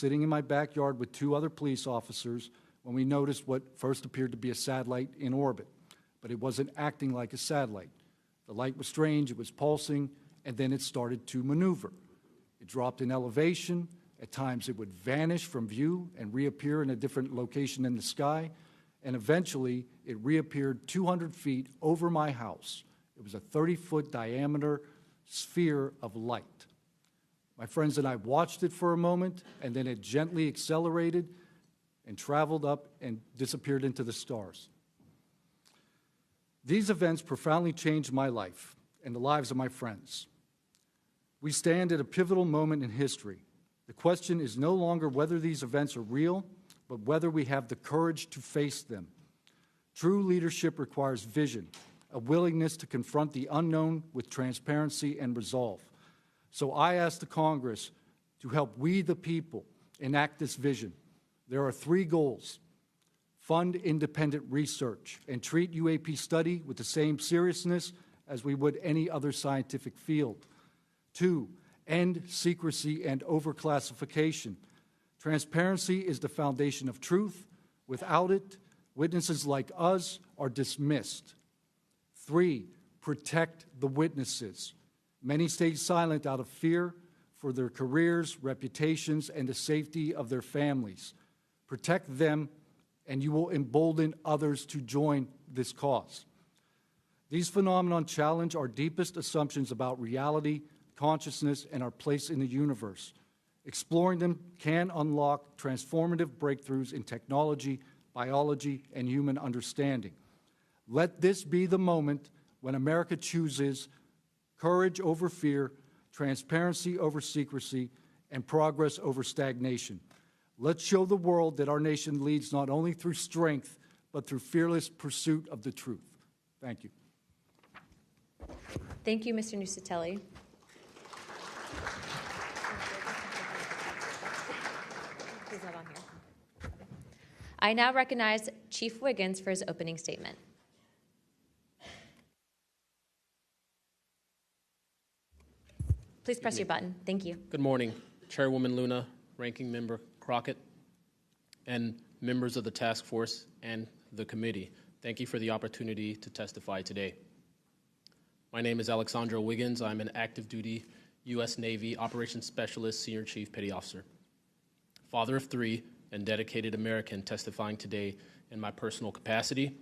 sitting in my backyard with 2 other police officers when we noticed what first appeared to be a satellite in orbit, but it wasn't acting like a satellite. The light was strange, it was pulsing, and then it started to maneuver. It dropped in elevation. At times it would vanish from view and reappear in a different location in the sky, and eventually it reappeared 200 feet over my house. It was a 30-foot diameter sphere of light. My friends and I watched it for a moment, and then it gently accelerated and traveled up and disappeared into the stars. These events profoundly changed my life and the lives of my friends. We stand at a pivotal moment in history. The question is no longer whether these events are real, but whether we have the courage to face them. True leadership requires vision, a willingness to confront the unknown with transparency and resolve. So I ask the Congress to help we, the people, enact this vision. There are 3 goals. Fund independent research and treat UAP study with the same seriousness as we would any other scientific field. 2, end secrecy and overclassification. Transparency is the foundation of truth. Without it, witnesses like us are dismissed. 3, protect the witnesses. Many stay silent out of fear for their careers, reputations, and the safety of their families. Protect them, and you will embolden others to join this cause. These phenomena challenge our deepest assumptions about reality, consciousness, and our place in the universe. Exploring them can unlock transformative breakthroughs in technology, biology, and human understanding. Let this be the moment when America chooses courage over fear, transparency over secrecy, and progress over stagnation. Let's show the world that our nation leads not only through strength, but through fearless pursuit of the truth. Thank you. Thank you, Mr. Nusatelli. He's not on here. I now recognize Chief Wiggins for his opening statement. Please press your button. Thank you. Good morning, Chairwoman Luna, Ranking Member Crockett, and members of the task force and the committee. Thank you for the opportunity to testify today. My name is Alexandra Wiggins. I'm an active duty U.S. Navy Operations Specialist, Senior Chief Petty Officer, father of 3, and dedicated American testifying today in my personal capacity.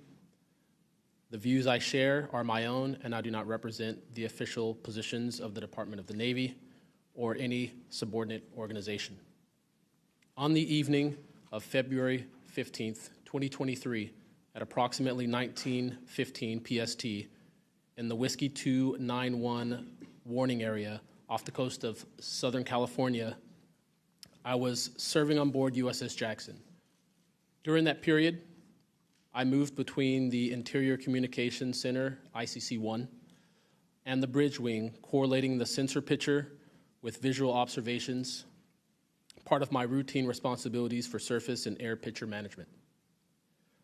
The views I share are my own, and I do not represent the official positions of the Department of the Navy or any subordinate organization. On the evening of February 15th, 2023, at approximately 19:15 PST, in the Whiskey 291 warning area off the coast of Southern California, I was serving on board USS Jackson. During that period, I moved between the Interior Communications Center, ICC-1, and the bridge wing, correlating the sensor picture with visual observations, part of my routine responsibilities for surface and air picture management.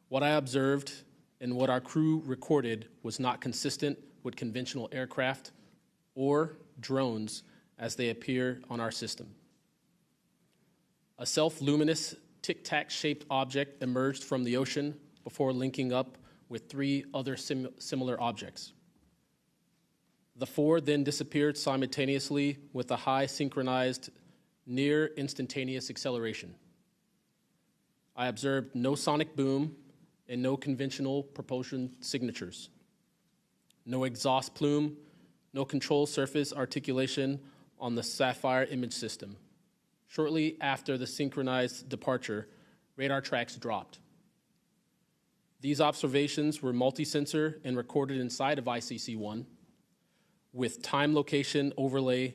What I observed and what our crew recorded was not consistent with conventional aircraft or drones as they appear on our system. A self-luminous tic-tac shaped object emerged from the ocean before linking up with 3 other similar objects. The 4 then disappeared simultaneously with a high synchronized, near instantaneous acceleration. I observed no sonic boom and no conventional propulsion signatures, no exhaust plume, no control surface articulation on the Sapphire image system. Shortly after the synchronized departure, radar tracks dropped. These observations were multi-sensor and recorded inside of ICC-1 with time location overlay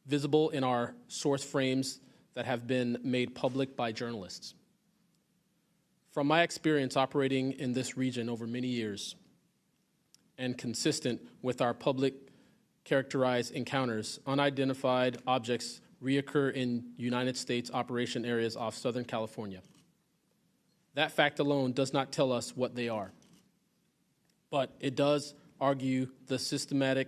visible in our source frames that have been made public by journalists. From my experience operating in this region over many years and consistent with our public characterized encounters, unidentified objects reoccur in United States operation areas off Southern California. That fact alone does not tell us what they are, but it does argue the systematic,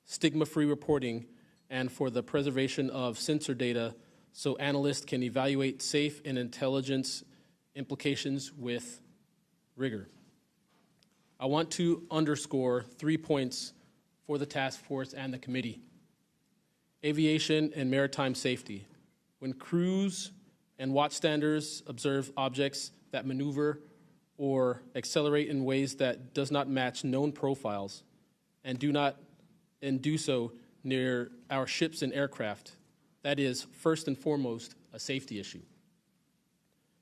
stigma-free reporting and for the preservation of sensor data so analysts can evaluate safe and intelligence implications with rigor. I want to underscore 3 points for the task force and the committee. Aviation and maritime safety. When crews and watchstanders observe objects that maneuver or accelerate in ways that does not match known profiles and do so near our ships and aircraft, that is first and foremost a safety issue.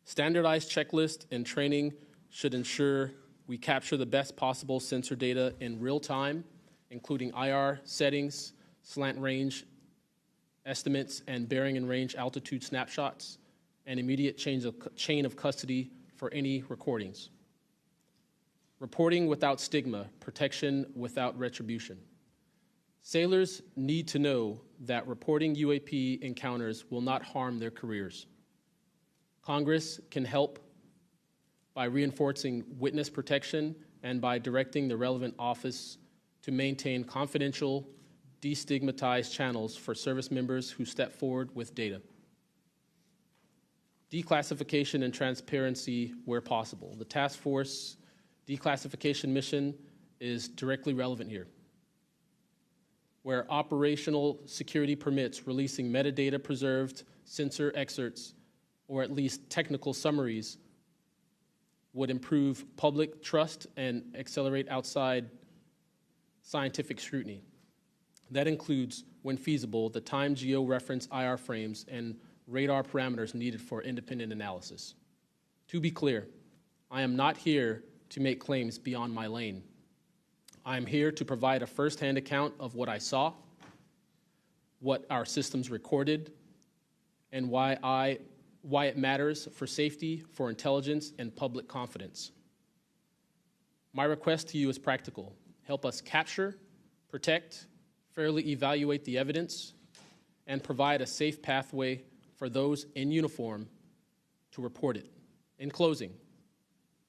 Standardized checklists and training should ensure we capture the best possible sensor data in real time, including IR settings, slant range estimates, and bearing and range altitude snapshots, and immediate chain of custody for any recordings. Reporting without stigma, protection without retribution. Sailors need to know that reporting UAP encounters will not harm their careers. Congress can help by reinforcing witness protection and by directing the relevant office to maintain confidential, destigmatized channels for service members who step forward with data. Declassification and transparency where possible. The task force declassification mission is directly relevant here. Where operational security permits releasing metadata preserved sensor excerpts or at least technical summaries would improve public trust and accelerate outside scientific scrutiny. That includes, when feasible, the time geo-reference IR frames and radar parameters needed for independent analysis. To be clear, I am not here to make claims beyond my lane. I am here to provide a first-hand account of what I saw, what our systems recorded, and why it matters for safety, for intelligence, and public confidence. My request to you is practical. Help us capture, protect, fairly evaluate the evidence, and provide a safe pathway for those in uniform to report it. In closing,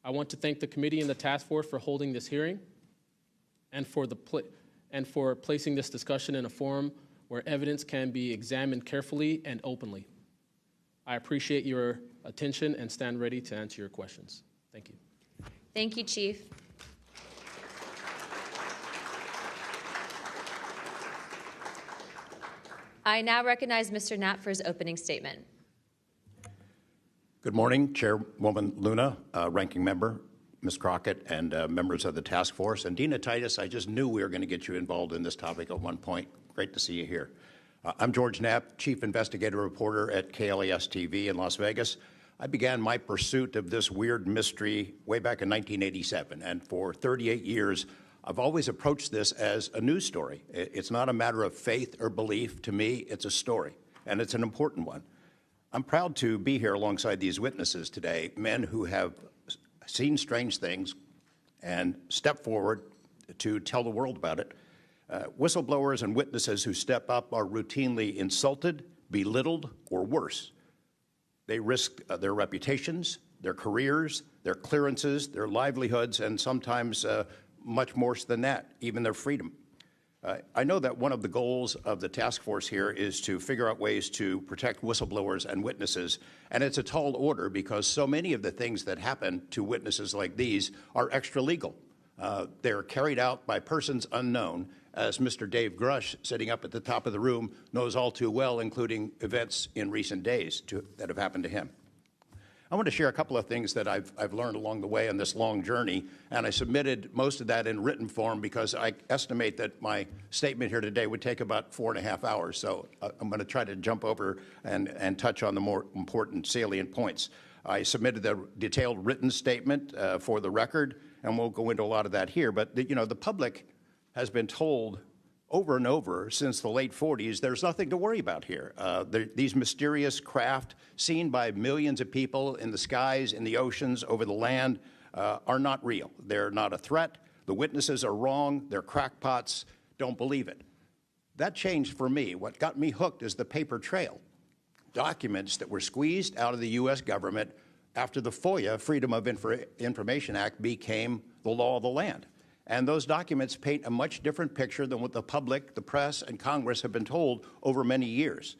I want to thank the committee and the task force for holding this hearing and for placing this discussion in a forum where evidence can be examined carefully and openly. I appreciate your attention and stand ready to answer your questions. Thank you. Thank you, Chief. I now recognize Mr. Knapp for his opening statement. Good morning, Chairwoman Luna, Ranking Member, Ms. Crockett, and members of the task force. And Dina Titus, I just knew we were going to get you involved in this topic at one point. Great to see you here. I'm George Knapp, Chief Investigative Reporter at KLAS TV in Las Vegas. I began my pursuit of this weird mystery way back in 1987, and for 38 years, I've always approached this as a news story. It's not a matter of faith or belief. To me, it's a story, and it's an important one. I'm proud to be here alongside these witnesses today, men who have seen strange things and stepped forward to tell the world about it. Whistleblowers and witnesses who step up are routinely insulted, belittled, or worse. They risk their reputations, their careers, their clearances, their livelihoods, and sometimes much more than that, even their freedom. I know that one of the goals of the task force here is to figure out ways to protect whistleblowers and witnesses, and it's a tall order because so many of the things that happen to witnesses like these are extra-legal. They're carried out by persons unknown, as Mr. Dave Grush, sitting up at the top of the room, knows all too well, including events in recent days that have happened to him. I want to share a couple of things that I've learned along the way on this long journey, and I submitted most of that in written form because I estimate that my statement here today would take about 4.5 hours, so I'm going to try to jump over and touch on the more important salient points. I submitted a detailed written statement for the record, and we'll go into a lot of that here, but the public has been told over and over since the late 40s, there's nothing to worry about here. These mysterious craft seen by millions of people in the skies, in the oceans, over the land are not real. They're not a threat. The witnesses are wrong. They're crackpots. Don't believe it. That changed for me. What got me hooked is the paper trail. Documents that were squeezed out of the U.S. government after the FOIA, Freedom of Information Act, became the law of the land. And those documents paint a much different picture than what the public, the press, and Congress have been told over many years.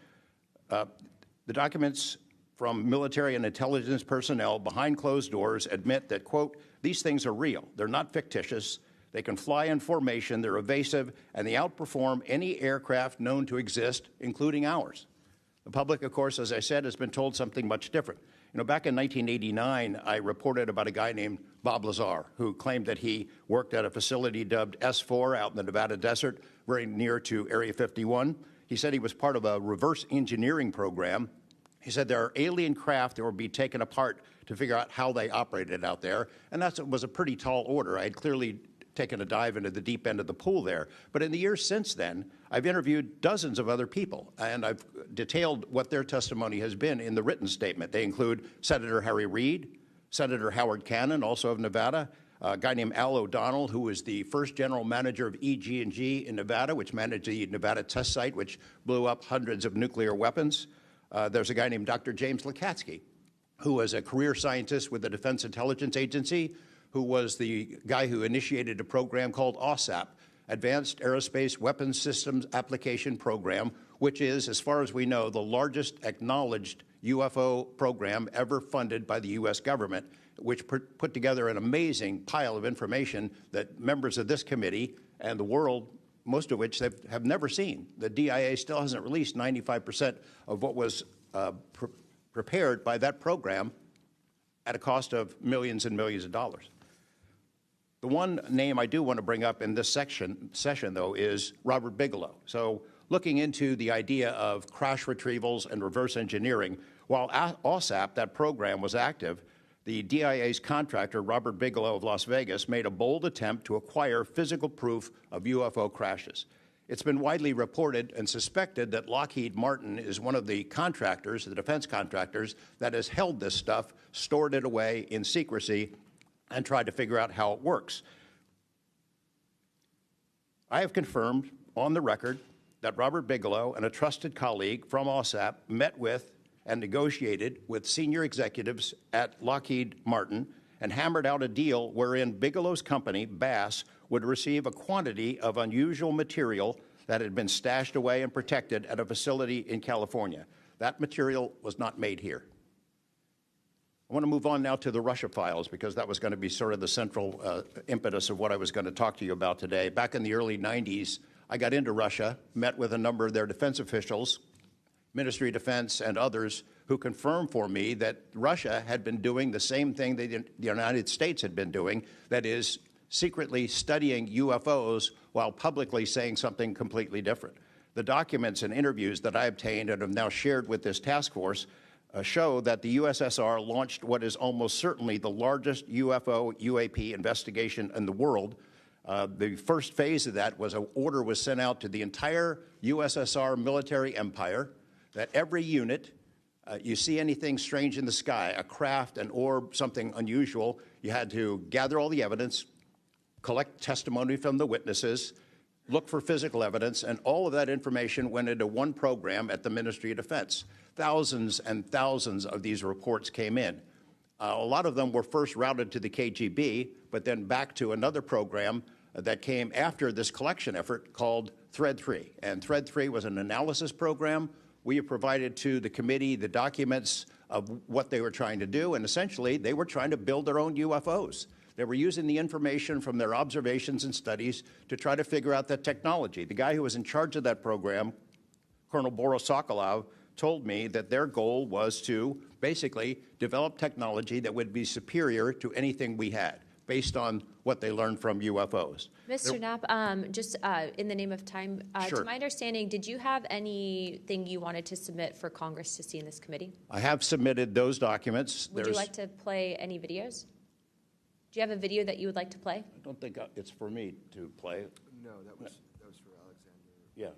The documents from military and intelligence personnel behind closed doors admit that, quote, these things are real. They're not fictitious. They can fly in formation. They're evasive, and they outperform any aircraft known to exist, including ours. The public, of course, as I said, has been told something much different. You know, back in 1989, I reported about a guy named Bob Lazar, who claimed that he worked at a facility dubbed S4 out in the Nevada desert, very near to Area 51. He said he was part of a reverse engineering program. He said there are alien craft that would be taken apart to figure out how they operated out there, and that was a pretty tall order. I had clearly taken a dive into the deep end of the pool there. But in the years since then, I've interviewed dozens of other people, and I've detailed what their testimony has been in the written statement. They include Senator Harry Reid, Senator Howard Cannon, also of Nevada, a guy named Al O'Donnell, who was the first general manager of EG&G in Nevada, which managed the Nevada test site, which blew up hundreds of nuclear weapons. There's a guy named Dr. James Lakatsky, who was a career scientist with the Defense Intelligence Agency, who was the guy who initiated a program called OSAP, Advanced Aerospace Weapons Systems Application Program, which is, as far as we know, the largest acknowledged UFO program ever funded by the U.S. government, which put together an amazing pile of information that members of this committee and the world, most of which have never seen. The DIA still hasn't released 95% of what was prepared by that program at a cost of millions and millions of dollars. The one name I do want to bring up in this session, though, is Robert Bigelow. So looking into the idea of crash retrievals and reverse engineering, while OSAP, that program, was active, the DIA's contractor, Robert Bigelow of Las Vegas, made a bold attempt to acquire physical proof of UFO crashes. It's been widely reported and suspected that Lockheed Martin is one of the contractors, the defense contractors, that has held this stuff, stored it away in secrecy, and tried to figure out how it works. I have confirmed on the record that Robert Bigelow and a trusted colleague from OSAP met with and negotiated with senior executives at Lockheed Martin and hammered out a deal wherein Bigelow's company, Bass, would receive a quantity of unusual material that had been stashed away and protected at a facility in California. That material was not made here. I want to move on now to the Russia files, because that was going to be sort of the central impetus of what I was going to talk to you about today. Back in the early 90s, I got into Russia, met with a number of their defense officials, Ministry of Defense and others, who confirmed for me that Russia had been doing the same thing that the United States had been doing, that is, secretly studying UFOs while publicly saying something completely different. The documents and interviews that I obtained and have now shared with this task force show that the USSR launched what is almost certainly the largest UFO-UAP investigation in the world. The first phase of that was an order was sent out to the entire USSR military empire that every unit, you see anything strange in the sky, a craft, an orb, something unusual, you had to gather all the evidence, collect testimony from the witnesses, look for physical evidence, and all of that information went into one program at the Ministry of Defense. Thousands and thousands of these reports came in. A lot of them were first routed to the KGB, but then back to another program that came after this collection effort called Thread 3. And Thread 3 was an analysis program. We have provided to the committee the documents of what they were trying to do, and essentially they were trying to build their own UFOs. They were using the information from their observations and studies to try to figure out that technology. The guy who was in charge of that program, Colonel Boris Sokolov, told me that their goal was to basically develop technology that would be superior to anything we had, based on what they learned from UFOs. Mr. Knapp, just in the name of time, Sure. to my understanding, did you have anything you wanted to submit for Congress to see in this committee? I have submitted those documents. Would you like to play any videos? Do you have a video that you would like to play? I don't think it's for me to play. No, that was for Alexander. Yeah,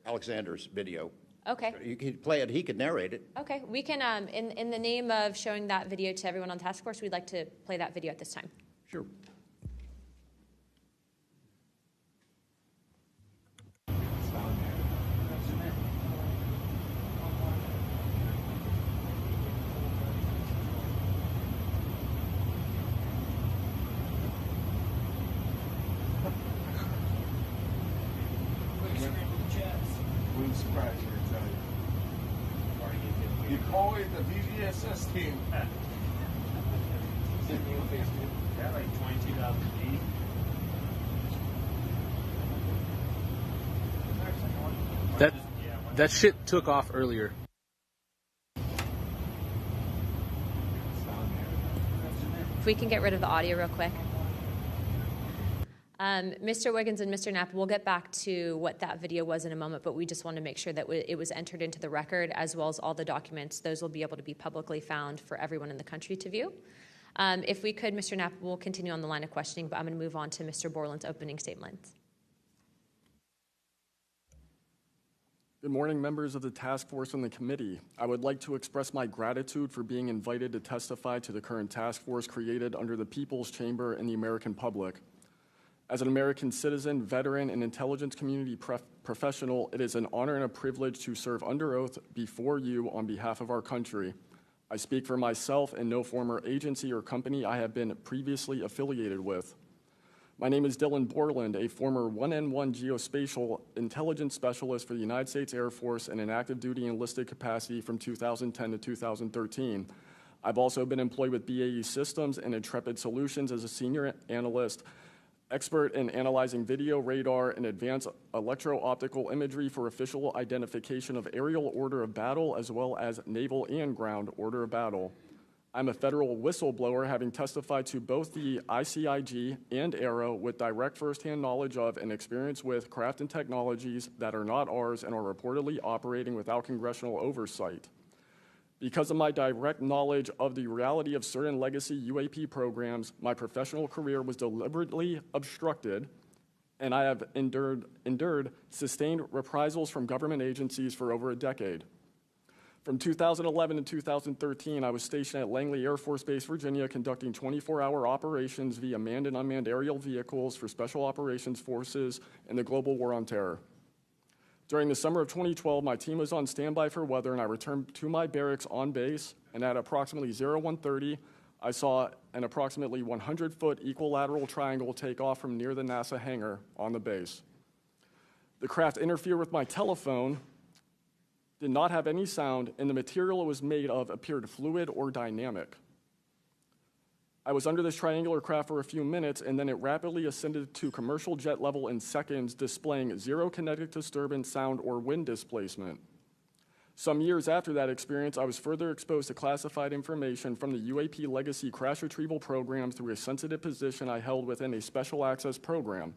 Alexander's video. Okay. You could play it, he could narrate it. Okay, we can, in the name of showing that video to everyone on the task force, we'd like to play that video at this time. Sure. Deploy the VVSS team. Yeah, like 22,000 feet. That shit took off earlier. If we can get rid of the audio real quick. Mr. Wiggins and Mr. Knapp, we'll get back to what that video was in a moment, but we just want to make sure that it was entered into the record, as well as all the documents. Those will be able to be publicly found for everyone in the country to view. If we could, Mr. Knapp, we'll continue on the line of questioning, but I'm going to move on to Mr. Borland's opening statements. Good morning, members of the task force and the committee. I would like to express my gratitude for being invited to testify to the current task force created under the People's Chamber and the American public. As an American citizen, veteran, and intelligence community professional, it is an honor and a privilege to serve under oath before you on behalf of our country. I speak for myself and no former agency or company I have been previously affiliated with. My name is Dylan Borland, a former 1N1 geospatial intelligence specialist for the United States Air Force in an active duty enlisted capacity from 2010 to 2013. I've also been employed with BAE Systems and Intrepid Solutions as a senior analyst, expert in analyzing video, radar, and advanced electro-optical imagery for official identification of aerial order of battle, as well as naval and ground order of battle. I'm a federal whistleblower, having testified to both the ICIG and ARROW with direct firsthand knowledge of and experience with craft and technologies that are not ours and are reportedly operating without congressional oversight. Because of my direct knowledge of the reality of certain legacy UAP programs, my professional career was deliberately obstructed, and I have endured sustained reprisals from government agencies for over a decade. From 2011 to 2013, I was stationed at Langley Air Force Base, Virginia, conducting 24-hour operations via manned and unmanned aerial vehicles for Special Operations Forces in the global war on terror. During the summer of 2012, my team was on standby for weather, and I returned to my barracks on base, and at approximately 01:30, I saw an approximately 100-foot equilateral triangle take off from near the NASA hangar on the base. The craft interfered with my telephone, did not have any sound, and the material it was made of appeared fluid or dynamic. I was under this triangular craft for a few minutes, and then it rapidly ascended to commercial jet level in seconds, displaying zero kinetic disturbance, sound, or wind displacement. Some years after that experience, I was further exposed to classified information from the UAP legacy crash retrieval program through a sensitive position I held within a special access program.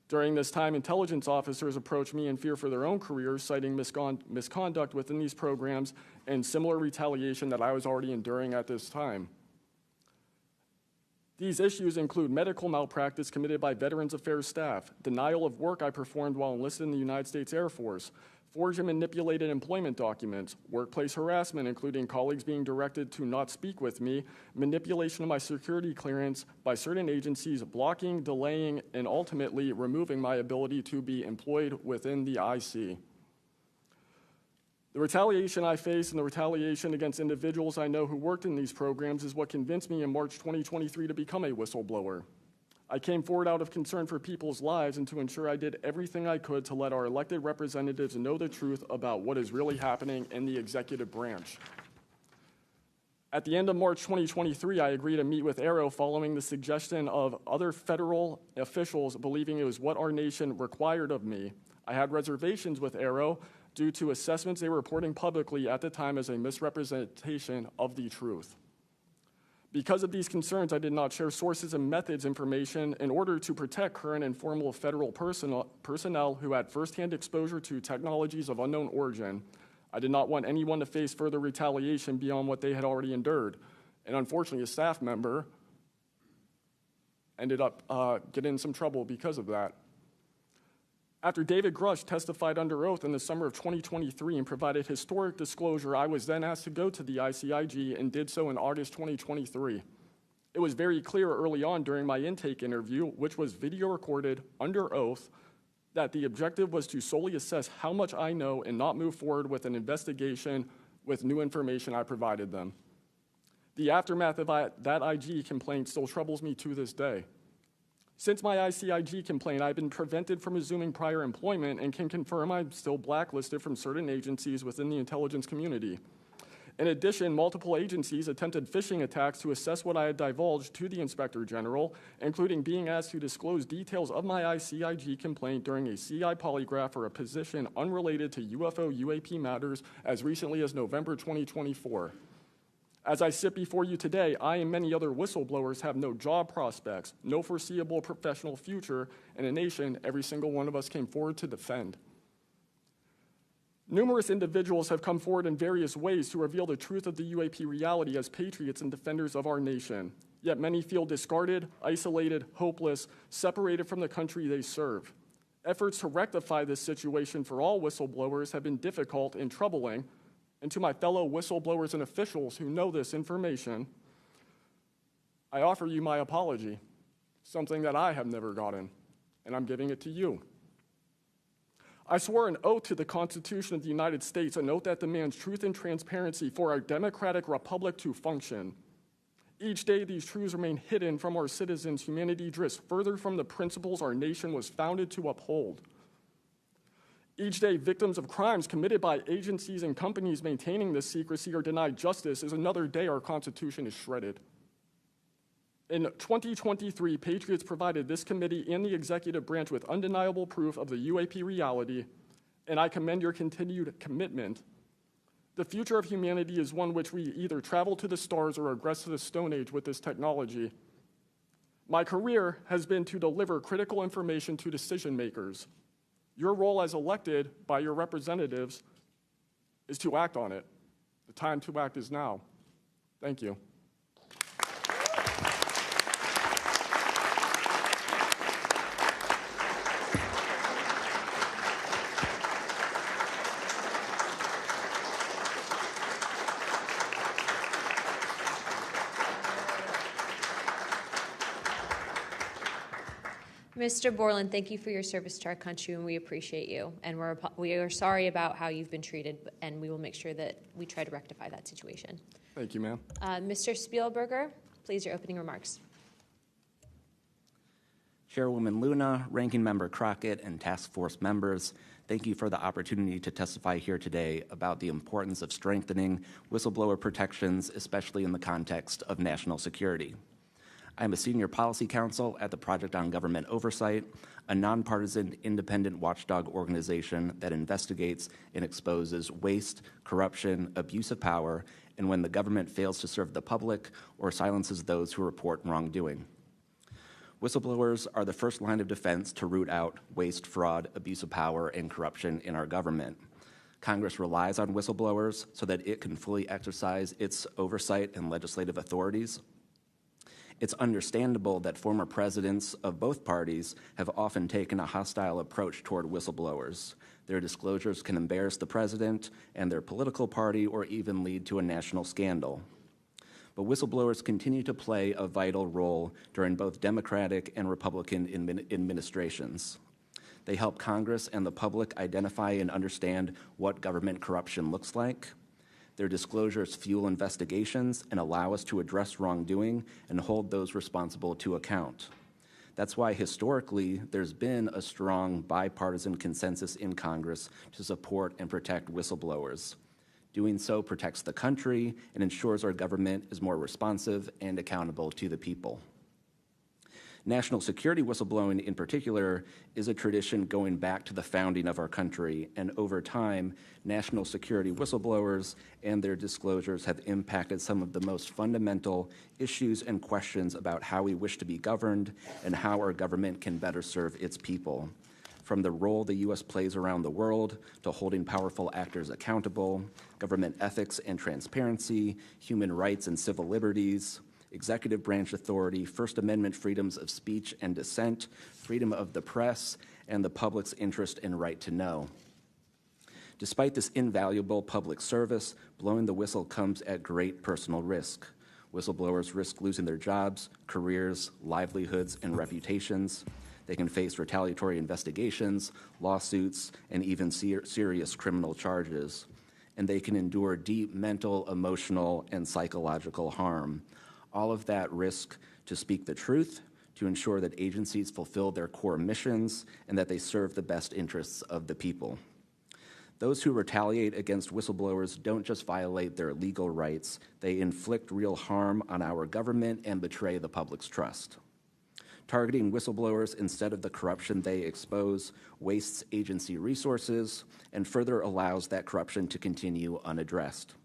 During this time, intelligence officers approached me in fear for their own careers, citing misconduct within these programs and similar retaliation that I was already enduring at this time. These issues include medical malpractice committed by Veterans Affairs staff, denial of work I performed while enlisted in the United States Air Force, forged and manipulated employment documents, workplace harassment, including colleagues being directed to not speak with me, manipulation of my security clearance by certain agencies, blocking, delaying, and ultimately removing my ability to be employed within the IC. The retaliation I face and the retaliation against individuals I know who worked in these programs is what convinced me in March 2023 to become a whistleblower. I came forward out of concern for people's lives and to ensure I did everything I could to let our elected representatives know the truth about what is really happening in the executive branch. At the end of March 2023, I agreed to meet with ARROW following the suggestion of other federal officials believing it was what our nation required of me. I had reservations with ARROW due to assessments they were reporting publicly at the time as a misrepresentation of the truth. Because of these concerns, I did not share sources and methods information in order to protect current and former federal personnel who had firsthand exposure to technologies of unknown origin. I did not want anyone to face further retaliation beyond what they had already endured. And unfortunately, a staff member ended up getting in some trouble because of that. After David Grush testified under oath in the summer of 2023 and provided historic disclosure, I was then asked to go to the ICIG and did so in August 2023. It was very clear early on during my intake interview, which was video recorded under oath, that the objective was to solely assess how much I know and not move forward with an investigation with new information I provided them. The aftermath of that IG complaint still troubles me to this day. Since my ICIG complaint, I've been prevented from resuming prior employment and can confirm I'm still blacklisted from certain agencies within the intelligence community. In addition, multiple agencies attempted phishing attacks to assess what I had divulged to the Inspector General, including being asked to disclose details of my ICIG complaint during a CI polygraph for a position unrelated to UFO UAP matters as recently as November 2024. As I sit before you today, I and many other whistleblowers have no job prospects, no foreseeable professional future, and a nation every single one of us came forward to defend. Numerous individuals have come forward in various ways to reveal the truth of the UAP reality as patriots and defenders of our nation. Yet many feel discarded, isolated, hopeless, separated from the country they serve. Efforts to rectify this situation for all whistleblowers have been difficult and troubling. And to my fellow whistleblowers and officials who know this information, I offer you my apology, something that I have never gotten, and I'm giving it to you. I swore an oath to the Constitution of the United States, an oath that demands truth and transparency for our democratic republic to function. Each day, these truths remain hidden from our citizens. Humanity drifts further from the principles our nation was founded to uphold. Each day, victims of crimes committed by agencies and companies maintaining this secrecy are denied justice as another day our Constitution is shredded. In 2023, Patriots provided this committee and the executive branch with undeniable proof of the UAP reality, and I commend your continued commitment. The future of humanity is one which we either travel to the stars or regress to the Stone Age with this technology. My career has been to deliver critical information to decision makers. Your role as elected by your representatives is to act on it. The time to act is now. Thank you. Mr. Borland, thank you for your service to our country, and we appreciate you. And we are sorry about how you've been treated, and we will make sure that we try to rectify that situation. Thank you, ma'am. Mr. Spielberger, please, your opening remarks. Chairwoman Luna, Ranking Member Crockett, and Task Force members, thank you for the opportunity to testify here today about the importance of strengthening whistleblower protections, especially in the context of national security. I am a senior policy counsel at the Project on Government Oversight, a nonpartisan independent watchdog organization that investigates and exposes waste, corruption, abuse of power, and when the government fails to serve the public or silences those who report wrongdoing. Whistleblowers are the first line of defense to root out waste, fraud, abuse of power, and corruption in our government. Congress relies on whistleblowers so that it can fully exercise its oversight and legislative authorities. It's understandable that former presidents of both parties have often taken a hostile approach toward whistleblowers. Their disclosures can embarrass the president and their political party or even lead to a national scandal. But whistleblowers continue to play a vital role during both Democratic and Republican administrations. They help Congress and the public identify and understand what government corruption looks like. Their disclosures fuel investigations and allow us to address wrongdoing and hold those responsible to account. That's why historically there's been a strong bipartisan consensus in Congress to support and protect whistleblowers. Doing so protects the country and ensures our government is more responsive and accountable to the people. National security whistleblowing in particular is a tradition going back to the founding of our country, and over time, national security whistleblowers and their disclosures have impacted some of the most fundamental issues and questions about how we wish to be governed and how our government can better serve its people. From the role the U.S. plays around the world to holding powerful actors accountable, government ethics and transparency, human rights and civil liberties, executive branch authority, First Amendment freedoms of speech and dissent, freedom of the press, and the public's interest and right to know. Despite this invaluable public service, blowing the whistle comes at great personal risk. Whistleblowers risk losing their jobs, careers, livelihoods, and reputations. They can face retaliatory investigations, lawsuits, and even serious criminal charges. And they can endure deep mental, emotional, and psychological harm. All of that risk to speak the truth, to ensure that agencies fulfill their core missions, and that they serve the best interests of the people. Those who retaliate against whistleblowers don't just violate their legal rights, they inflict real harm on our government and betray the public's trust. Targeting whistleblowers instead of the corruption they expose wastes agency resources and further allows that corruption to continue unaddressed.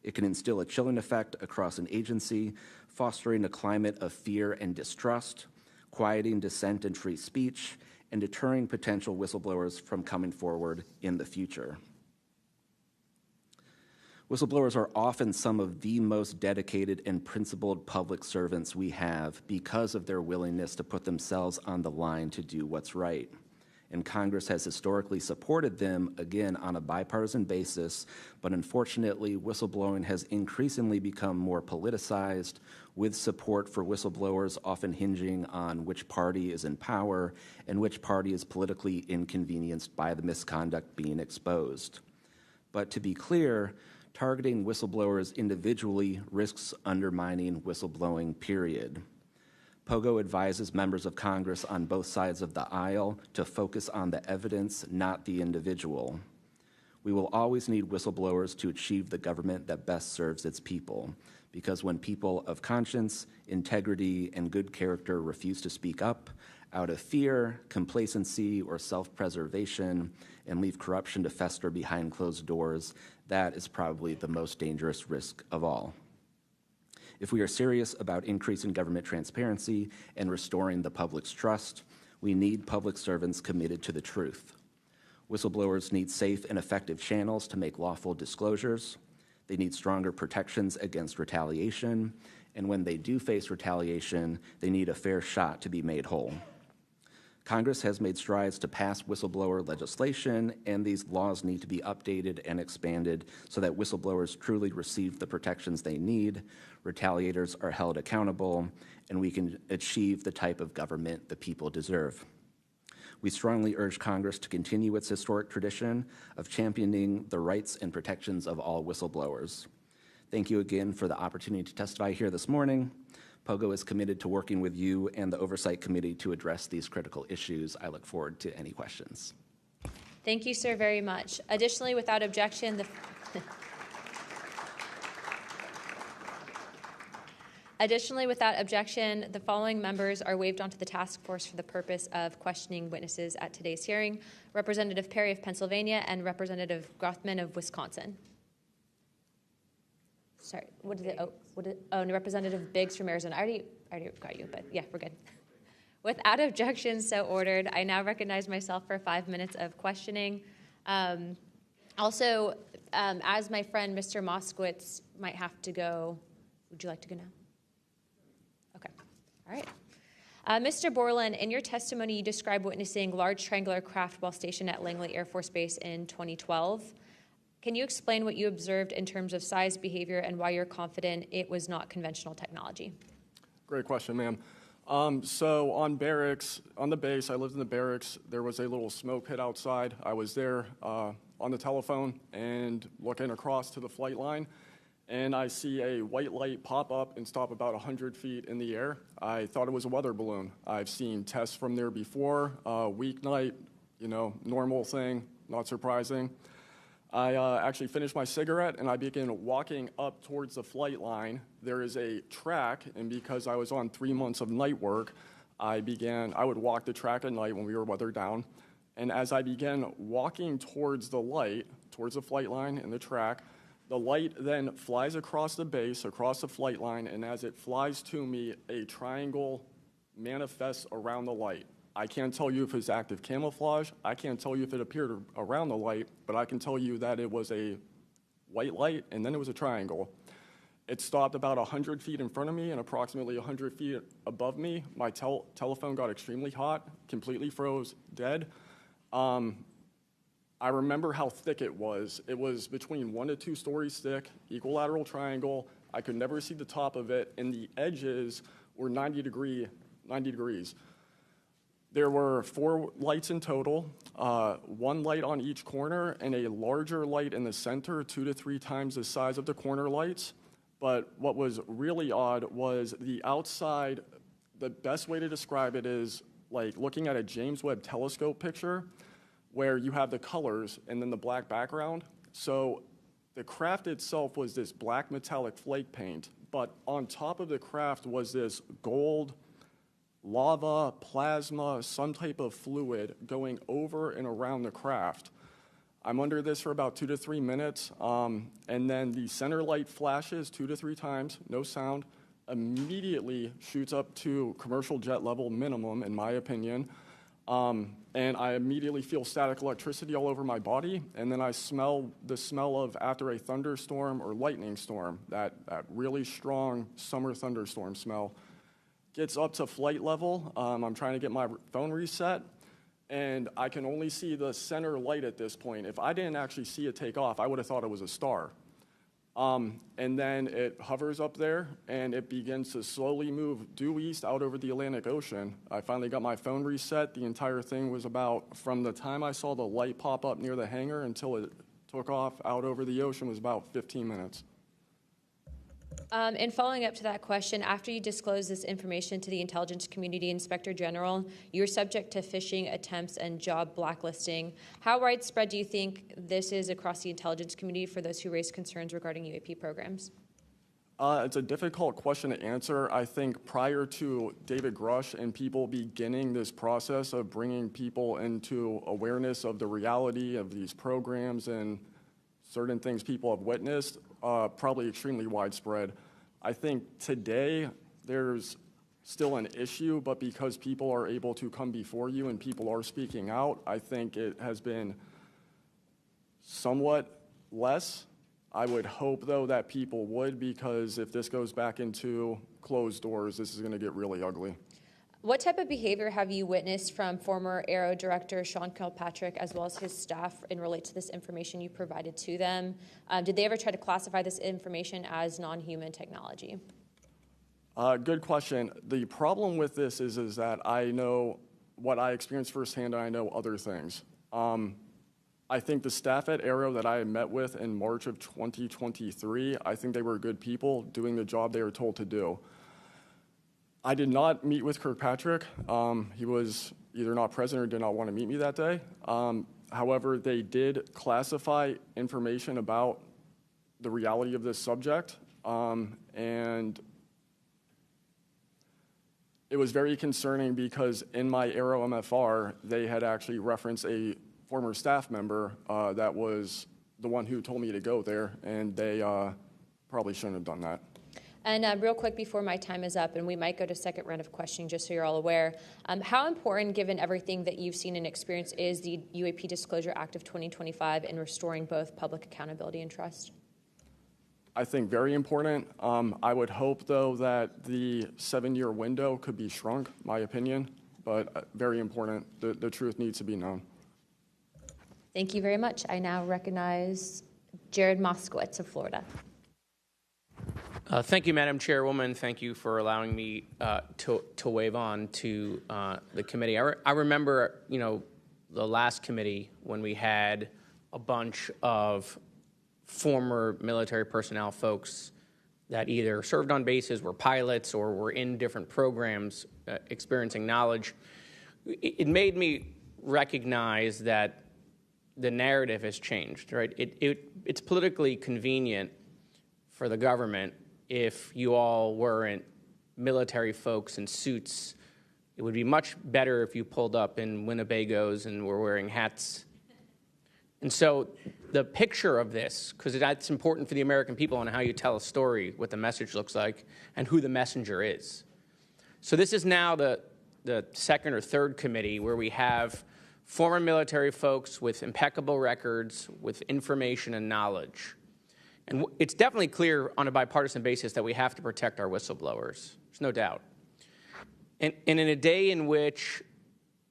It can instill a chilling effect across an agency, fostering a climate of fear and distrust, quieting dissent and free speech, and deterring potential whistleblowers from coming forward in the future. Whistleblowers are often some of the most dedicated and principled public servants we have because of their willingness to put themselves on the line to do what's right. And Congress has historically supported them, again, on a bipartisan basis, but unfortunately, whistleblowing has increasingly become more politicized, with support for whistleblowers often hinging on which party is in power and which party is politically inconvenienced by the misconduct being exposed. But to be clear, targeting whistleblowers individually risks undermining whistleblowing, period. Pogo advises members of Congress on both sides of the aisle to focus on the evidence, not the individual. We will always need whistleblowers to achieve the government that best serves its people, because when people of conscience, integrity, and good character refuse to speak up out of fear, complacency, or self-preservation and leave corruption to fester behind closed doors, that is probably the most dangerous risk of all. If we are serious about increasing government transparency and restoring the public's trust, we need public servants committed to the truth. Whistleblowers need safe and effective channels to make lawful disclosures. They need stronger protections against retaliation, and when they do face retaliation, they need a fair shot to be made whole. Congress has made strides to pass whistleblower legislation, and these laws need to be updated and expanded so that whistleblowers truly receive the protections they need, retaliators are held accountable, and we can achieve the type of government the people deserve. We strongly urge Congress to continue its historic tradition of championing the rights and protections of all whistleblowers. Thank you again for the opportunity to testify here this morning. Pogo is committed to working with you and the Oversight Committee to address these critical issues. I look forward to any questions. Thank you, sir, very much. Additionally, without objection, the following members are waived onto the task force for the purpose of questioning witnesses at today's hearing: Representative Perry of Pennsylvania and Representative Grothman of Wisconsin. Sorry, and Representative Biggs from Arizona. I already got you, but yeah, we're good. Without objection, so ordered. I now recognize myself for 5 minutes of questioning. Also, as my friend Mr. Moskowitz might have to go, would you like to go now? Okay, all right. Mr. Borland, in your testimony, you described witnessing large triangular craft while stationed at Langley Air Force Base in 2012. Can you explain what you observed in terms of size, behavior, and why you're confident it was not conventional technology? Great question, ma'am. So on the base, I lived in the barracks. There was a little smoke pit outside. I was there on the telephone and looking across to the flight line, and I see a white light pop up and stop about 100 feet in the air. I thought it was a weather balloon. I've seen tests from there before, weeknight, normal thing, not surprising. I actually finished my cigarette, and I began walking up towards the flight line. There is a track, and because I was on 3 months of night work, I would walk the track at night when we were weathered down. And as I began walking towards the flight line and the track, the light then flies across the base, across the flight line, and as it flies to me, a triangle manifests around the light. I can't tell you if it's active camouflage. I can't tell you if it appeared around the light, but I can tell you that it was a white light, and then it was a triangle. It stopped about 100 feet in front of me and approximately 100 feet above me. My telephone got extremely hot, completely froze, dead. I remember how thick it was. It was between 1 to 2 stories thick, equilateral triangle. I could never see the top of it, and the edges were 90 degrees. There were 4 lights in total, 1 light on each corner, and a larger light in the center, 2 to 3 times the size of the corner lights. But what was really odd was the outside. The best way to describe it is like looking at a James Webb telescope picture. where you have the colors and then the black background. So the craft itself was this black metallic flake paint, but on top of the craft was this gold, lava, plasma, some type of fluid going over and around the craft. I'm under this for about 2 to 3 minutes, and then the center light flashes 2 to 3 times, no sound, immediately shoots up to commercial jet level minimum, in my opinion, and I immediately feel static electricity all over my body, and then I smell the smell of after a thunderstorm or lightning storm, that really strong summer thunderstorm smell. Gets up to flight level. I'm trying to get my phone reset, and I can only see the center light at this point. If I didn't actually see it take off, I would have thought it was a star. And then it hovers up there, and it begins to slowly move due east out over the Atlantic Ocean. I finally got my phone reset. The entire thing was about, from the time I saw the light pop up near the hangar until it took off out over the ocean, was about 15 minutes. And following up to that question, after you disclose this information to the intelligence community, Inspector General, you're subject to phishing attempts and job blacklisting. How widespread do you think this is across the intelligence community for those who raise concerns regarding UAP programs? It's a difficult question to answer. I think prior to David Grush and people beginning this process of bringing people into awareness of the reality of these programs and certain things people have witnessed, probably extremely widespread. I think today there's still an issue, but because people are able to come before you and people are speaking out, I think it has been somewhat less. I would hope, though, that people would, because if this goes back into closed doors, this is going to get really ugly. What type of behavior have you witnessed from former Aero Director Sean Kilpatrick as well as his staff in relate to this information you provided to them? Did they ever try to classify this information as non-human technology? Good question. The problem with this is that I know what I experienced firsthand, and I know other things. I think the staff at Aero that I met with in March of 2023, I think they were good people doing the job they were told to do. I did not meet with Kirkpatrick. He was either not present or did not want to meet me that day. However, they did classify information about the reality of this subject, and it was very concerning because in my Aero MFR, they had actually referenced a former staff member that was the one who told me to go there, and they probably shouldn't have done that. And real quick before my time is up, and we might go to second round of questioning just so you're all aware, how important, given everything that you've seen and experienced, is the UAP Disclosure Act of 2025 in restoring both public accountability and trust? I think very important. I would hope, though, that the 7-year window could be shrunk, my opinion, but very important. The truth needs to be known. Thank you very much. I now recognize Jared Moskowitz of Florida. Thank you, Madam Chairwoman. Thank you for allowing me to wave on to the committee. I remember, the last committee when we had a bunch of former military personnel folks that either served on bases, were pilots, or were in different programs experiencing knowledge. It made me recognize that the narrative has changed, right? It's politically convenient for the government if you all weren't military folks in suits. It would be much better if you pulled up in Winnebagos and were wearing hats. And so the picture of this, because that's important for the American people on how you tell a story, what the message looks like, and who the messenger is. So this is now the second or third committee where we have former military folks with impeccable records, with information and knowledge. And it's definitely clear on a bipartisan basis that we have to protect our whistleblowers. There's no doubt. And in a day in which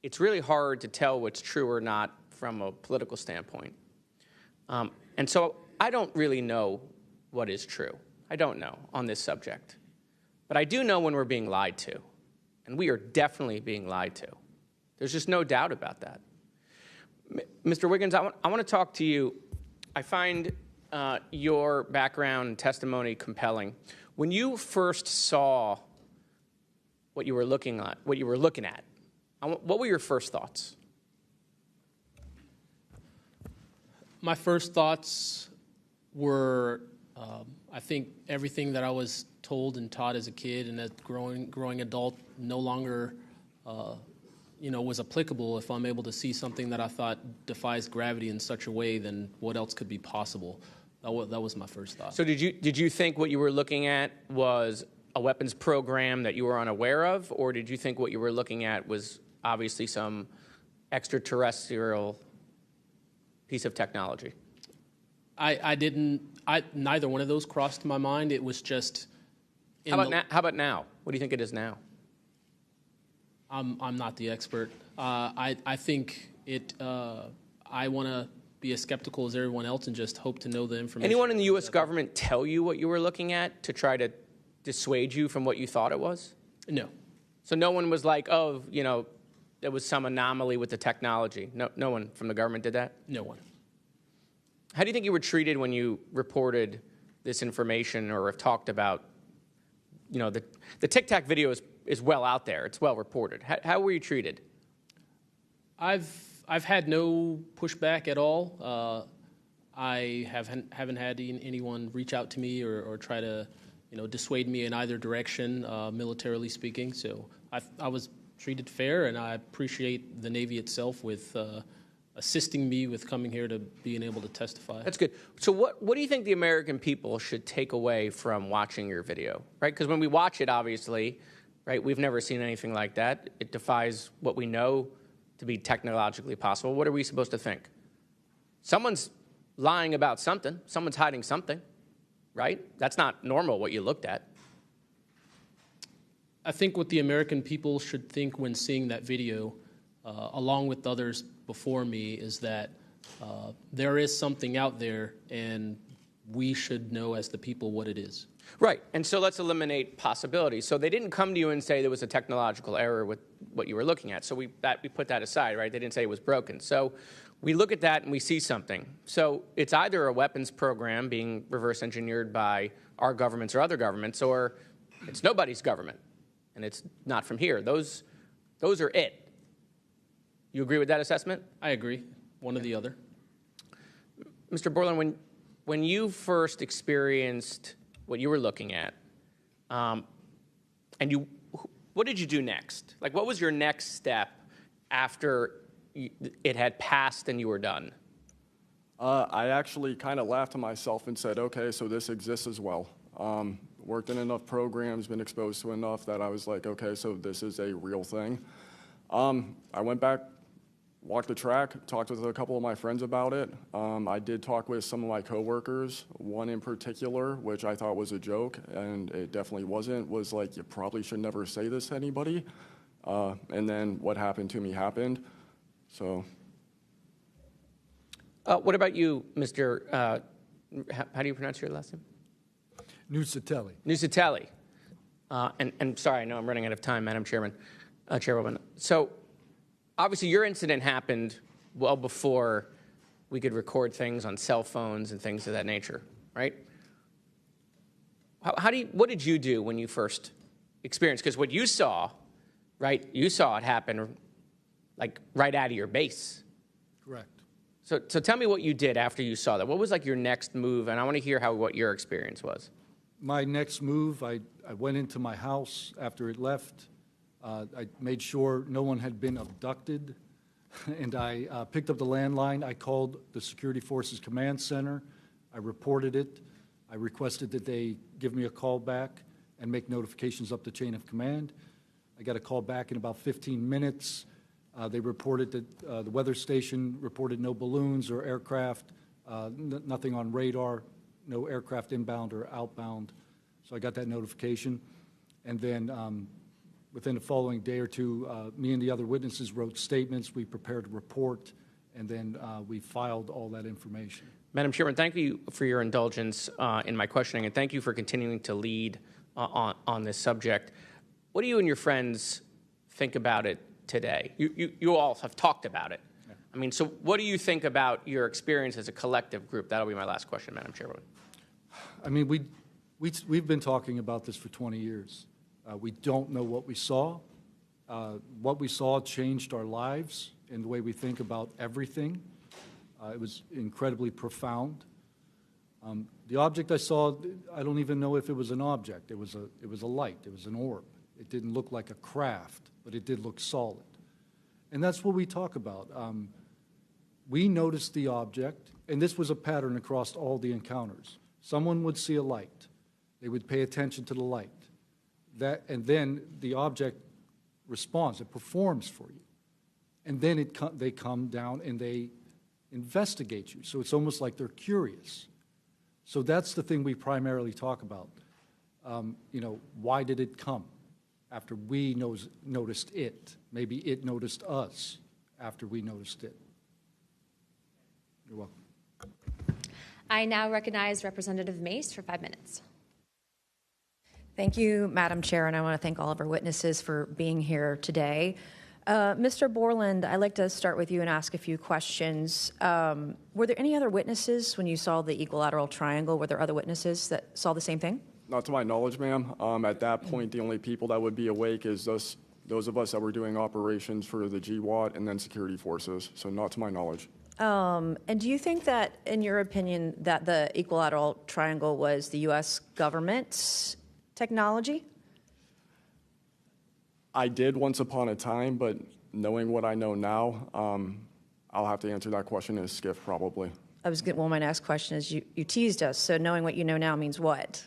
it's really hard to tell what's true or not from a political standpoint. And so I don't really know what is true. I don't know on this subject. But I do know when we're being lied to. And we are definitely being lied to. There's just no doubt about that. Mr. Wiggins, I want to talk to you. I find your background and testimony compelling. When you first saw what you were looking at, what were your first thoughts? My first thoughts were, I think everything that I was told and taught as a kid and as growing adult no longer, was applicable. If I'm able to see something that I thought defies gravity in such a way, then what else could be possible? That was my first thought. So did you think what you were looking at was a weapons program that you were unaware of, or did you think what you were looking at was obviously some extraterrestrial piece of technology? Neither one of those crossed my mind. It was just. How about now? What do you think it is now? I'm not the expert. I think it. I want to be as skeptical as everyone else and just hope to know the information. Anyone in the U.S. government tell you what you were looking at to try to dissuade you from what you thought it was? No. So no one was like, oh, there was some anomaly with the technology. No one from the government did that? No one. How do you think you were treated when you reported this information or have talked about, the Tic Tac video is well out there. It's well reported. How were you treated? I've had no pushback at all. I haven't had anyone reach out to me or try to, dissuade me in either direction, militarily speaking. So I was treated fair, and I appreciate the Navy itself with assisting me with coming here to being able to testify. That's good. So what do you think the American people should take away from watching your video, right? Because when we watch it, obviously, right, we've never seen anything like that. It defies what we know to be technologically possible. What are we supposed to think? Someone's lying about something. Someone's hiding something, right? That's not normal what you looked at. I think what the American people should think when seeing that video, along with others before me, is that there is something out there, and we should know as the people what it is. Right, and so let's eliminate possibilities. So they didn't come to you and say there was a technological error with what you were looking at. So we put that aside, right? They didn't say it was broken. So we look at that and we see something. So it's either a weapons program being reverse engineered by our governments or other governments, or it's nobody's government, and it's not from here. Those are it. You agree with that assessment? I agree. One or the other. Mr. Borland, when you first experienced what you were looking at, what did you do next? Like, what was your next step after it had passed and you were done? I actually kind of laughed to myself and said, okay, so this exists as well. Worked in enough programs, been exposed to enough that I was like, okay, so this is a real thing. I went back, walked the track, talked with a couple of my friends about it. I did talk with some of my coworkers, one in particular, which I thought was a joke, and it definitely wasn't, was like, you probably should never say this to anybody. And then what happened to me happened, so. What about you, Mr., how do you pronounce your last name? Nusatelli. Nusatelli. And sorry, I know I'm running out of time, Madam Chairwoman. So obviously your incident happened well before we could record things on cell phones and things of that nature, right? What did you do when you first experienced? Because what you saw, right, you saw it happen like right out of your base. Correct. So tell me what you did after you saw that. What was like your next move? And I want to hear what your experience was. My next move, I went into my house after it left. I made sure no one had been abducted, and I picked up the landline. I called the Security Forces Command Center. I reported it. I requested that they give me a call back and make notifications up the chain of command. I got a call back in about 15 minutes. They reported that the weather station reported no balloons or aircraft, nothing on radar, no aircraft inbound or outbound. So I got that notification. And then within the following day or two, me and the other witnesses wrote statements. We prepared a report, and then we filed all that information. Madam Chairman, thank you for your indulgence in my questioning, and thank you for continuing to lead on this subject. What do you and your friends think about it today? You all have talked about it. Yeah. I mean, so what do you think about your experience as a collective group? That'll be my last question, Madam Chairwoman. I mean, we've been talking about this for 20 years. We don't know what we saw. What we saw changed our lives and the way we think about everything. It was incredibly profound. The object I saw, I don't even know if it was an object. It was a light. It was an orb. It didn't look like a craft, but it did look solid. And that's what we talk about. We noticed the object, and this was a pattern across all the encounters. Someone would see a light. They would pay attention to the light. And then the object responds. It performs for you. And then they come down and they investigate you. So it's almost like they're curious. So that's the thing we primarily talk about. Why did it come after we noticed it? Maybe it noticed us after we noticed it. You're welcome. I now recognize Representative Mace for 5 minutes. Thank you, Madam Chair, and I want to thank all of our witnesses for being here today. Mr. Borland, I'd like to start with you and ask a few questions. Were there any other witnesses when you saw the equilateral triangle? Were there other witnesses that saw the same thing? Not to my knowledge, ma'am. At that point, the only people that would be awake is those of us that were doing operations for the GWAT and then security forces. So not to my knowledge. And do you think that, in your opinion, that the equilateral triangle was the U.S. government's technology? I did once upon a time, but knowing what I know now, I'll have to answer that question in a skiff probably. Well, my next question is, you teased us, so knowing what you know now means what?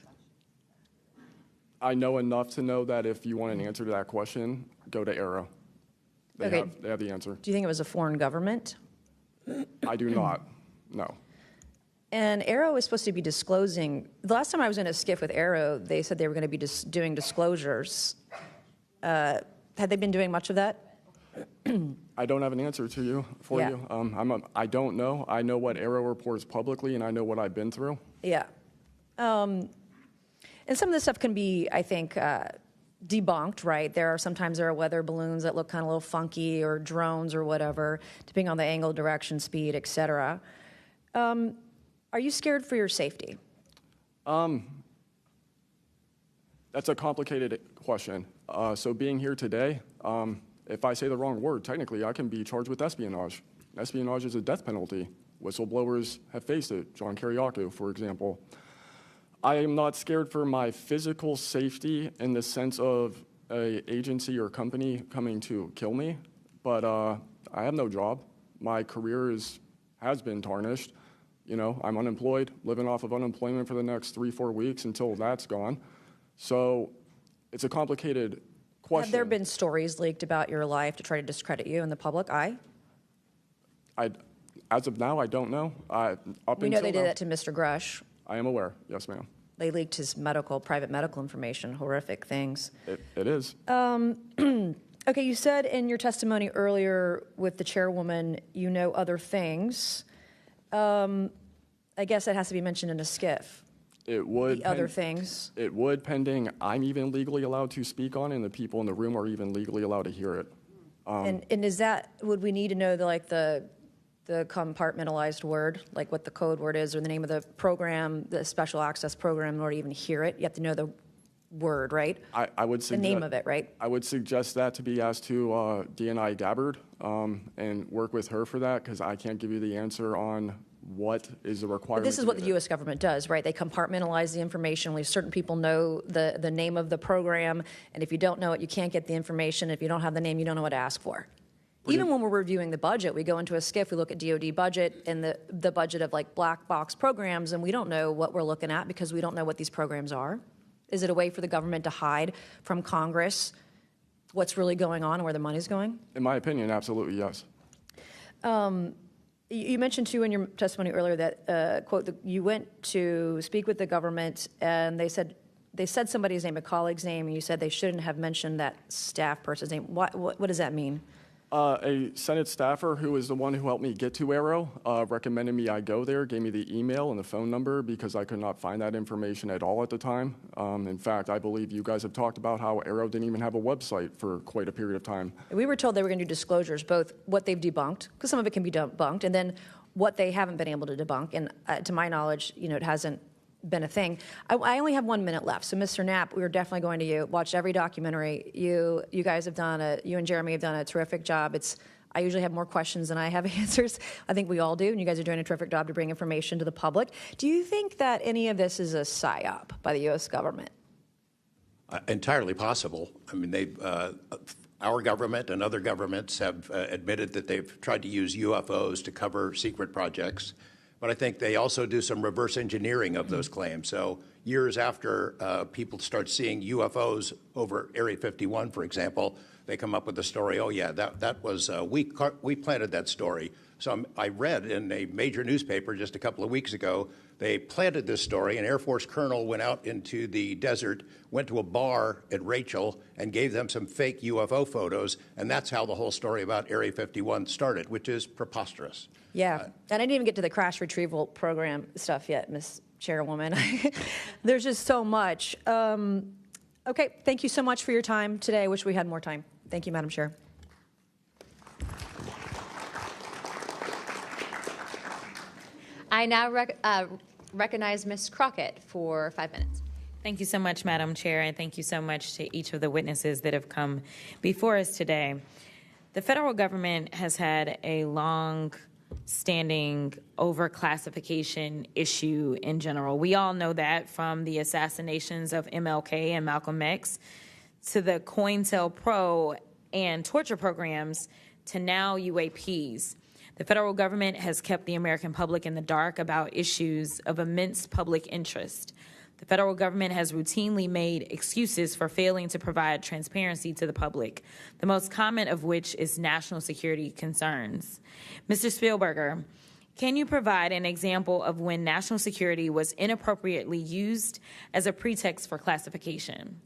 I know enough to know that if you want an answer to that question, go to Arrow. They have the answer. Do you think it was a foreign government? I do not, no. And Arrow is supposed to be disclosing. The last time I was in a skiff with Arrow, they said they were going to be doing disclosures. Had they been doing much of that? I don't have an answer to you you. I don't know. I know what Arrow reports publicly, and I know what I've been through. Yeah. And some of this stuff can be, I think, debunked, right? Sometimes there are weather balloons that look kind of a little funky, or drones or whatever, depending on the angle, direction, speed, et cetera. Are you scared for your safety? That's a complicated question. So being here today, if I say the wrong word, technically I can be charged with espionage. Espionage is a death penalty. Whistleblowers have faced it. John Kiriakou, for example. I am not scared for my physical safety in the sense of an agency or company coming to kill me, but I have no job. My career has been tarnished. I'm unemployed, living off of unemployment for the next 3-4 weeks until that's gone. So it's a complicated question. Have there been stories leaked about your life to try to discredit you in the public eye? As of now, I don't know. We know they did that to Mr. Grush. I am aware. Yes, ma'am. They leaked his private medical information, horrific things. It is. Okay, you said in your testimony earlier with the chairwoman, you know other things. I guess that has to be mentioned in a skiff. It would. The other things. It would, pending I'm even legally allowed to speak on, and the people in the room are even legally allowed to hear it. And is that, would we need to know the compartmentalized word, like what the code word is, or the name of the program, the special access program, in order to even hear it? You have to know the word, right? I would suggest the name of it, right? I would suggest that to be asked to DNI Gabbard and work with her for that, because I can't give you the answer on what is the requirement. But this is what the U.S. government does, right? They compartmentalize the information. Only certain people know the name of the program, and if you don't know it, you can't get the information. If you don't have the name, you don't know what to ask for. Even when we're reviewing the budget, we go into a skiff, we look at DoD budget and the budget of black box programs, and we don't know what we're looking at because we don't know what these programs are. Is it a way for the government to hide from Congress what's really going on and where the money's going? In my opinion, absolutely, yes. You mentioned, too, in your testimony earlier that, quote, you went to speak with the government and they said somebody's name, a colleague's name, and you said they shouldn't have mentioned that staff person's name. What does that mean? A Senate staffer who is the one who helped me get to Arrow recommended me I go there, gave me the email and the phone number because I could not find that information at all at the time. In fact, I believe you guys have talked about how Arrow didn't even have a website for quite a period of time. We were told they were going to do disclosures, both what they've debunked, because some of it can be debunked, and then what they haven't been able to debunk. And to my knowledge, it hasn't been a thing. I only have 1 minute left, so Mr. Knapp, we are definitely going to watch every documentary. You guys have done you and Jeremy have done a terrific job. I usually have more questions than I have answers. I think we all do, and you guys are doing a terrific job to bring information to the public. Do you think that any of this is a psyop by the U.S. government? Entirely possible. I mean, our government and other governments have admitted that they've tried to use UFOs to cover secret projects, but I think they also do some reverse engineering of those claims. So years after people start seeing UFOs over Area 51, for example, they come up with the story, oh yeah, that was, we planted that story. So I read in a major newspaper just a couple of weeks ago, they planted this story. An Air Force colonel went out into the desert, went to a bar at Rachel, and gave them some fake UFO photos, and that's how the whole story about Area 51 started, which is preposterous. Yeah, and I didn't even get to the crash retrieval program stuff yet, Ms. Chairwoman. There's just so much. Okay, thank you so much for your time today. I wish we had more time. Thank you, Madam Chair. I now recognize Ms. Crockett for 5 minutes. Thank you so much, Madam Chair, and thank you so much to each of the witnesses that have come before us today. The federal government has had a long-standing overclassification issue in general. We all know that, from the assassinations of MLK and Malcolm X to the COINTELPRO and torture programs to now UAPs. The federal government has kept the American public in the dark about issues of immense public interest. The federal government has routinely made excuses for failing to provide transparency to the public, the most common of which is national security concerns. Mr. Spielberger, can you provide an example of when national security was inappropriately used as a pretext for classification?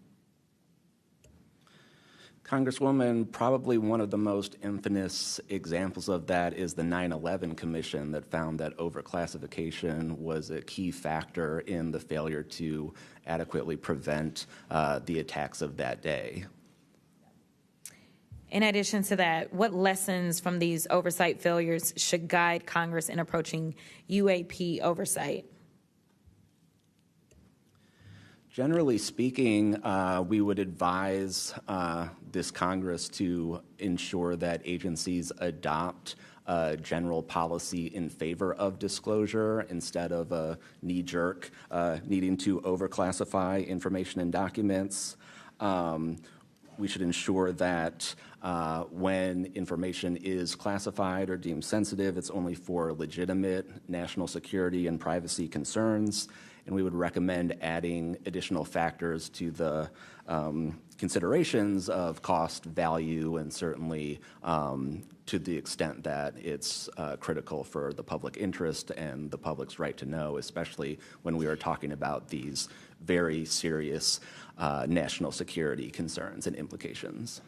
Congresswoman, probably one of the most infamous examples of that is the 9/11 Commission that found that overclassification was a key factor in the failure to adequately prevent the attacks of that day. In addition to that, what lessons from these oversight failures should guide Congress in approaching UAP oversight? Generally speaking, we would advise this Congress to ensure that agencies adopt a general policy in favor of disclosure instead of a knee-jerk needing to overclassify information and documents. We should ensure that when information is classified or deemed sensitive, it's only for legitimate national security and privacy concerns. And we would recommend adding additional factors to the considerations of cost, value, and certainly to the extent that it's critical for the public interest and the public's right to know, especially when we are talking about these very serious national security concerns and implications.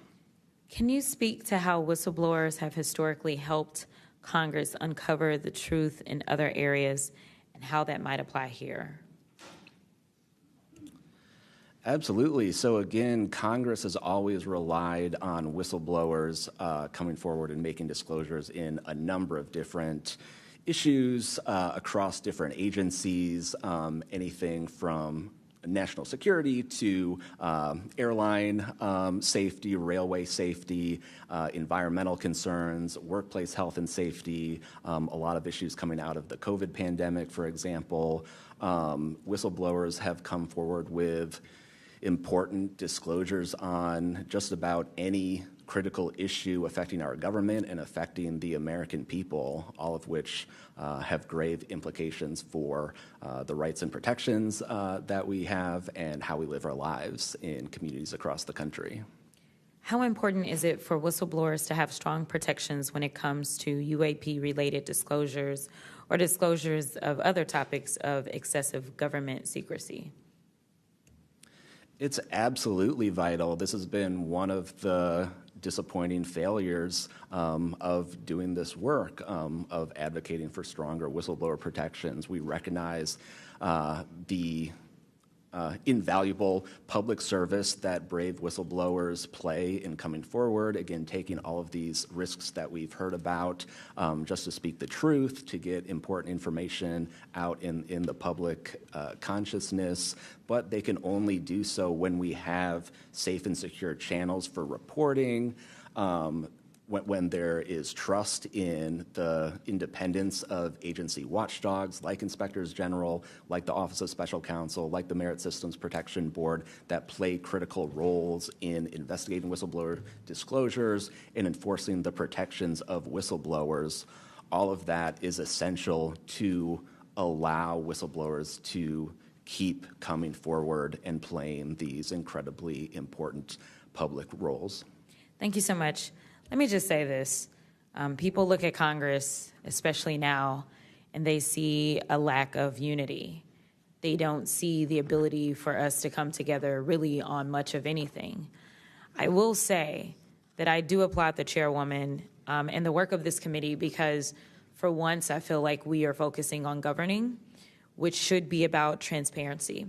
Can you speak to how whistleblowers have historically helped Congress uncover the truth in other areas and how that might apply here? Absolutely. So again, Congress has always relied on whistleblowers coming forward and making disclosures in a number of different issues across different agencies, anything from national security to airline safety, railway safety, environmental concerns, workplace health and safety, a lot of issues coming out of the COVID pandemic, for example. Whistleblowers have come forward with important disclosures on just about any critical issue affecting our government and affecting the American people, all of which have grave implications for the rights and protections that we have and how we live our lives in communities across the country. How important is it for whistleblowers to have strong protections when it comes to UAP-related disclosures or disclosures of other topics of excessive government secrecy? It's absolutely vital. This has been one of the disappointing failures of doing this work, of advocating for stronger whistleblower protections. We recognize the invaluable public service that brave whistleblowers play in coming forward, again, taking all of these risks that we've heard about just to speak the truth, to get important information out in the public consciousness, but they can only do so when we have safe and secure channels for reporting, when there is trust in the independence of agency watchdogs like inspectors general, like the Office of Special Counsel, like the Merit Systems Protection Board that play critical roles in investigating whistleblower disclosures and enforcing the protections of whistleblowers, all of that is essential to allow whistleblowers to keep coming forward and playing these incredibly important public roles. Thank you so much. Let me just say this. People look at Congress, especially now, and they see a lack of unity. They don't see the ability for us to come together really on much of anything. I will say that I do applaud the chairwoman and the work of this committee because for once I feel like we are focusing on governing, which should be about transparency.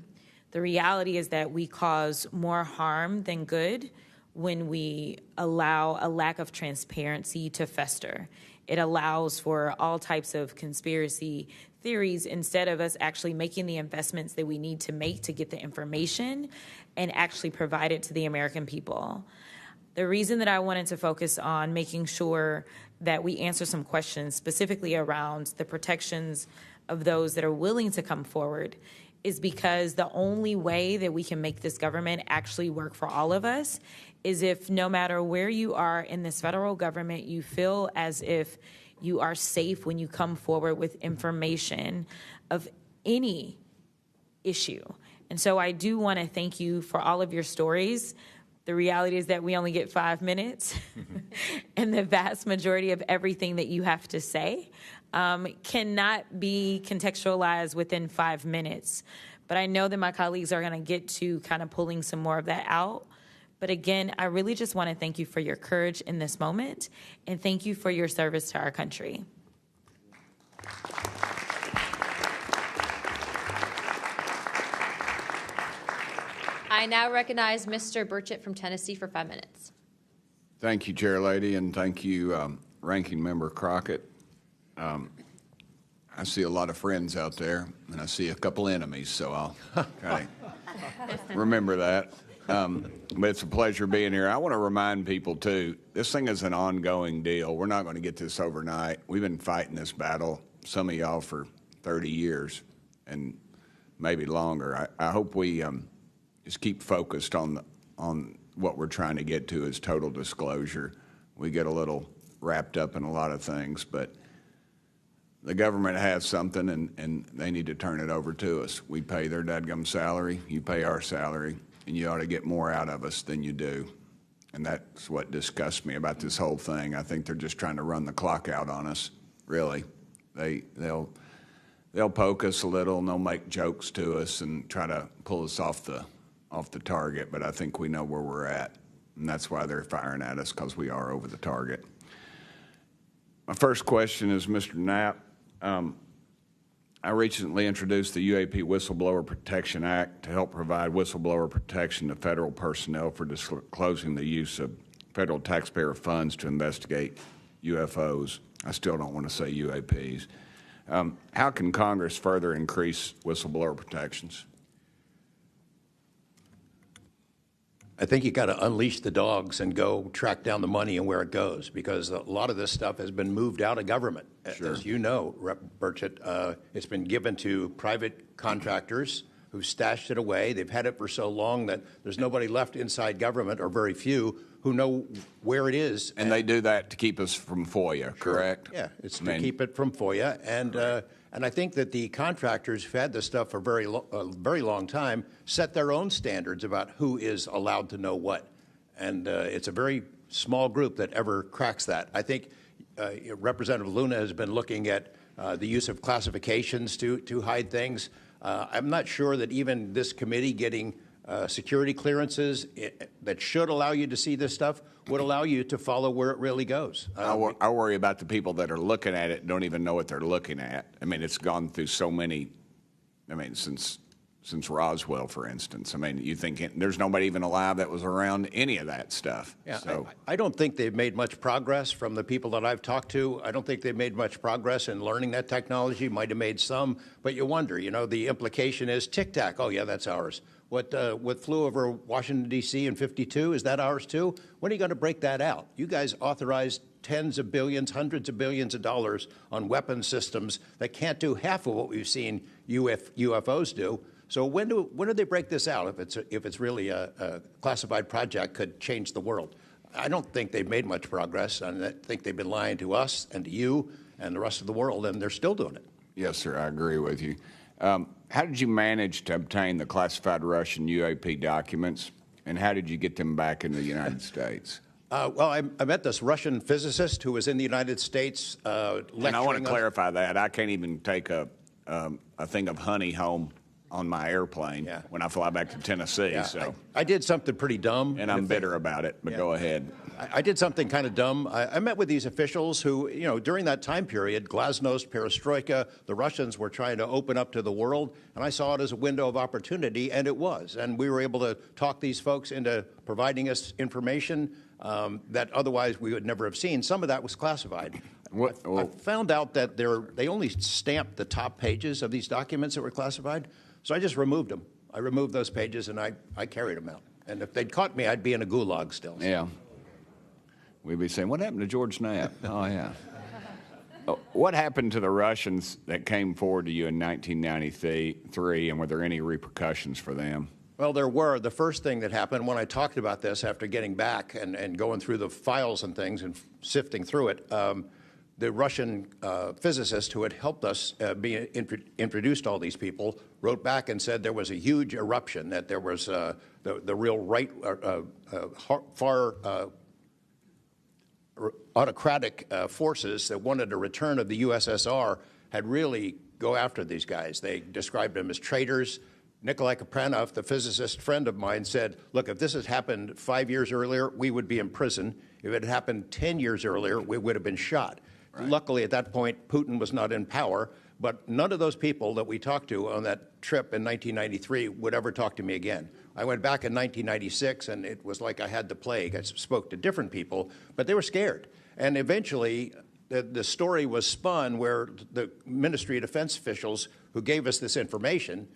The reality is that we cause more harm than good when we allow a lack of transparency to fester. It allows for all types of conspiracy theories instead of us actually making the investments that we need to make to get the information and actually provide it to the American people. The reason that I wanted to focus on making sure that we answer some questions specifically around the protections of those that are willing to come forward is because the only way that we can make this government actually work for all of us is if no matter where you are in this federal government, you feel as if you are safe when you come forward with information of any issue. And so I do want to thank you for all of your stories. The reality is that we only get 5 minutes, and the vast majority of everything that you have to say cannot be contextualized within 5 minutes. But I know that my colleagues are going to get to kind of pulling some more of that out. But again, I really just want to thank you for your courage in this moment, and thank you for your service to our country. I now recognize Mr. Burchett from Tennessee for 5 minutes. Thank you, Chair Lady, and thank you, Ranking Member Crockett. I see a lot of friends out there, and I see a couple enemies, so I'll kind of remember that. But it's a pleasure being here. I want to remind people, too, this thing is an ongoing deal. We're not going to get this overnight. We've been fighting this battle, some of y'all, for 30 years and maybe longer. I hope we just keep focused on what we're trying to get to is total disclosure. We get a little wrapped up in a lot of things, but the government has something, and they need to turn it over to us. We pay their dadgum salary, you pay our salary, and you ought to get more out of us than you do. And that's what disgusts me about this whole thing. I think they're just trying to run the clock out on us, really. They'll poke us a little, and they'll make jokes to us and try to pull us off the target, but I think we know where we're at, and that's why they're firing at us, because we are over the target. My first question is, Mr. Knapp, I recently introduced the UAP Whistleblower Protection Act to help provide whistleblower protection to federal personnel for disclosing the use of federal taxpayer funds to investigate UFOs. I still don't want to say UAPs. How can Congress further increase whistleblower protections? I think you got to unleash the dogs and go track down the money and where it goes, because a lot of this stuff has been moved out of government. Sure. As you know, Rep. Burchett, it's been given to private contractors who stashed it away. They've had it for so long that there's nobody left inside government, or very few, who know where it is. And they do that to keep us from FOIA, correct? Yeah, it's to keep it from FOIA. And I think that the contractors who've had this stuff for a very long time set their own standards about who is allowed to know what. And it's a very small group that ever cracks that. I think Representative Luna has been looking at the use of classifications to hide things. I'm not sure that even this committee getting security clearances that should allow you to see this stuff would allow you to follow where it really goes. I worry about the people that are looking at it and don't even know what they're looking at. I mean, it's gone through so many, since Roswell, for instance. I mean, you think there's nobody even alive that was around any of that stuff. Yeah, so. I don't think they've made much progress from the people that I've talked to. I don't think they've made much progress in learning that technology. Might have made some, but you wonder, the implication is tic-tac. Oh, yeah, that's ours. What flew over Washington, D.C. in '52, is that ours too? When are you going to break that out? You guys authorized tens of billions, hundreds of billions of dollars on weapon systems that can't do half of what we've seen UFOs do. So when do they break this out if it's really a classified project could change the world? I don't think they've made much progress, and I think they've been lying to us and to you and the rest of the world, and they're still doing it. Yes, sir, I agree with you. How did you manage to obtain the classified Russian UAP documents, and how did you get them back in the United States? Well, I met this Russian physicist who was in the United States lecturing. And I want to clarify that. I can't even take a thing of honey home on my airplane when I fly back to Tennessee. Yeah, so I did something pretty dumb. And I'm bitter about it, but go ahead. I did something kind of dumb. I met with these officials who, you know, during that time period, glasnost, perestroika, the Russians were trying to open up to the world, and I saw it as a window of opportunity, and it was. And we were able to talk these folks into providing us information that otherwise we would never have seen. Some of that was classified. I found out that they only stamped the top pages of these documents that were classified, so I just removed them. I removed those pages, and I carried them out. And if they'd caught me, I'd be in a gulag still. Yeah. We'd be saying, what happened to George Knapp? Oh, yeah. What happened to the Russians that came forward to you in 1993, and were there any repercussions for them? Well, there were. The first thing that happened when I talked about this after getting back and going through the files and things and sifting through it, the Russian physicist who had helped us be introduced to all these people wrote back and said there was a huge eruption, that there was the real right, far autocratic forces that wanted a return of the USSR had really go after these guys. They described them as traitors. Nikolai Kapranov, the physicist friend of mine, said, look, if this had happened 5 years earlier, we would be in prison. If it had happened 10 years earlier, we would have been shot. Right. Luckily, at that point, Putin was not in power, but none of those people that we talked to on that trip in 1993 would ever talk to me again. I went back in 1996, and it was like I had the plague. I spoke to different people, but they were scared. And eventually, the story was spun where the Ministry of Defense officials who gave us this information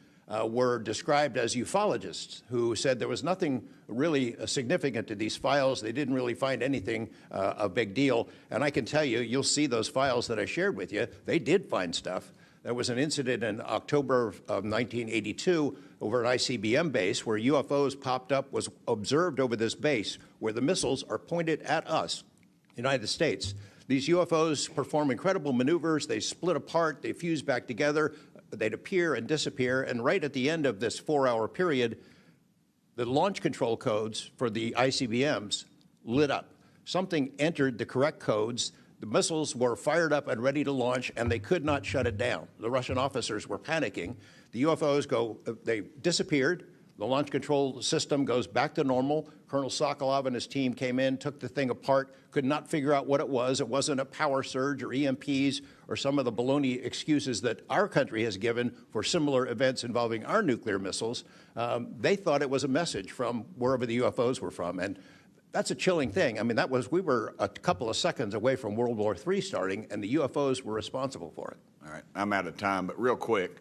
were described as ufologists who said there was nothing really significant to these files. They didn't really find anything a big deal. And I can tell you, you'll see those files that I shared with you, they did find stuff. There was an incident in October of 1982 over an ICBM base where UFOs popped up, was observed over this base where the missiles are pointed at us, United States. These UFOs perform incredible maneuvers. They split apart, they fuse back together, they'd appear and disappear. And right at the end of this 4-hour period, the launch control codes for the ICBMs lit up. Something entered the correct codes. The missiles were fired up and ready to launch, and they could not shut it down. The Russian officers were panicking. The UFOs they disappeared. The launch control system goes back to normal. Colonel Sokolov and his team came in, took the thing apart, could not figure out what it was. It wasn't a power surge or EMPs or some of the baloney excuses that our country has given for similar events involving our nuclear missiles. They thought it was a message from wherever the UFOs were from. And that's a chilling thing. I mean, we were a couple of seconds away from World War III starting, and the UFOs were responsible for it. All right, I'm out of time, but real quick,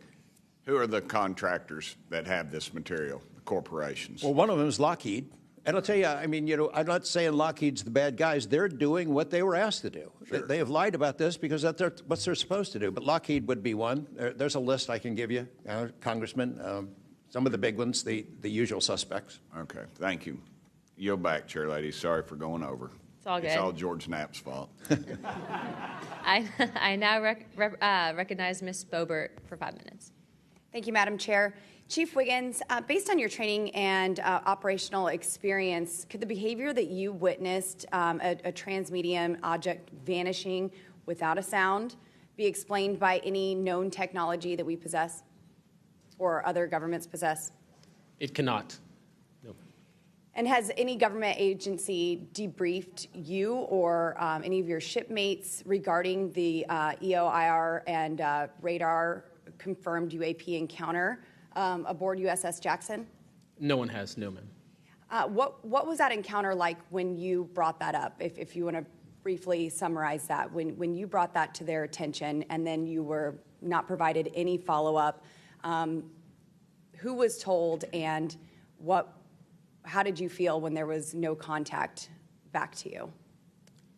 who are the contractors that have this material, the corporations? Well, one of them is Lockheed. And I'll tell you, I mean, I'm not saying Lockheed's the bad guys. They're doing what they were asked to do. Sure. They have lied about this because that's what they're supposed to do. But Lockheed would be one. There's a list I can give you, Congressman. Some of the big ones, the usual suspects. Okay, thank you. Yield back, Chair Lady. Sorry for going over. It's all good. It's all George Knapp's fault. I now recognize Ms. Boebert for 5 minutes. Thank you, Madam Chair. Chief Wiggins, based on your training and operational experience, could the behavior that you witnessed, a transmedium object vanishing without a sound, be explained by any known technology that we possess or other governments possess? It cannot. No. And has any government agency debriefed you or any of your shipmates regarding the EOIR and radar confirmed UAP encounter aboard USS Jackson? No one has, no, ma'am. What was that encounter like when you brought that up? If you want to briefly summarize that, when you brought that to their attention and then you were not provided any follow-up, who was told and how did you feel when there was no contact back to you?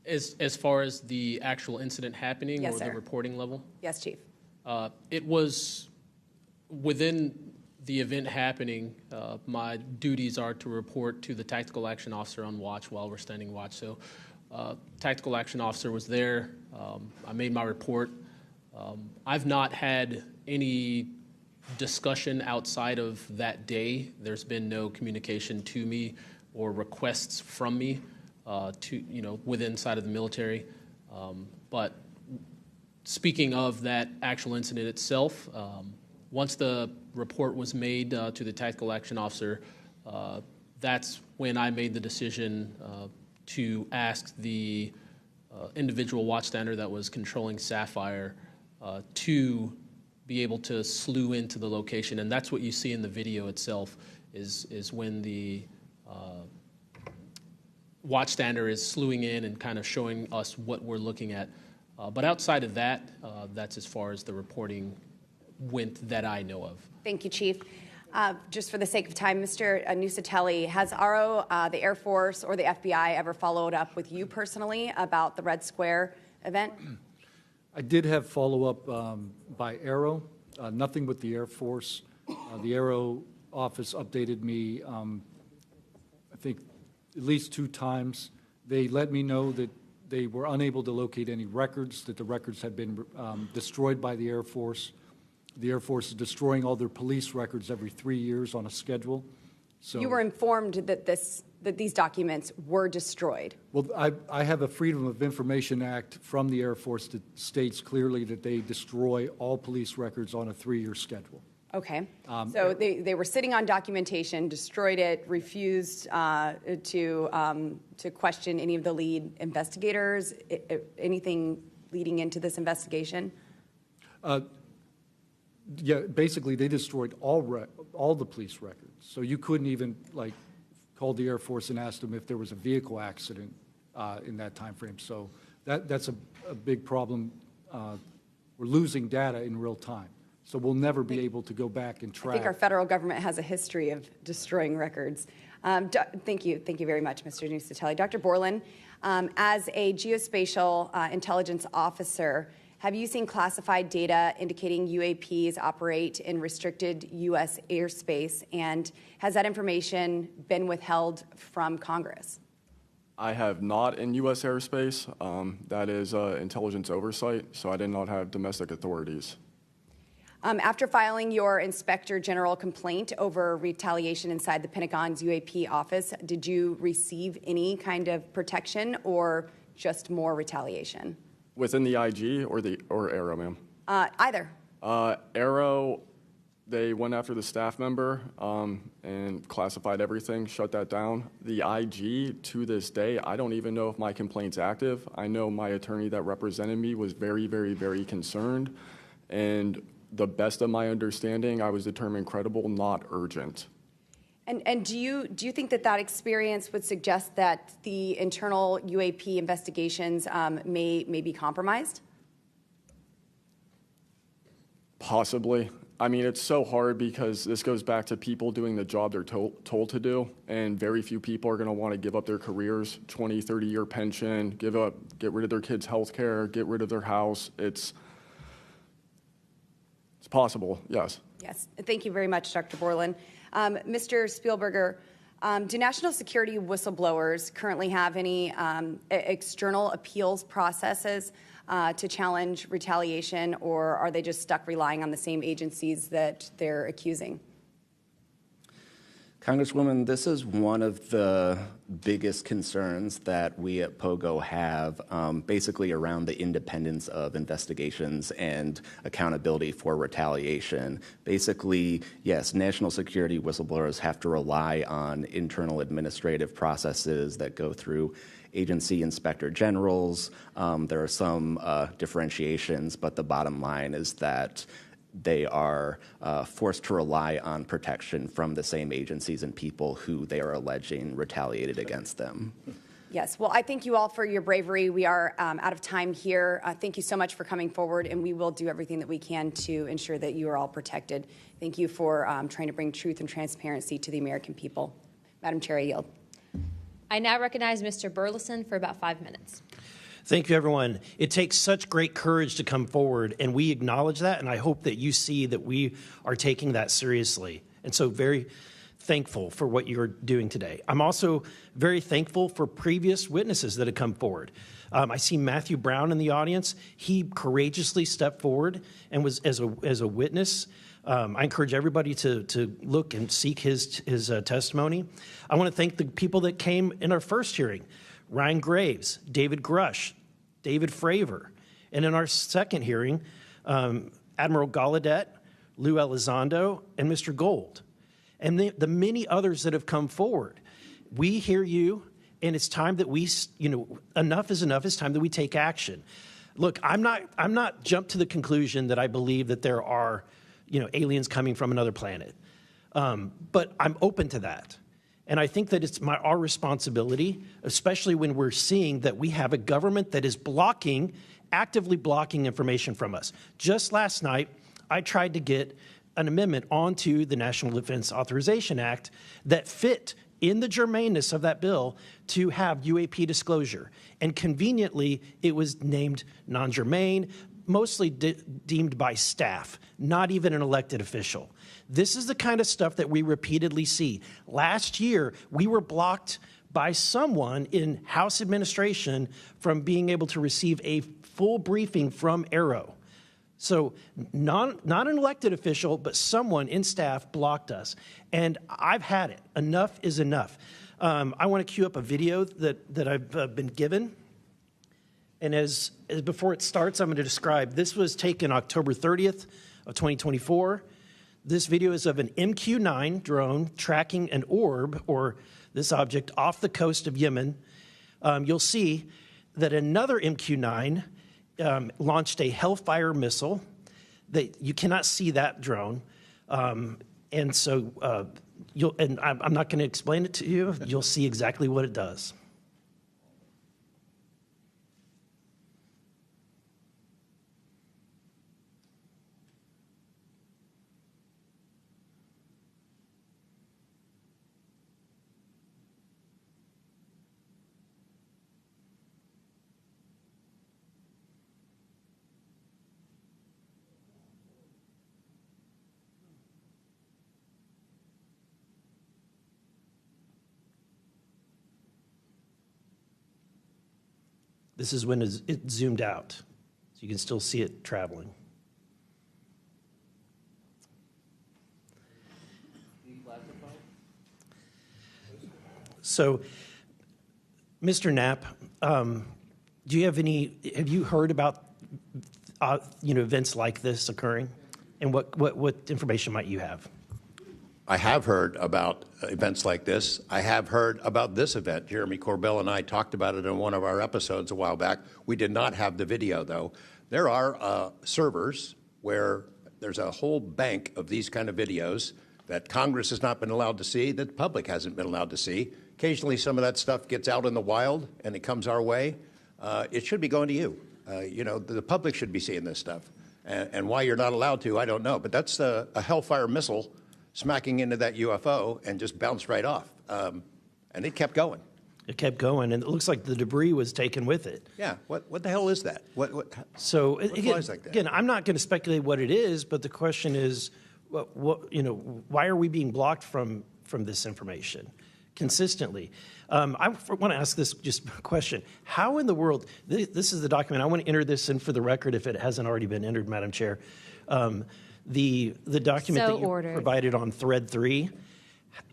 As far as the actual incident happening Yes, or sir. the reporting level? Yes, Chief. It was within the event happening. My duties are to report to the tactical action officer on watch while we're standing watch. So tactical action officer was there. I made my report. I've not had any discussion outside of that day. There's been no communication to me or requests from me within inside of the military. But speaking of that actual incident itself, once the report was made to the tactical action officer, that's when I made the decision to ask the individual watchstander that was controlling Sapphire to be able to slew into the location. And that's what you see in the video itself is when the watchstander is slewing in and kind of showing us what we're looking at. But outside of that, that's as far as the reporting went that I know of. Thank you, Chief. Just for the sake of time, Mr. Nusatelli, has ARO, the Air Force, or the FBI ever followed up with you personally about the Red Square event? I did have follow-up by Aero, nothing with the Air Force. The Aero office updated me, I think, at least 2 times. They let me know that they were unable to locate any records, that the records had been destroyed by the Air Force. The Air Force is destroying all their police records every 3 years on a schedule. So You were informed that these documents were destroyed. Well, I have a Freedom of Information Act from the Air Force that states clearly that they destroy all police records on a 3-year schedule. Okay. So they were sitting on documentation, destroyed it, refused to question any of the lead investigators, anything leading into this investigation? Yeah, basically they destroyed all the police records. So you couldn't even call the Air Force and ask them if there was a vehicle accident in that time frame. So that's a big problem. We're losing data in real time. So we'll never be able to go back and track. I think our federal government has a history of destroying records. Thank you very much, Mr. Nusatelli. Dr. Borland, as a geospatial intelligence officer, have you seen classified data indicating UAPs operate in restricted U.S. airspace, and has that information been withheld from Congress? I have not in U.S. airspace. That is intelligence oversight, so I did not have domestic authorities. After filing your Inspector General complaint over retaliation inside the Pentagon's UAP office, did you receive any kind of protection or just more retaliation? Within the IG or Aero, ma'am? Either. Aero, they went after the staff member and classified everything, shut that down. The IG, to this day, I don't even know if my complaint's active. I know my attorney that represented me was very, very, very concerned. And the best of my understanding, I was determined credible, not urgent. And do you think that experience would suggest that the internal UAP investigations may be compromised? Possibly. I mean, it's so hard because this goes back to people doing the job they're told to do, and very few people are going to want to give up their careers, 20, 30-year pension, get rid of their kids' health care, get rid of their house. It's possible, yes. Yes. Thank you very much, Dr. Borland. Mr. Spielberger, do national security whistleblowers currently have any external appeals processes to challenge retaliation, or are they just stuck relying on the same agencies that they're accusing? Congresswoman, this is one of the biggest concerns that we at POGO have, basically around the independence of investigations and accountability for retaliation. Basically, yes, national security whistleblowers have to rely on internal administrative processes that go through agency inspector generals. There are some differentiations, but the bottom line is that they are forced to rely on protection from the same agencies and people who they are alleging retaliated against them. Yes. Well, I thank you all for your bravery. We are out of time here. Thank you so much for coming forward, and we will do everything that we can to ensure that you are all protected. Thank you for trying to bring truth and transparency to the American people. Madam Chair, I yield. I now recognize Mr. Burleson for about 5 minutes. Thank you, everyone. It takes such great courage to come forward, and we acknowledge that, and I hope that you see that we are taking that seriously. And so very thankful for what you're doing today. I'm also very thankful for previous witnesses that have come forward. I see Matthew Brown in the audience. He courageously stepped forward and was as a witness. I encourage everybody to look and seek his testimony. I want to thank the people that came in our first hearing: Ryan Graves, David Grush, David Fravor. And in our second hearing, Admiral Gallaudet, Lou Elizondo, and Mr. Gold. And the many others that have come forward. We hear you, and it's time that we, enough is enough. It's time that we take action. Look, I'm not jumped to the conclusion that I believe that there are, aliens coming from another planet. But I'm open to that. And I think that it's our responsibility, especially when we're seeing that we have a government that is actively blocking information from us. Just last night, I tried to get an amendment onto the National Defense Authorization Act that fit in the germaneness of that bill to have UAP disclosure. And conveniently, it was named non-germane, mostly deemed by staff, not even an elected official. This is the kind of stuff that we repeatedly see. Last year, we were blocked by someone in House administration from being able to receive a full briefing from Arrow. So not an elected official, but someone in staff blocked us. And I've had it. Enough is enough. I want to cue up a video that I've been given. And as before it starts, I'm going to describe. This was taken October 30th of 2024. This video is of an MQ-9 drone tracking an orb, or this object, off the coast of Yemen. You'll see that another MQ-9 launched a Hellfire missile. That you cannot see that drone, and so I'm not going to explain it to you. You'll see exactly what it does. This is when it zoomed out, so you can still see it traveling. So, Mr. Knapp, have you heard about events like this occurring, and what information might you have? I have heard about events like this. I have heard about this event. Jeremy Corbell and I talked about it in one of our episodes a while back. We did not have the video, though. There are servers where there's a whole bank of these kind of videos that Congress has not been allowed to see, that the public hasn't been allowed to see. Occasionally, some of that stuff gets out in the wild, and it comes our way. It should be going to you. The public should be seeing this stuff. And why you're not allowed to, I don't know. But that's a Hellfire missile smacking into that UFO and just bounced right off. And it kept going. It kept going, and it looks like the debris was taken with it. Yeah, what the hell is that? So what flies like that? Again, I'm not going to speculate what it is, but the question is, why are we being blocked from this information consistently? I want to ask this just question. How in the world, this is the document, I want to enter this in for the record if it hasn't already been entered, Madam Chair. The document that you provided on thread 3,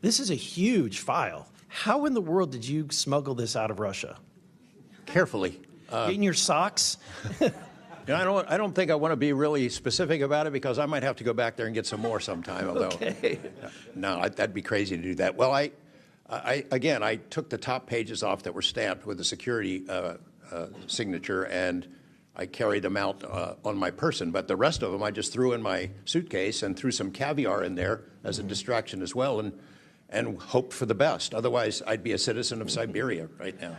this is a huge file. How in the world did you smuggle this out of Russia? Carefully. In your socks? I don't think I want to be really specific about it because I might have to go back there and get some more sometime. Although, okay. No, that'd be crazy to do that. Well, I took the top pages off that were stamped with the security signature, and I carried them out on my person, but the rest of them I just threw in my suitcase and threw some caviar in there as a distraction as well, and hoped for the best. Otherwise, I'd be a citizen of Siberia right now.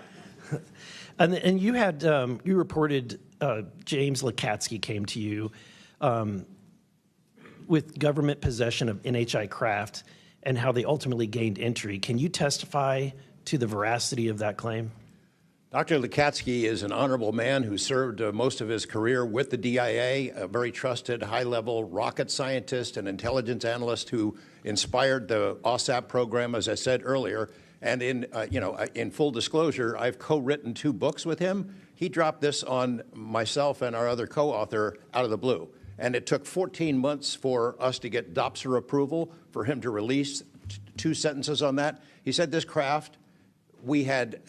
And you had you reported James Lakatsky came to you with government possession of NHI craft and how they ultimately gained entry. Can you testify to the veracity of that claim? Dr. Lukatsky is an honorable man who served most of his career with the DIA, a very trusted, high-level rocket scientist and intelligence analyst who inspired the OSAP program, as I said earlier. And in full disclosure, I've co-written 2 books with him. He dropped this on myself and our other co-author out of the blue. And it took 14 months for us to get DOPSR approval for him to release 2 sentences on that. He said this craft, we had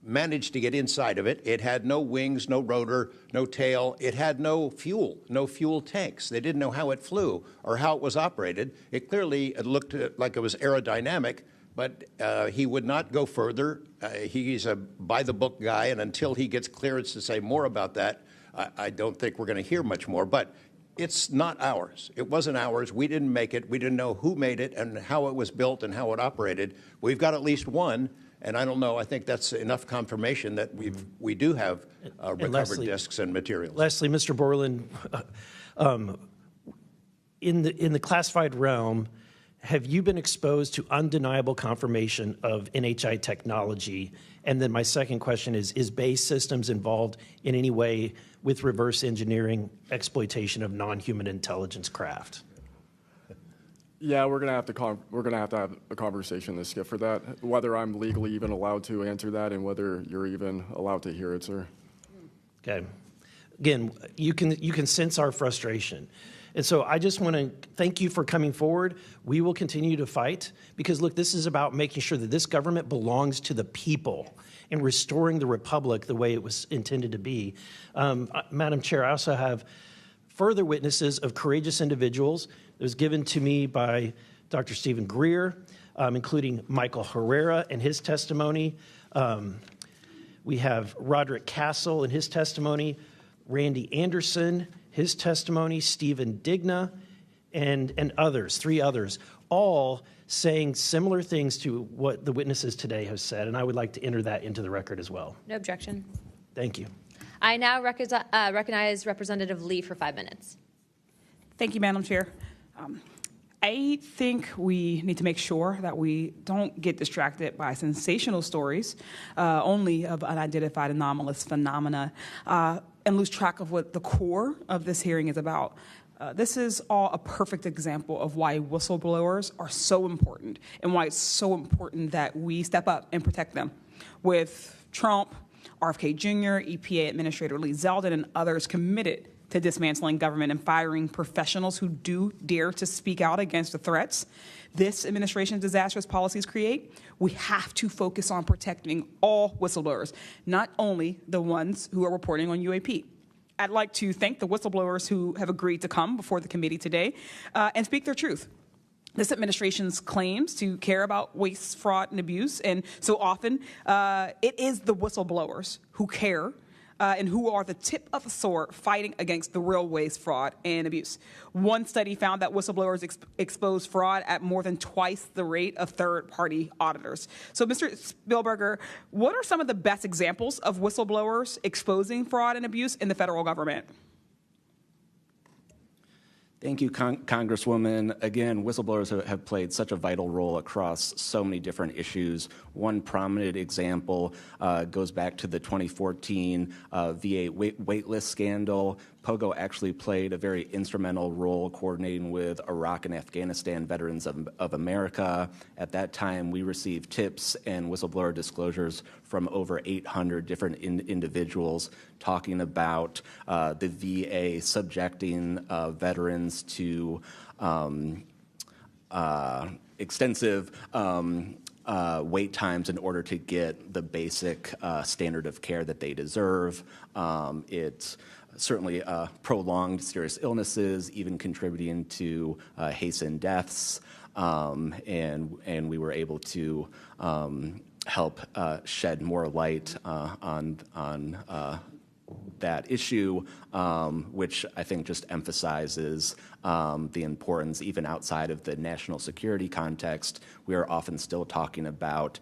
managed to get inside of it. It had no wings, no rotor, no tail. It had no fuel tanks. They didn't know how it flew or how it was operated. It clearly looked like it was aerodynamic, but he would not go further. He's a by-the-book guy, and until he gets clearance to say more about that, I don't think we're going to hear much more. But it's not ours. It wasn't ours. We didn't make it. We didn't know who made it and how it was built and how it operated. We've got at least one. And I don't know, I think that's enough confirmation that we do have recovered discs and materials. Leslie, Mr. Borland, in the classified realm, have you been exposed to undeniable confirmation of NHI technology? And then my second question is BAE Systems involved in any way with reverse engineering exploitation of non-human intelligence craft? Yeah, we're gonna have to have a conversation this Skip for that. Whether I'm legally even allowed to answer that, and whether you're even allowed to hear it, sir. Okay. Again, you can sense our frustration, and so I just want to thank you for coming forward. We will continue to fight because look, this is about making sure that this government belongs to the people and restoring the republic the way it was intended to be. Madam Chair, I also have further witnesses of courageous individuals. It was given to me by Dr. Stephen Greer, including Michael Herrera and his testimony. We have Roderick Castle and his testimony, Randy Anderson, his testimony, Stephen Digna, and others, 3 others, all saying similar things to what the witnesses today have said, and I would like to enter that into the record as well. No objection. Thank you. I now recognize Representative Lee for 5 minutes. Thank you, Madam Chair. I think we need to make sure that we don't get distracted by sensational stories only of unidentified anomalous phenomena and lose track of what the core of this hearing is about. This is all a perfect example of why whistleblowers are so important and why it's so important that we step up and protect them. With Trump, RFK Jr., EPA Administrator Lee Zeldin, and others committed to dismantling government and firing professionals who do dare to speak out against the threats this administration's disastrous policies create, we have to focus on protecting all whistleblowers, not only the ones who are reporting on UAP. I'd like to thank the whistleblowers who have agreed to come before the committee today and speak their truth. This administration's claims to care about waste, fraud, and abuse, and so often it is the whistleblowers who care and who are the tip of the sword fighting against the real waste, fraud, and abuse. One study found that whistleblowers expose fraud at more than twice the rate of third-party auditors. So, Mr. Spielberger, what are some of the best examples of whistleblowers exposing fraud and abuse in the federal government? Thank you, Congresswoman. Again, whistleblowers have played such a vital role across so many different issues. One prominent example goes back to the 2014 VA waitlist scandal. POGO actually played a very instrumental role coordinating with Iraq and Afghanistan Veterans of America. At that time, we received tips and whistleblower disclosures from over 800 different individuals talking about the VA subjecting veterans to extensive wait times in order to get the basic standard of care that they deserve. It's certainly prolonged serious illnesses, even contributing to hastened deaths, and we were able to help shed more light on that issue, which I think just emphasizes the importance, even outside of the national security context. We are often still talking about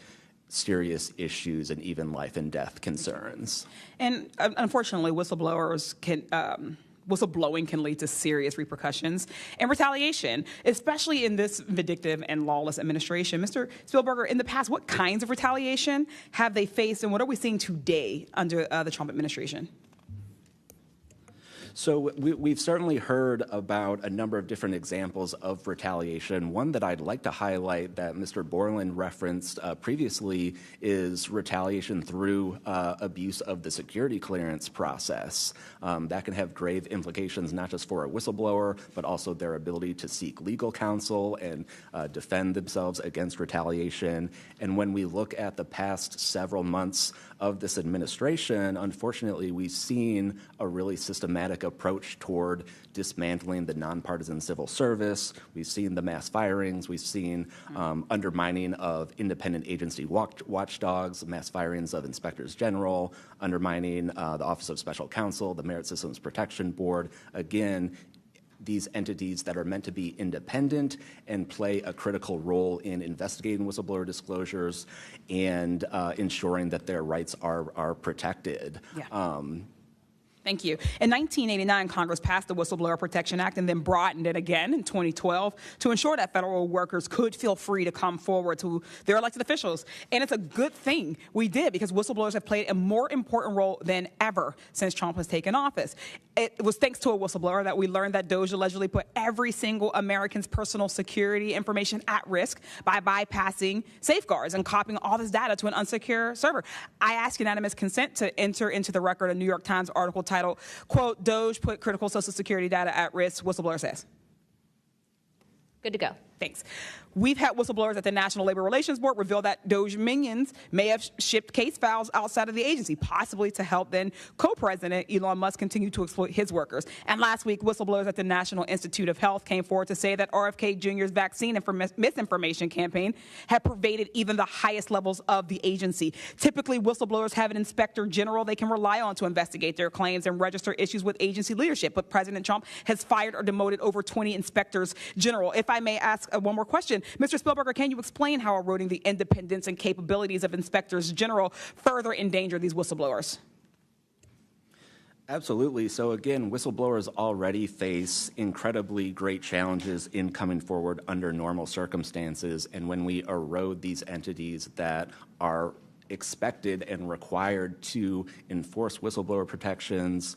serious issues and even life and death concerns. And unfortunately, whistleblowers can whistleblowing can lead to serious repercussions and retaliation, especially in this vindictive and lawless administration. Mr. Spielberger, in the past, what kinds of retaliation have they faced, and what are we seeing today under the Trump administration? So we've certainly heard about a number of different examples of retaliation. One that I'd like to highlight that Mr. Borland referenced previously is retaliation through abuse of the security clearance process. That can have grave implications not just for a whistleblower, but also their ability to seek legal counsel and defend themselves against retaliation. And when we look at the past several months of this administration, unfortunately, we've seen a really systematic approach toward dismantling the nonpartisan civil service. We've seen the mass firings. We've seen undermining of independent agency watchdogs, mass firings of inspectors general, undermining the Office of Special Counsel, the Merit Systems Protection Board. Again, these entities that are meant to be independent and play a critical role in investigating whistleblower disclosures and ensuring that their rights are protected. Yeah. Thank you. In 1989, Congress passed the Whistleblower Protection Act and then broadened it again in 2012 to ensure that federal workers could feel free to come forward to their elected officials. And it's a good thing we did because whistleblowers have played a more important role than ever since Trump has taken office. It was thanks to a whistleblower that we learned that DOJ allegedly put every single American's personal security information at risk by bypassing safeguards and copying all this data to an unsecure server. I ask unanimous consent to enter into the record a New York Times article titled, quote, DOJ put critical Social Security data at risk, whistleblower says. Good to go. Thanks. We've had whistleblowers at the National Labor Relations Board reveal that DOJ minions may have shipped case files outside of the agency, possibly to help then co-president Elon Musk continue to exploit his workers. And last week, whistleblowers at the National Institute of Health came forward to say that RFK Jr.'s vaccine misinformation campaign had pervaded even the highest levels of the agency. Typically, whistleblowers have an inspector general they can rely on to investigate their claims and register issues with agency leadership. But President Trump has fired or demoted over 20 inspectors general. If I may ask one more question, Mr. Spielberger, can you explain how eroding the independence and capabilities of inspectors general further endanger these whistleblowers? Absolutely. So again, whistleblowers already face incredibly great challenges in coming forward under normal circumstances. And when we erode these entities that are expected and required to enforce whistleblower protections,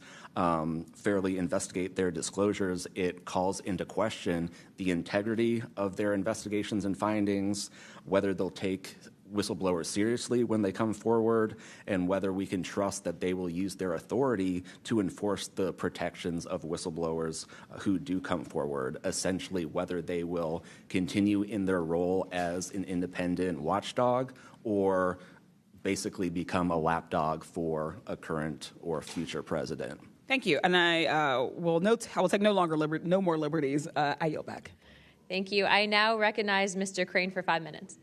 fairly investigate their disclosures, it calls into question the integrity of their investigations and findings, whether they'll take whistleblowers seriously when they come forward, and whether we can trust that they will use their authority to enforce the protections of whistleblowers who do come forward, essentially whether they will continue in their role as an independent watchdog or basically become a lapdog for a current or future president. Thank you. And I will take no more liberties. I yield back. Thank you. I now recognize Mr. Crane for 5 minutes.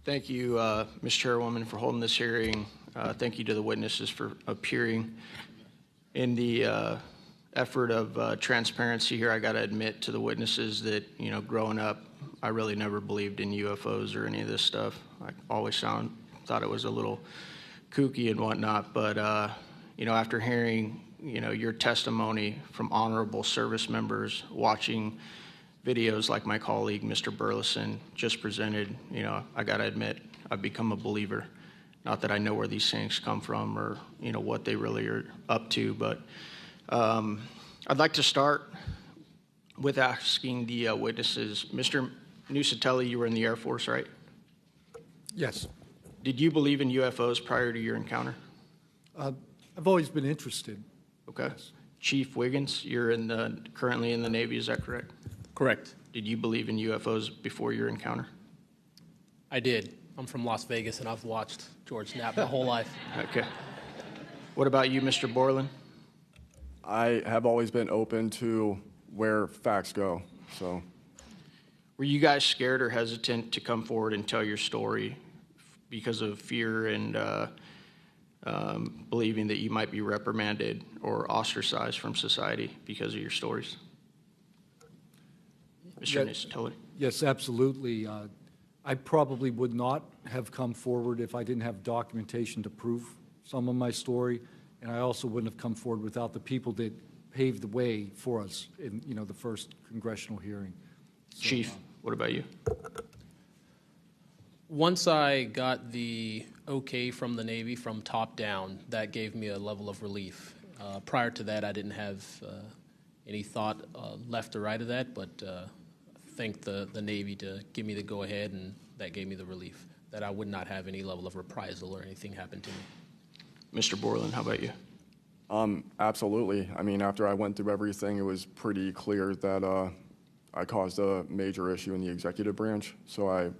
Thank you, Ms. Chairwoman, for holding this hearing. Thank you to the witnesses for appearing. In the effort of transparency here, I got to admit to the witnesses that, growing up, I really never believed in UFOs or any of this stuff. I always thought it was a little kooky and whatnot. But, after hearing, your testimony from honorable service members, watching videos like my colleague, Mr. Burleson, just presented, I got to admit, I've become a believer. Not that I know where these things come from or, what they really are up to, but I'd like to start with asking the witnesses. Mr. Nusatelli, you were in the Air Force, right? Yes. Did you believe in UFOs prior to your encounter? I've always been interested. Okay. Yes. Chief Wiggins, you're currently in the Navy, is that correct? Correct. Did you believe in UFOs before your encounter? I did. I'm from Las Vegas, and I've watched George Knapp my whole life. Okay. What about you, Mr. Borland? I have always been open to where facts go, so. Were you guys scared or hesitant to come forward and tell your story because of fear and believing that you might be reprimanded or ostracized from society because of your stories? Mr. Nusatelli? Yes, absolutely. I probably would not have come forward if I didn't have documentation to prove some of my story. and I also wouldn't have come forward without the people that paved the way for us in, the first congressional hearing. So, Chief, what about you? Once I got the okay from the Navy from top down, that gave me a level of relief. Prior to that, I didn't have any thought left or right of that, but thanked the Navy to give me the go-ahead, and that gave me the relief that I would not have any level of reprisal or anything happen to me. Mr. Borland, how about you? Absolutely. I mean, after I went through everything, it was pretty clear that I caused a major issue in the executive branch, so I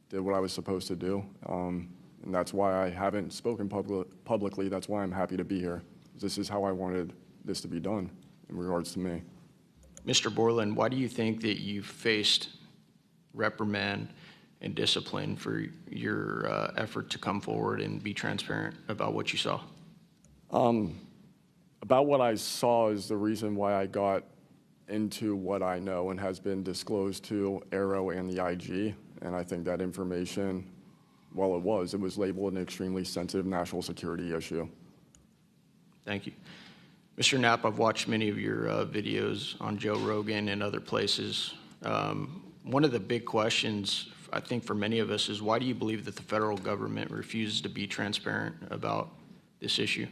did what I was supposed to do, and that's why I haven't spoken publicly. That's why I'm happy to be here. This is how I wanted this to be done in regards to me. Mr. Borland, why do you think that you faced reprimand and discipline for your effort to come forward and be transparent about what you saw? About what I saw is the reason why I got into what I know and has been disclosed to Aero and the IG. And I think that information, well, it was labeled an extremely sensitive national security issue. Thank you. Mr. Knapp, I've watched many of your videos on Joe Rogan and other places. One of the big questions, I think, for many of us is why do you believe that the federal government refuses to be transparent about this issue?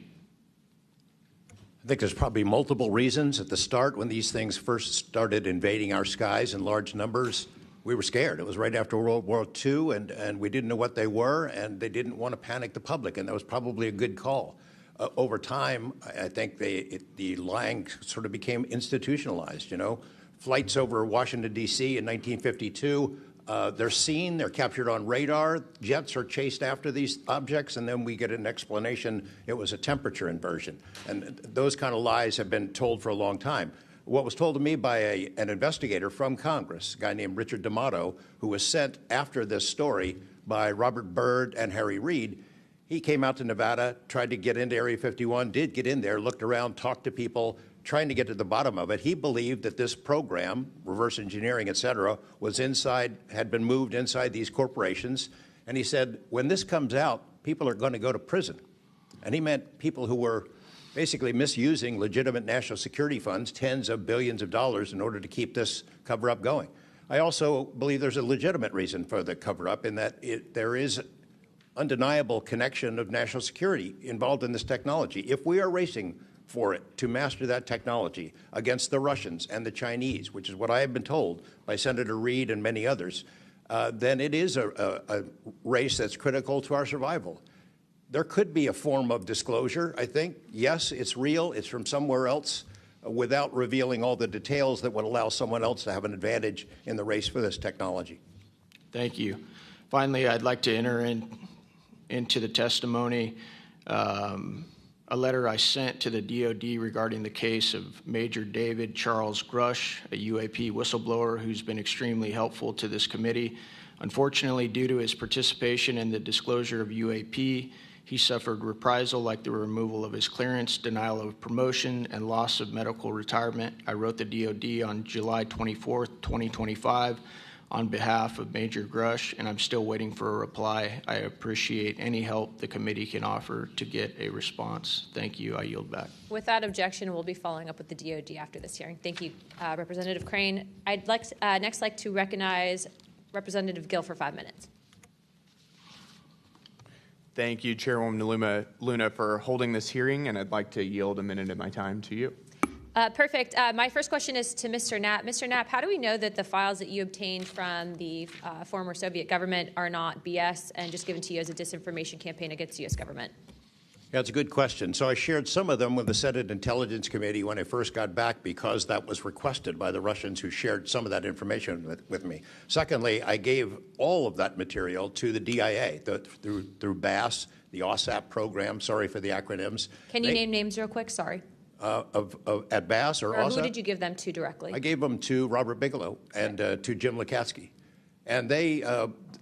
I think there's probably multiple reasons. At the start, when these things first started invading our skies in large numbers, we were scared. It was right after World War II, and we didn't know what they were, and they didn't want to panic the public, and that was probably a good call. Over time, I think the lying sort of became institutionalized, Flights over Washington, D.C. in 1952, they're seen, they're captured on radar, jets are chased after these objects, and then we get an explanation it was a temperature inversion. And those kind of lies have been told for a long time. What was told to me by an investigator from Congress, a guy named Richard D'Amato, who was sent after this story by Robert Byrd and Harry Reid, he came out to Nevada, tried to get into Area 51, did get in there, looked around, talked to people, trying to get to the bottom of it. He believed that this program, reverse engineering, et cetera, was inside, had been moved inside these corporations. And he said, when this comes out, people are going to go to prison. And he meant people who were basically misusing legitimate national security funds, tens of billions of dollars, in order to keep this cover-up going. I also believe there's a legitimate reason for the cover-up in that there is undeniable connection of national security involved in this technology. If we are racing for it to master that technology against the Russians and the Chinese, which is what I have been told by Senator Reid and many others, then it is a race that's critical to our survival. There could be a form of disclosure, I think. Yes, it's real. It's from somewhere else without revealing all the details that would allow someone else to have an advantage in the race for this technology. Thank you. Finally, I'd like to enter into the testimony a letter I sent to the DoD regarding the case of Major David Charles Grush, a UAP whistleblower who's been extremely helpful to this committee. Unfortunately, due to his participation in the disclosure of UAP, he suffered reprisal like the removal of his clearance, denial of promotion, and loss of medical retirement. I wrote the DoD on July 24th, 2025, on behalf of Major Grush, and I'm still waiting for a reply. I appreciate any help the committee can offer to get a response. Thank you. I yield back. Without objection, we'll be following up with the DoD after this hearing. Thank you, Representative Crane. I'd next like to recognize Representative Gill for 5 minutes. Thank you, Chairwoman Luna, for holding this hearing, and I'd like to yield a minute of my time to you. Perfect. My first question is to Mr. Knapp. Mr. Knapp, how do we know that the files that you obtained from the former Soviet government are not BS and just given to you as a disinformation campaign against the U.S. government? Yeah, it's a good question. So I shared some of them with the Senate Intelligence Committee when I first got back because that was requested by the Russians who shared some of that information with me. Secondly, I gave all of that material to the DIA through BASS, the OSAP program. Sorry for the acronyms. Can you name names real quick? Sorry. At BASS or OSAP? Who did you give them to directly? I gave them to Robert Bigelow and to Jim Lukatsky. And they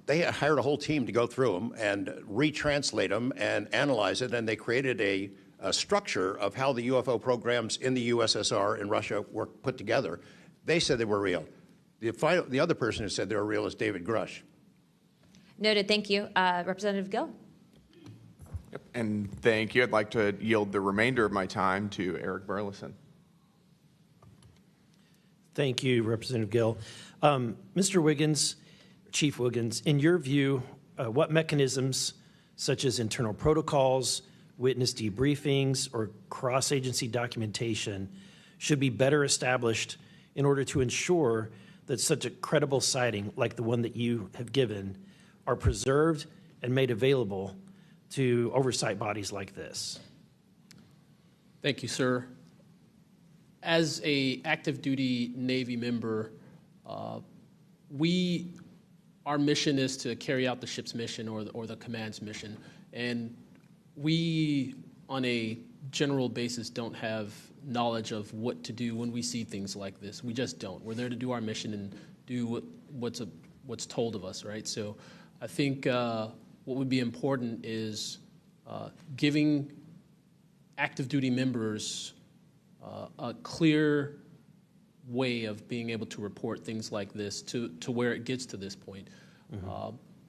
hired a whole team to go through them and retranslate them and analyze it, and they created a structure of how the UFO programs in the USSR and Russia were put together. They said they were real. The other person who said they were real is David Grush. Noted. Thank you. Representative Gill. Yep. And thank you. I'd like to yield the remainder of my time to Eric Burleson. Thank you, Representative Gill. Mr. Wiggins, Chief Wiggins, in your view, what mechanisms, such as internal protocols, witness debriefings, or cross-agency documentation, should be better established in order to ensure that such a credible sighting like the one that you have given are preserved and made available to oversight bodies like this? Thank you, sir. As a active duty Navy member, our mission is to carry out the ship's mission or the command's mission, and we, on a general basis, don't have knowledge of what to do when we see things like this. We just don't. We're there to do our mission and do what's told of us, right? So I think what would be important is giving active duty members a clear way of being able to report things like this to where it gets to this point,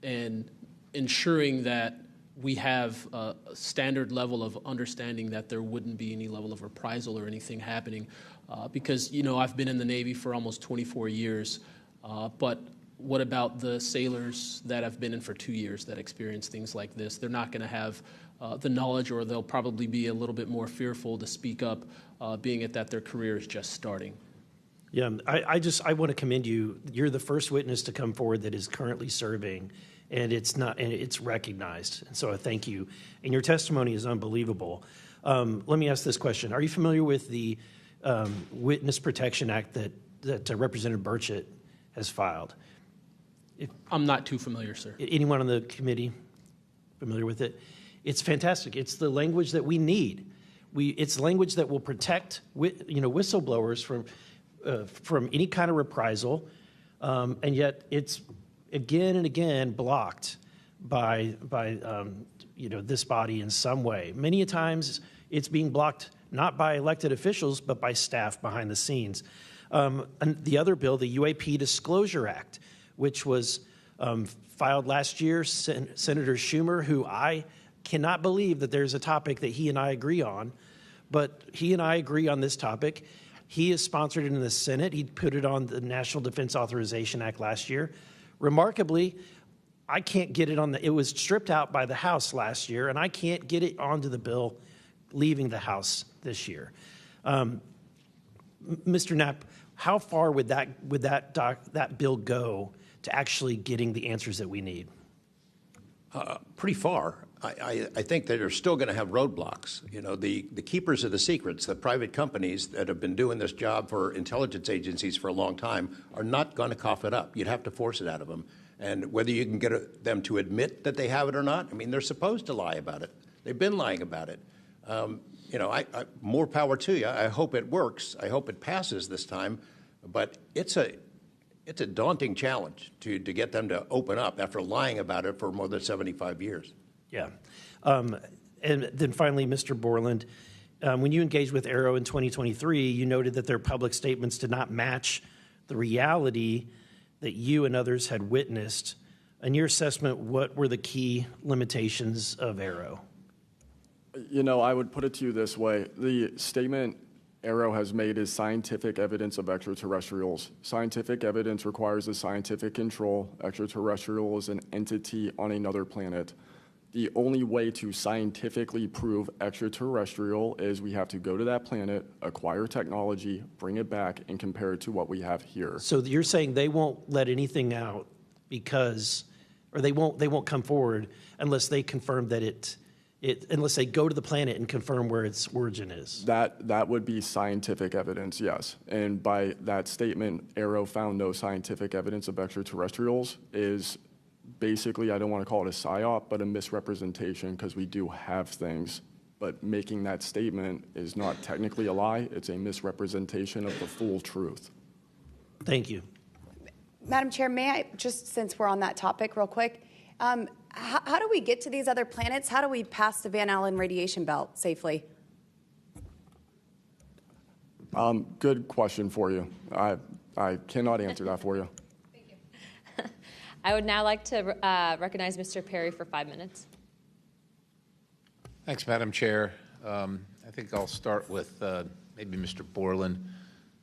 and ensuring that we have a standard level of understanding that there wouldn't be any level of reprisal or anything happening, because I've been in the Navy for almost 24 years, but what about the sailors that have been in for 2 years that experience things like this? They're not going to have the knowledge, or they'll probably be a little bit more fearful to speak up, being it that their career is just starting. Yeah, I want to commend you. You're the first witness to come forward that is currently serving, and it's recognized. And so I thank you. And your testimony is unbelievable. Let me ask this question: are you familiar with the Witness Protection Act that Representative Burchett has filed? I'm not too familiar, sir. Anyone on the committee familiar with it? It's fantastic. It's the language that we need. It's language that will protect whistleblowers from any kind of reprisal, and yet it's again and again blocked by this body in some way. Many a times it's being blocked not by elected officials but by staff behind the scenes. And the other bill, the UAP Disclosure Act, which was filed last year, Senator Schumer, who I cannot believe that there's a topic that he and I agree on, but he and I agree on this topic. He has sponsored it in the Senate. He put it on the National Defense Authorization Act last year. Remarkably, I can't get it it was stripped out by the House last year, and I can't get it onto the bill leaving the House this year. Mr. Knapp, how far would that bill go to actually getting the answers that we need? Pretty far. I think that they're still going to have roadblocks. The keepers of the secrets, the private companies that have been doing this job for intelligence agencies for a long time, are not going to cough it up. You'd have to force it out of them. And whether you can get them to admit that they have it or not, they're supposed to lie about it. They've been lying about it. More power to you. I hope it works. I hope it passes this time. But it's a daunting challenge to get them to open up after lying about it for more than 75 years. Yeah. And then finally, Mr. Borland, when you engaged with Arrow in 2023, you noted that their public statements did not match the reality that you and others had witnessed. In your assessment, what were the key limitations of Arrow? I would put it to you this way. The statement Arrow has made is scientific evidence of extraterrestrials. Scientific evidence requires a scientific control. Extraterrestrial is an entity on another planet. The only way to scientifically prove extraterrestrial is we have to go to that planet, acquire technology, bring it back, and compare it to what we have here. So you're saying they won't let anything out or they won't come forward unless they confirm that unless they go to the planet and confirm where its origin is? That would be scientific evidence, yes. And by that statement, Arrow found no scientific evidence of extraterrestrials is basically, I don't want to call it a psyop, but a misrepresentation, because we do have things. But making that statement is not technically a lie. It's a misrepresentation of the full truth. Thank you. Madam Chair, may I, just since we're on that topic real quick, how do we get to these other planets? How do we pass the Van Allen radiation belt safely? Good question for you. I cannot answer that for you. Thank you. I would now like to recognize Mr. Perry for 5 minutes. Thanks, Madam Chair. I think I'll start with maybe Mr. Borland.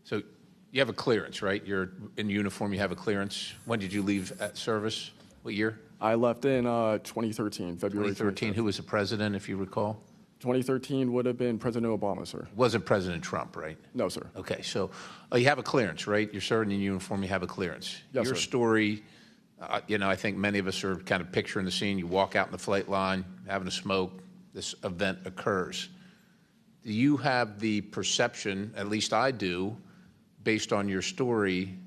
So you have a clearance, right? You're in uniform, you have a clearance. When did you leave service? What year? I left in 2013, February 2013. Who was the president, if you recall? 2013 would have been President Obama, sir. Wasn't President Trump, right? No, sir. Okay, so you have a clearance, right? You're serving in uniform, you have a clearance. Yes, Your sir. story, I think many of us are kind of picturing the scene. You walk out in the flight line, having a smoke, this event occurs. Do you have the perception, at least I do, based on your story,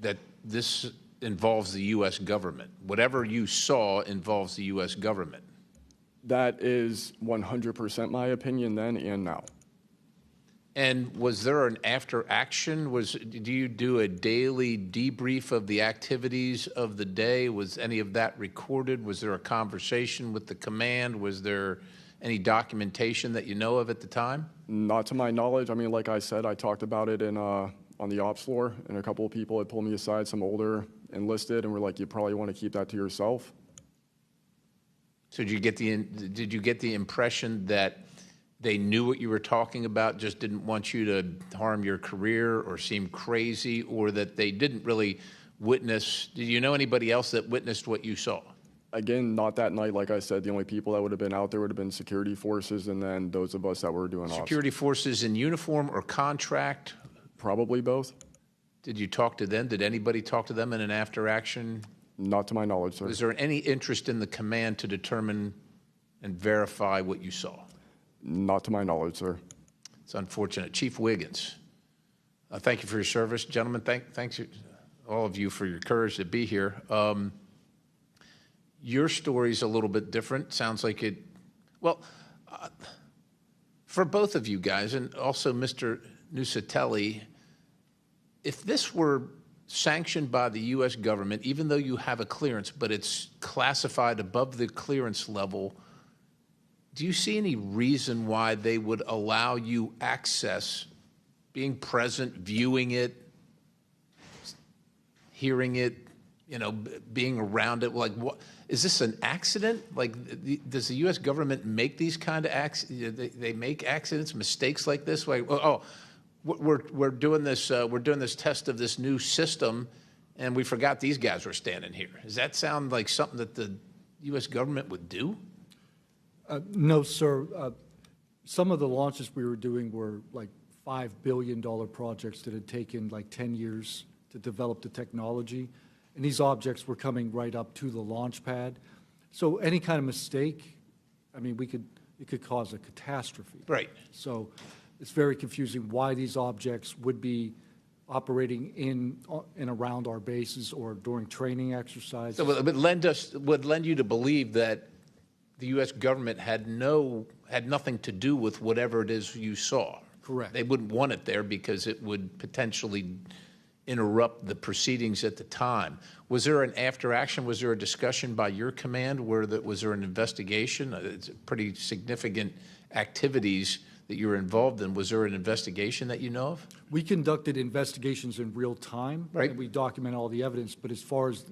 that this involves the U.S. government? Whatever you saw involves the U.S. government. That is 100% my opinion then and now. And was there an after action? Do you do a daily debrief of the activities of the day? Was any of that recorded? Was there a conversation with the command? Was there any documentation that you know of at the time? Not to my knowledge. I mean, like I said, I talked about it on the ops floor, and a couple of people had pulled me aside, some older enlisted, and were like, you probably want to keep that to yourself. So did you get the impression that they knew what you were talking about, just didn't want you to harm your career or seem crazy, or that they didn't really witness? Did you know anybody else that witnessed what you saw? Again, not that night. Like I said, the only people that would have been out there would have been security forces, and then those of us that were doing ops. Security forces in uniform or contract? Probably both. Did you talk to them? Did anybody talk to them in an after action? Not to my knowledge, sir. Was there any interest in the command to determine and verify what you saw? Not to my knowledge, sir. It's unfortunate. Chief Wiggins, thank you for your service. Gentlemen, thanks all of you for your courage to be here. Your story's a little bit different. Sounds like it, well, for both of you guys, and also Mr. Nusatelli, if this were sanctioned by the U.S. government, even though you have a clearance, but it's classified above the clearance level, do you see any reason why they would allow you access, being present, viewing it, hearing it, being around it? Like, what is this, an accident? Like, does the U.S. government make these kind of accidents? They make accidents, mistakes like this? Like, we're doing this test of this new system, and we forgot these guys were standing here. Does that sound like something that the U.S. government would do? No, sir. Some of the launches we were doing were like $5 billion projects that had taken like 10 years to develop the technology. And these objects were coming right up to the launch pad. So any kind of mistake, I mean, it could cause a catastrophe. Right. So it's very confusing why these objects would be operating in and around our bases or during training exercises. So it would lend you to believe that the U.S. government had nothing to do with whatever it is you saw. Correct. They wouldn't want it there because it would potentially interrupt the proceedings at the time. Was there an after action? Was there a discussion by your command? Was there an investigation? It's pretty significant activities that you were involved in. Was there an investigation that you know of? We conducted investigations in real time. Right. And we document all the evidence. But as far as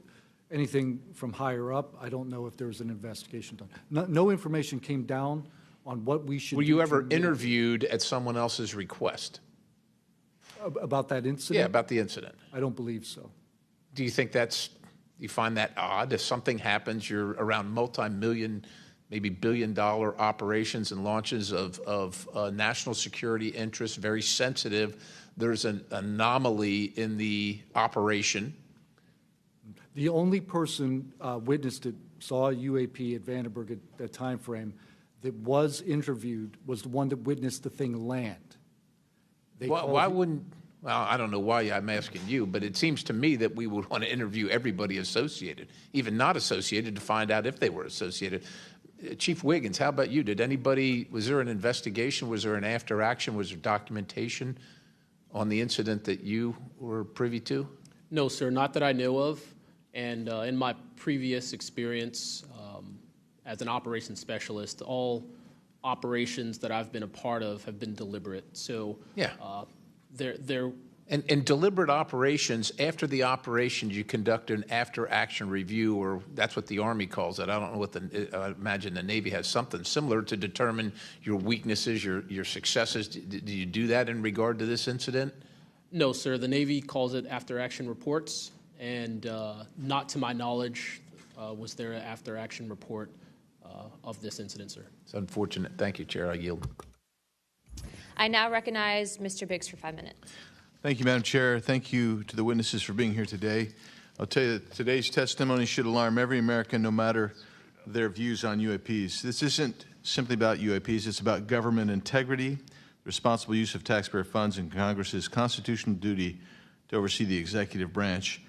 anything from higher up, I don't know if there was an investigation done. No information came down on what we should do. Were you ever interviewed at someone else's request? About that incident? Yeah, about the incident. I don't believe so. Do you think you find that odd? If something happens, you're around multi-million, maybe billion-dollar operations and launches of national security interests, very sensitive. There's an anomaly in the operation. The only person witnessed it, saw a UAP at Vandenberg at that time frame, that was interviewed was the one that witnessed the thing land. Why wouldn't, well, I don't know why I'm asking you, but it seems to me that we would want to interview everybody associated, even not associated, to find out if they were associated. Chief Wiggins, how about you? Was there an investigation? Was there an after action? Was there documentation on the incident that you were privy to? No, sir, not that I know of. And in my previous experience as an operations specialist, all operations that I've been a part of have been deliberate. So yeah, there. And deliberate operations, after the operations, you conduct an after-action review, or that's what the Army calls it. I don't know what I imagine the Navy has something similar to determine your weaknesses, your successes. Do you do that in regard to this incident? No, sir. The Navy calls it after-action reports, and not to my knowledge was there an after-action report of this incident, sir. It's unfortunate. Thank you, Chair. I yield. I now recognize Mr. Biggs for 5 minutes. Thank you, Madam Chair. Thank you to the witnesses for being here today. I'll tell you that today's testimony should alarm every American, no matter their views on UAPs. This isn't simply about UAPs. It's about government integrity, responsible use of taxpayer funds, and Congress's constitutional duty to oversee the executive branch.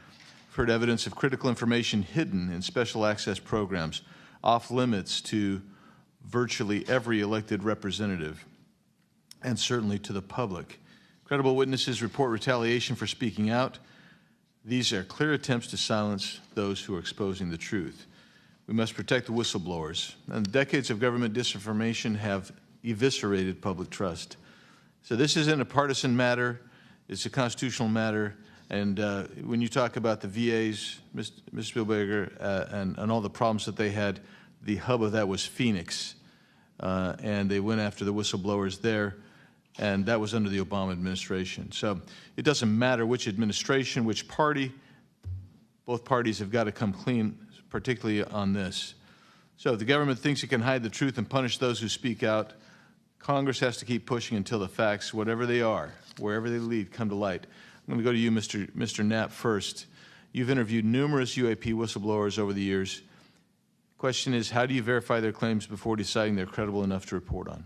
I've heard evidence of critical information hidden in special access programs, off limits to virtually every elected representative, and certainly to the public. Credible witnesses report retaliation for speaking out. These are clear attempts to silence those who are exposing the truth. We must protect the whistleblowers. And decades of government disinformation have eviscerated public trust. So this isn't a partisan matter. It's a constitutional matter. And when you talk about the VAs, Ms. Spielberger, and all the problems that they had, the hub of that was Phoenix. And they went after the whistleblowers there. And that was under the Obama administration. So it doesn't matter which administration, which party, both parties have got to come clean, particularly on this. So if the government thinks it can hide the truth and punish those who speak out, Congress has to keep pushing until the facts, whatever they are, wherever they lead, come to light. I'm going to go to you, Mr. Knapp, first. You've interviewed numerous UAP whistleblowers over the years. The question is, how do you verify their claims before deciding they're credible enough to report on?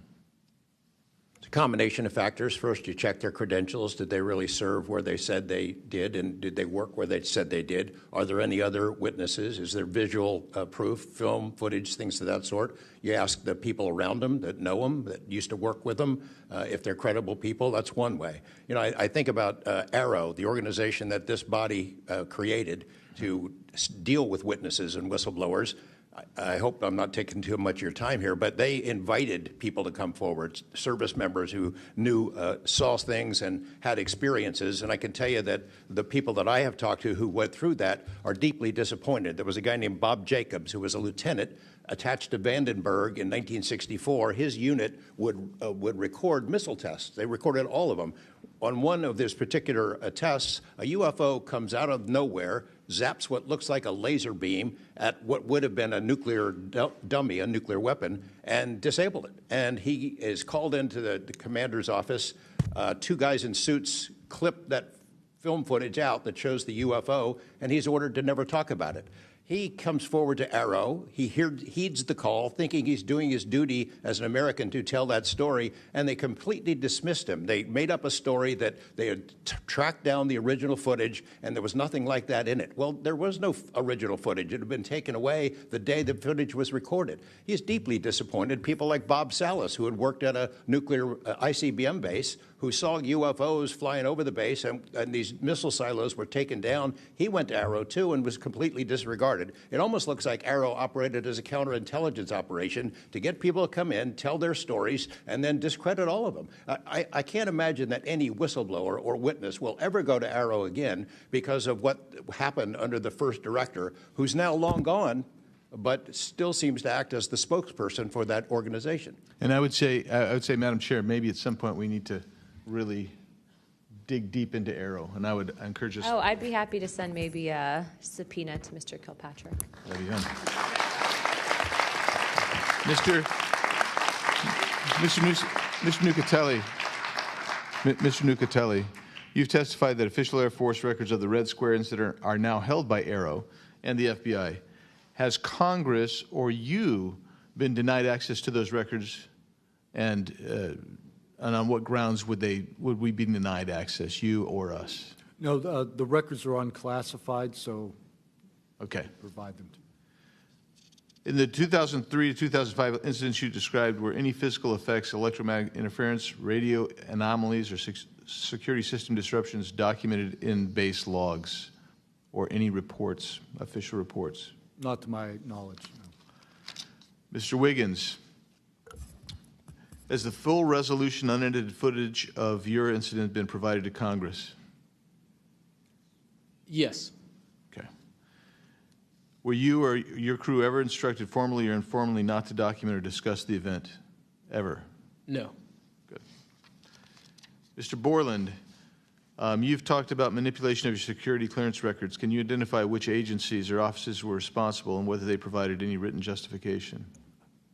A combination of factors. First, you check their credentials. Did they really serve where they said they did, and did they work where they said they did? Are there any other witnesses? Is there visual proof, film, footage, things of that sort? You ask the people around them that know them, that used to work with them, if they're credible people. That's one way. You know, I think about ARROW, the organization that this body created to deal with witnesses and whistleblowers. I hope I'm not taking too much of your time here, but they invited people to come forward, service members who knew, saw things and had experiences. And I can tell you that the people that I have talked to who went through that are deeply disappointed. There was a guy named Bob Jacobs who was a lieutenant attached to Vandenberg in 1964. His unit would record missile tests. They recorded all of them. On one of these particular tests, a UFO comes out of nowhere, zaps what looks like a laser beam at what would have been a nuclear dummy, a nuclear weapon, and disabled it. And he is called into the commander's office. Two guys in suits clip that film footage out that shows the UFO, and he's ordered to never talk about it. He comes forward to ARROW. He heeds the call, thinking he's doing his duty as an American to tell that story, and they completely dismissed him. They made up a story that they had tracked down the original footage, and there was nothing like that in it. Well, there was no original footage. It had been taken away the day the footage was recorded. He's deeply disappointed. People like Bob Salas, who had worked at a nuclear ICBM base, who saw UFOs flying over the base, and these missile silos were taken down. He went to ARROW, too, and was completely disregarded. It almost looks like ARROW operated as a counterintelligence operation to get people to come in, tell their stories, and then discredit all of them. I can't imagine that any whistleblower or witness will ever go to ARROW again because of what happened under the first director, who's now long gone, but still seems to act as the spokesperson for that organization. And I would say, Madam Chair, maybe at some point we need to really dig deep into ARROW, and I would encourage us. Oh, I'd be happy to send maybe a subpoena to Mr. Kilpatrick. That'd be fun. Mr. Nucatelli, you've testified that official Air Force records of the Red Square incident are now held by ARROW and the FBI. Has Congress or you been denied access to those records, and on what grounds would we be denied access, you or us? No, the records are unclassified, so okay, provide them to. In the 2003 to 2005 incidents you described, were any physical effects, electromagnetic interference, radio anomalies, or security system disruptions documented in base logs or any reports, official reports? Not to my knowledge, no. Mr. Wiggins, has the full resolution unedited footage of your incident been provided to Congress? Yes. Okay. Were you or your crew ever instructed formally or informally not to document or discuss the event? Ever? No. Good. Mr. Borland, you've talked about manipulation of your security clearance records. Can you identify which agencies or offices were responsible and whether they provided any written justification?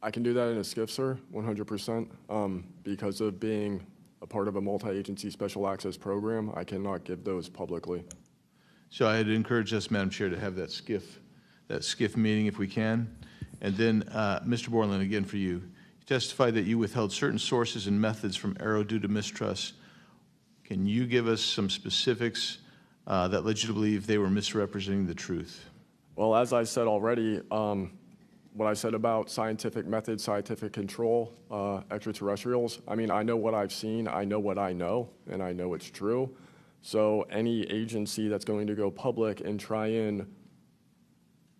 I can do that in a skiff, sir, 100%. Because of being a part of a multi-agency special access program, I cannot give those publicly. So I had encouraged us, Madam Chair, to have that skiff meeting if we can. And then, Mr. Borland, again for you. You testified that you withheld certain sources and methods from Arrow due to mistrust. Can you give us some specifics that led you to believe they were misrepresenting the truth? Well, as I said already, what I said about scientific methods, scientific control, extraterrestrials, I mean, I know what I've seen, I know what I know, and I know it's true. So any agency that's going to go public and try and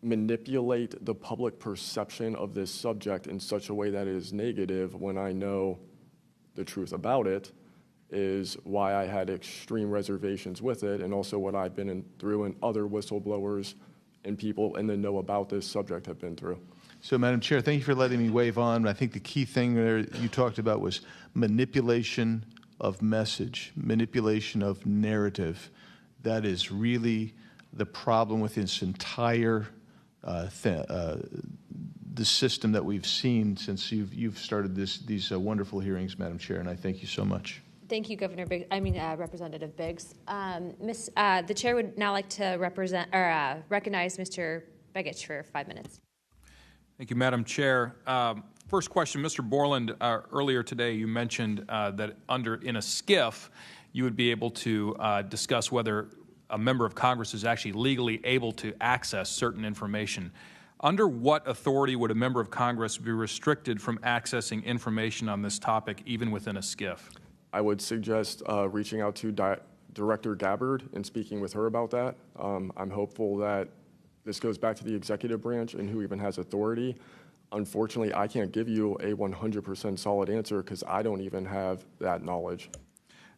manipulate the public perception of this subject in such a way that is negative when I know the truth about it is why I had extreme reservations with it, and also what I've been through and other whistleblowers and people in the know about this subject have been through. So, Madam Chair, thank you for letting me wave on. I think the key thing there you talked about was manipulation of message, manipulation of narrative. That is really the problem with this entire the system that we've seen since you've started these wonderful hearings, Madam Chair, and I thank you so much. Thank you, Representative Biggs. The chair would now like to recognize Mr. Begich for 5 minutes. Thank you, Madam Chair. First question, Mr. Borland, earlier today you mentioned that in a skiff you would be able to discuss whether a member of Congress is actually legally able to access certain information. Under what authority would a member of Congress be restricted from accessing information on this topic, even within a skiff? I would suggest reaching out to Director Gabbard and speaking with her about that. I'm hopeful that this goes back to the executive branch and who even has authority. Unfortunately, I can't give you a 100% solid answer because I don't even have that knowledge.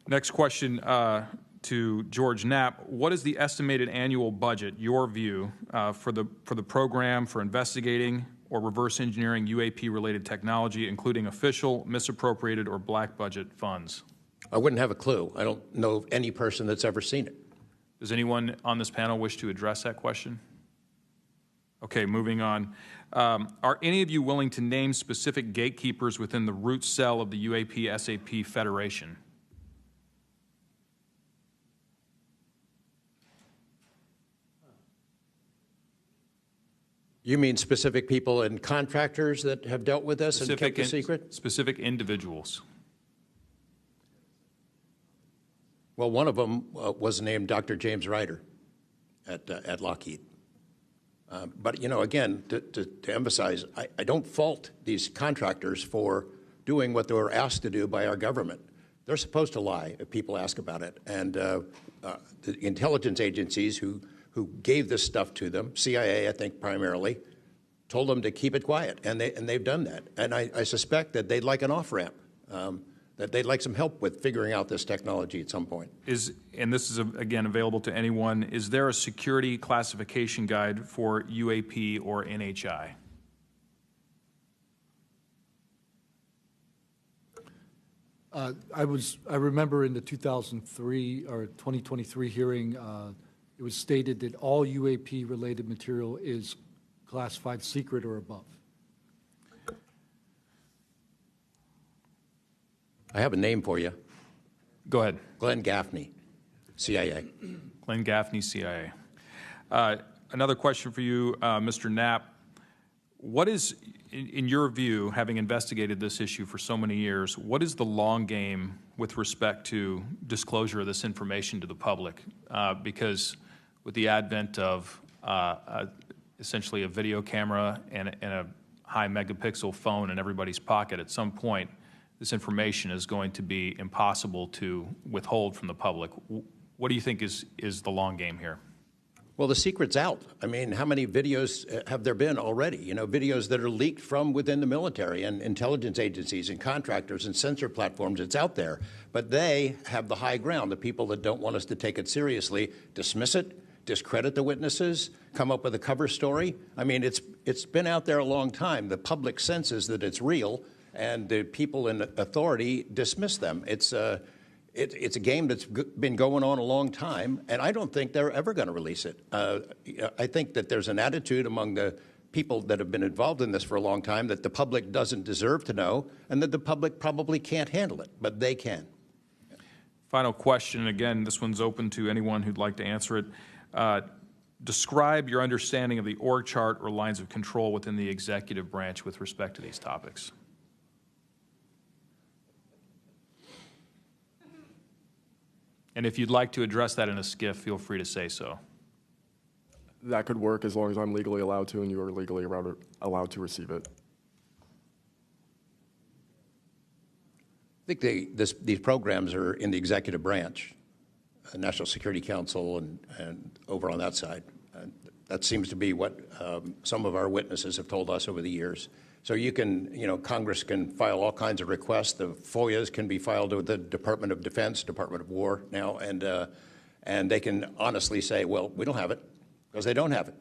Next question to George Knapp. What is the estimated annual budget, your view, for the program for investigating or reverse engineering UAP-related technology, including official, misappropriated, or black budget funds? I wouldn't have a clue. I don't know of any person that's ever seen it. Does anyone on this panel wish to address that question? Okay, moving on. Are any of you willing to name specific gatekeepers within the root cell of the UAP-SAP Federation? You mean specific people and contractors that have dealt with us and kept the secret? Specific individuals. Well, one of them was named Dr. James Ryder at Lockheed. But, you know, again, to emphasize, I don't fault these contractors for doing what they were asked to do by our government. They're supposed to lie if people ask about it. And the intelligence agencies who gave this stuff to them, CIA, I think primarily, told them to keep it quiet, and they've done that. And I suspect that they'd like an off-ramp, that they'd like some help with figuring out this technology at some point. And this is, again, available to anyone, is there a security classification guide for UAP or NHI? I remember in the 2003 or 2023 hearing, it was stated that all UAP-related material is classified secret or above. I have a name for you. Go ahead. Glenn Gaffney, CIA. Glenn Gaffney, CIA. Another question for you, Mr. Knapp. What is, in your view, having investigated this issue for so many years, what is the long game with respect to disclosure of this information to the public? Because with the advent of essentially a video camera and a high megapixel phone in everybody's pocket, at some point, this information is going to be impossible to withhold from the public. What do you think is the long game here? Well, the secret's out. I mean, how many videos have there been already? You know, videos that are leaked from within the military and intelligence agencies and contractors and sensor platforms. It's out there. But they have the high ground. The people that don't want us to take it seriously dismiss it, discredit the witnesses, come up with a cover story. I mean, it's been out there a long time. The public senses that it's real, and the people in authority dismiss them. It's a game that's been going on a long time, and I don't think they're ever going to release it. I think that there's an attitude among the people that have been involved in this for a long time that the public doesn't deserve to know, and that the public probably can't handle it, but they can. Final question, again, this one's open to anyone who'd like to answer it. Describe your understanding of the org chart or lines of control within the executive branch with respect to these topics. And if you'd like to address that in a skiff, feel free to say so. That could work as long as I'm legally allowed to and you are legally allowed to receive it. I think these programs are in the executive branch, the National Security Council, and over on that side. That seems to be what some of our witnesses have told us over the years. So you can, Congress can file all kinds of requests. The FOIAs can be filed with the Department of Defense, Department of War now, and they can honestly say, well, we don't have it, because they don't have it.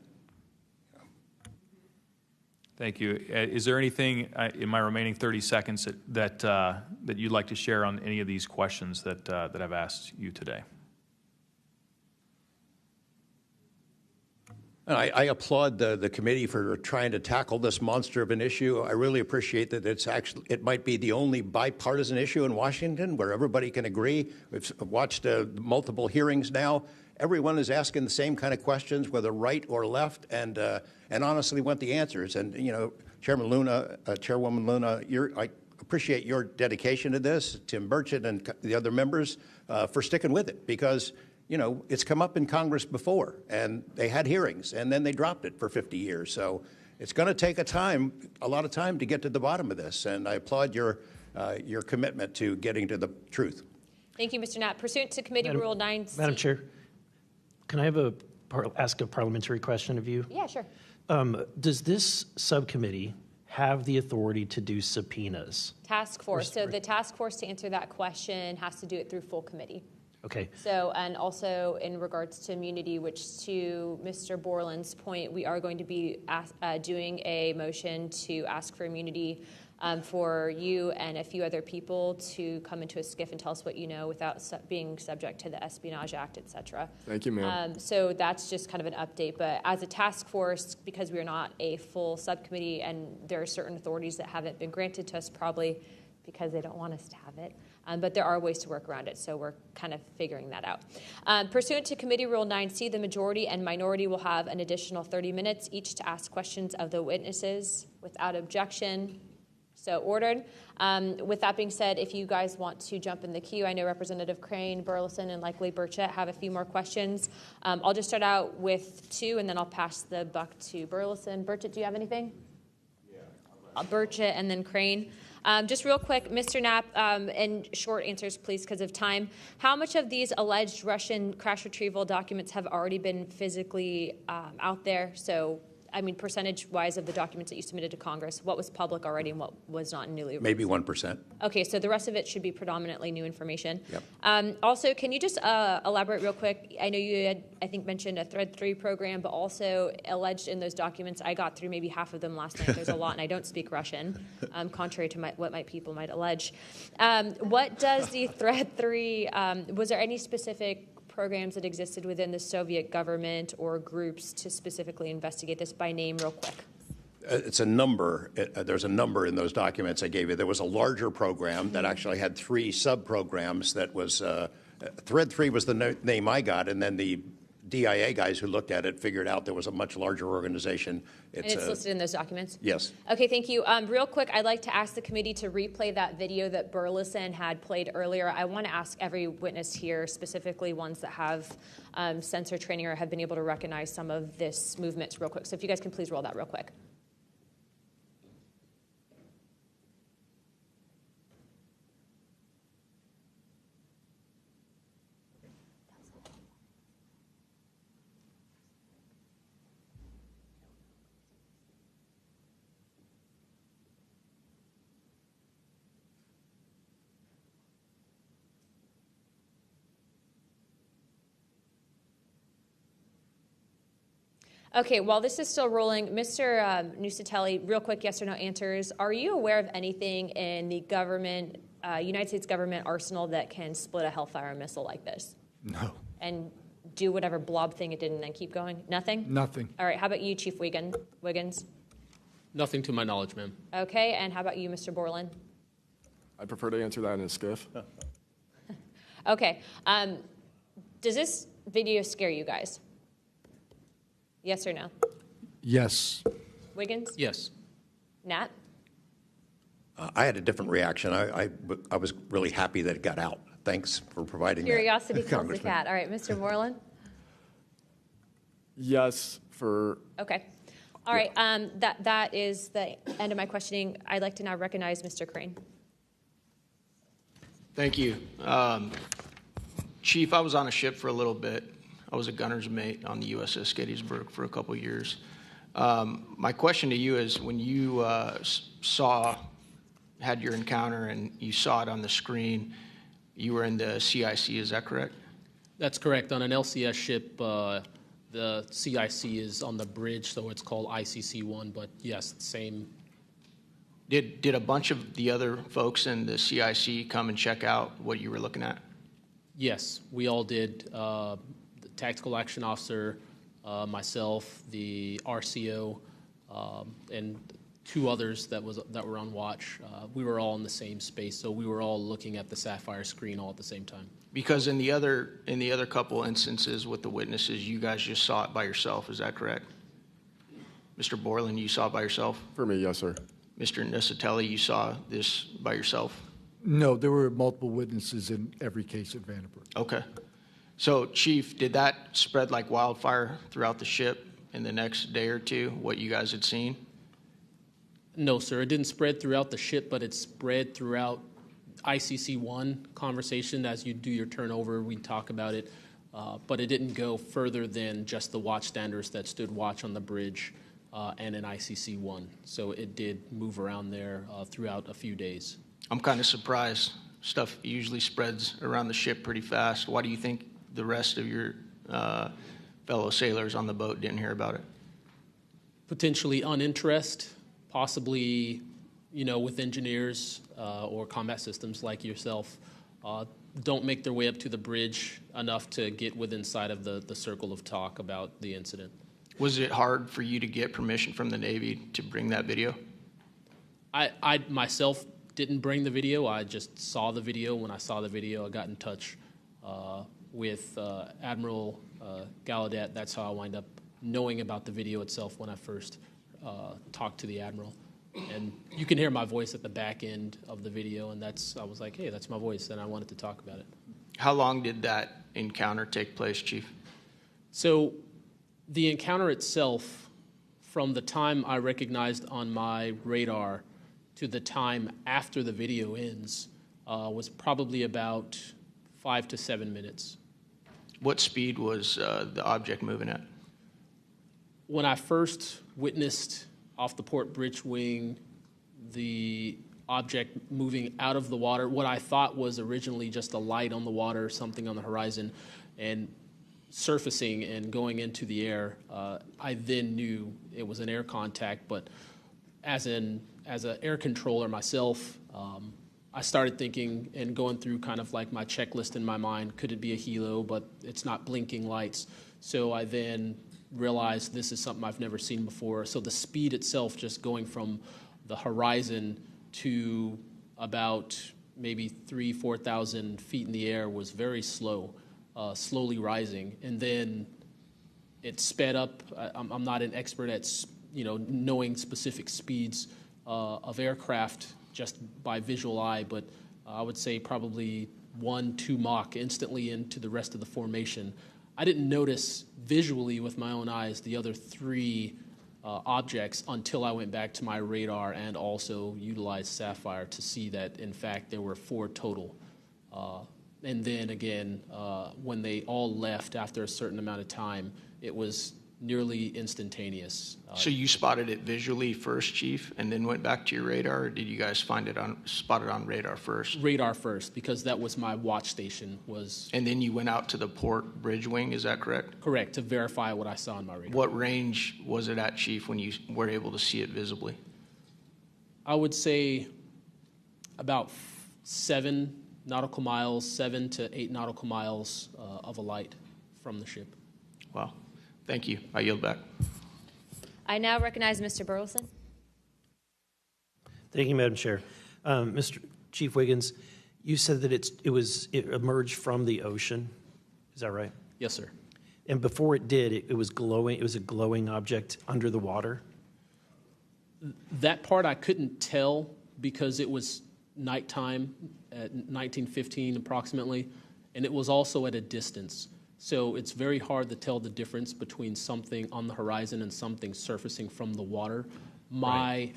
Thank you. Is there anything in my remaining 30 seconds that you'd like to share on any of these questions that I've asked you today? I applaud the committee for trying to tackle this monster of an issue. I really appreciate that it might be the only bipartisan issue in Washington where everybody can agree. We've watched multiple hearings now. Everyone is asking the same kind of questions, whether right or left, and honestly want the answers. And Chairman Luna, Chairwoman Luna, I appreciate your dedication to this, Tim Burchett and the other members, for sticking with it, because it's come up in Congress before, and they had hearings, and then they dropped it for 50 years. So it's going to take a lot of time to get to the bottom of this, and I applaud your commitment to getting to the truth. Thank you, Mr. Knapp. Pursuant to Committee Rule 9C. Madam Chair, can I ask a parliamentary question of you? Yeah, sure. Does this subcommittee have the authority to do subpoenas? Task force. So the task force, to answer that question, has to do it through full committee. Okay. So, and also in regards to immunity, which to Mr. Borland's point, we are going to be doing a motion to ask for immunity for you and a few other people to come into a skiff and tell us what you know without being subject to the Espionage Act, et cetera. Thank you, ma'am. So that's just kind of an update. But as a task force, because we are not a full subcommittee and there are certain authorities that haven't been granted to us, probably because they don't want us to have it. But there are ways to work around it, so we're kind of figuring that out. Pursuant to Committee Rule 9C, the majority and minority will have an additional 30 minutes each to ask questions of the witnesses without objection. So ordered. With that being said, if you guys want to jump in the queue, I know Representative Crane, Burleson, and likely Burchett have a few more questions. I'll just start out with two, and then I'll pass the buck to Burleson. Burchett, do you have anything? Yeah. Burchett and then Crane. Just real quick, Mr. Knapp, and short answers, please, because of time. How much of these alleged Russian crash retrieval documents have already been physically out there? So, I mean, percentage-wise of the documents that you submitted to Congress, what was public already and what was not newly released? Maybe 1%. Okay, so the rest of it should be predominantly new information. Yep. Also, can you just elaborate real quick? I know you had, I think, mentioned a Thread 3 program, but also alleged in those documents, I got through maybe half of them last night. There's a lot, and I don't speak Russian, contrary to what my people might allege. What does the Thread 3, was there any specific programs that existed within the Soviet government or groups to specifically investigate this by name real quick? It's a number. There's a number in those documents I gave you. There was a larger program that actually had 3 sub-programs that was, Thread 3 was the name I got, and then the DIA guys who looked at it figured out there was a much larger organization. And it's listed in those documents? Yes. Okay, thank you. Real quick, I'd like to ask the committee to replay that video that Burleson had played earlier. I want to ask every witness here, specifically ones that have sensor training or have been able to recognize some of this movements real quick. So if you guys can please roll that real quick. Okay, while this is still rolling, Mr. Nusatelli, real quick yes or no answers. Are you aware of anything in the government, United States government arsenal that can split a Hellfire missile like this? No. And do whatever blob thing it did and then keep going? Nothing? Nothing. All right, how about you, Chief Wiggins? Nothing to my knowledge, ma'am. Okay, and how about you, Mr. Borland? I prefer to answer that in a skiff. Okay, does this video scare you guys? Yes or no? Yes. Wiggins? Yes. Nat? I had a different reaction. I was really happy that it got out. Thanks for providing Curiosity that, kills the Congressman. cat. All right, Mr. Borland? Yes, for. Okay. All right, that is the end of my questioning. I'd like to now recognize Mr. Crane. Thank you. Chief, I was on a ship for a little bit. I was a gunner's mate on the USS Gettysburg for a couple of years. My question to you is, when you had your encounter and you saw it on the screen, you were in the CIC, is that correct? That's correct. On an LCS ship, the CIC is on the bridge, so it's called ICC-1, but yes, same. Did a bunch of the other folks in the CIC come and check out what you were looking at? Yes, we all did. The tactical action officer, myself, the RCO, and two others that were on watch. We were all in the same space, so we were all looking at the Sapphire screen all at the same time. Because in the other couple instances with the witnesses, you guys just saw it by yourself. Is that correct? Mr. Borland, you saw it by yourself? For me, yes, sir. Mr. Nusatelli, you saw this by yourself? No, there were multiple witnesses in every case at Vandenberg. Okay. So, Chief, did that spread like wildfire throughout the ship in the next day or two, what you guys had seen? No, sir. It didn't spread throughout the ship, but it spread throughout ICC-1 conversation. As you do your turnover, we talk about it. But it didn't go further than just the watchstanders that stood watch on the bridge and in ICC-1. So it did move around there throughout a few days. I'm kind of surprised. Stuff usually spreads around the ship pretty fast. Why do you think the rest of your fellow sailors on the boat didn't hear about it? Potentially uninterest, possibly, with engineers or combat systems like yourself, don't make their way up to the bridge enough to get within sight of the circle of talk about the incident. Was it hard for you to get permission from the Navy to bring that video? I myself didn't bring the video. I just saw the video. When I saw the video, I got in touch with Admiral Gallaudet. That's how I wind up knowing about the video itself when I first talked to the Admiral. And you can hear my voice at the back end of the video, and I was like, hey, that's my voice, and I wanted to talk about it. How long did that encounter take place, Chief? So the encounter itself, from the time I recognized on my radar to the time after the video ends, was probably about 5 to 7 minutes. What speed was the object moving at? When I first witnessed off the port bridge wing the object moving out of the water, what I thought was originally just a light on the water, something on the horizon, and surfacing and going into the air, I then knew it was an air contact. But as an air controller myself, I started thinking and going through kind of like my checklist in my mind. Could it be a helo? But it's not blinking lights. So I then realized this is something I've never seen before. So the speed itself, just going from the horizon to about maybe 3,000 to 4,000 feet in the air, was very slow, slowly rising. And then it sped up. I'm not an expert at knowing specific speeds of aircraft just by visual eye, but I would say probably 1-2 Mach instantly into the rest of the formation. I didn't notice visually with my own eyes the other 3 objects until I went back to my radar and also utilized Sapphire to see that, in fact, there were 4 total. And then again, when they all left after a certain amount of time, it was nearly instantaneous. So you spotted it visually first, Chief, and then went back to your radar, or did you guys spot it on radar first? Radar first, because that was my watch station. And then you went out to the port bridge wing, is that correct? Correct, to verify what I saw on my radar. What range was it at, Chief, when you were able to see it visibly? I would say about 7 nautical miles, 7 to 8 nautical miles of a light from the ship. Wow. Thank you. I yield back. I now recognize Mr. Burleson. Thank you, Madam Chair. Mr. Chief Wiggins, you said that it emerged from the ocean. Is that right? Yes, sir. And before it did, it was glowing. It was a glowing object under the water. That part I couldn't tell because it was nighttime at 1915 approximately, and it was also at a distance. So it's very hard to tell the difference between something on the horizon and something surfacing from the water. My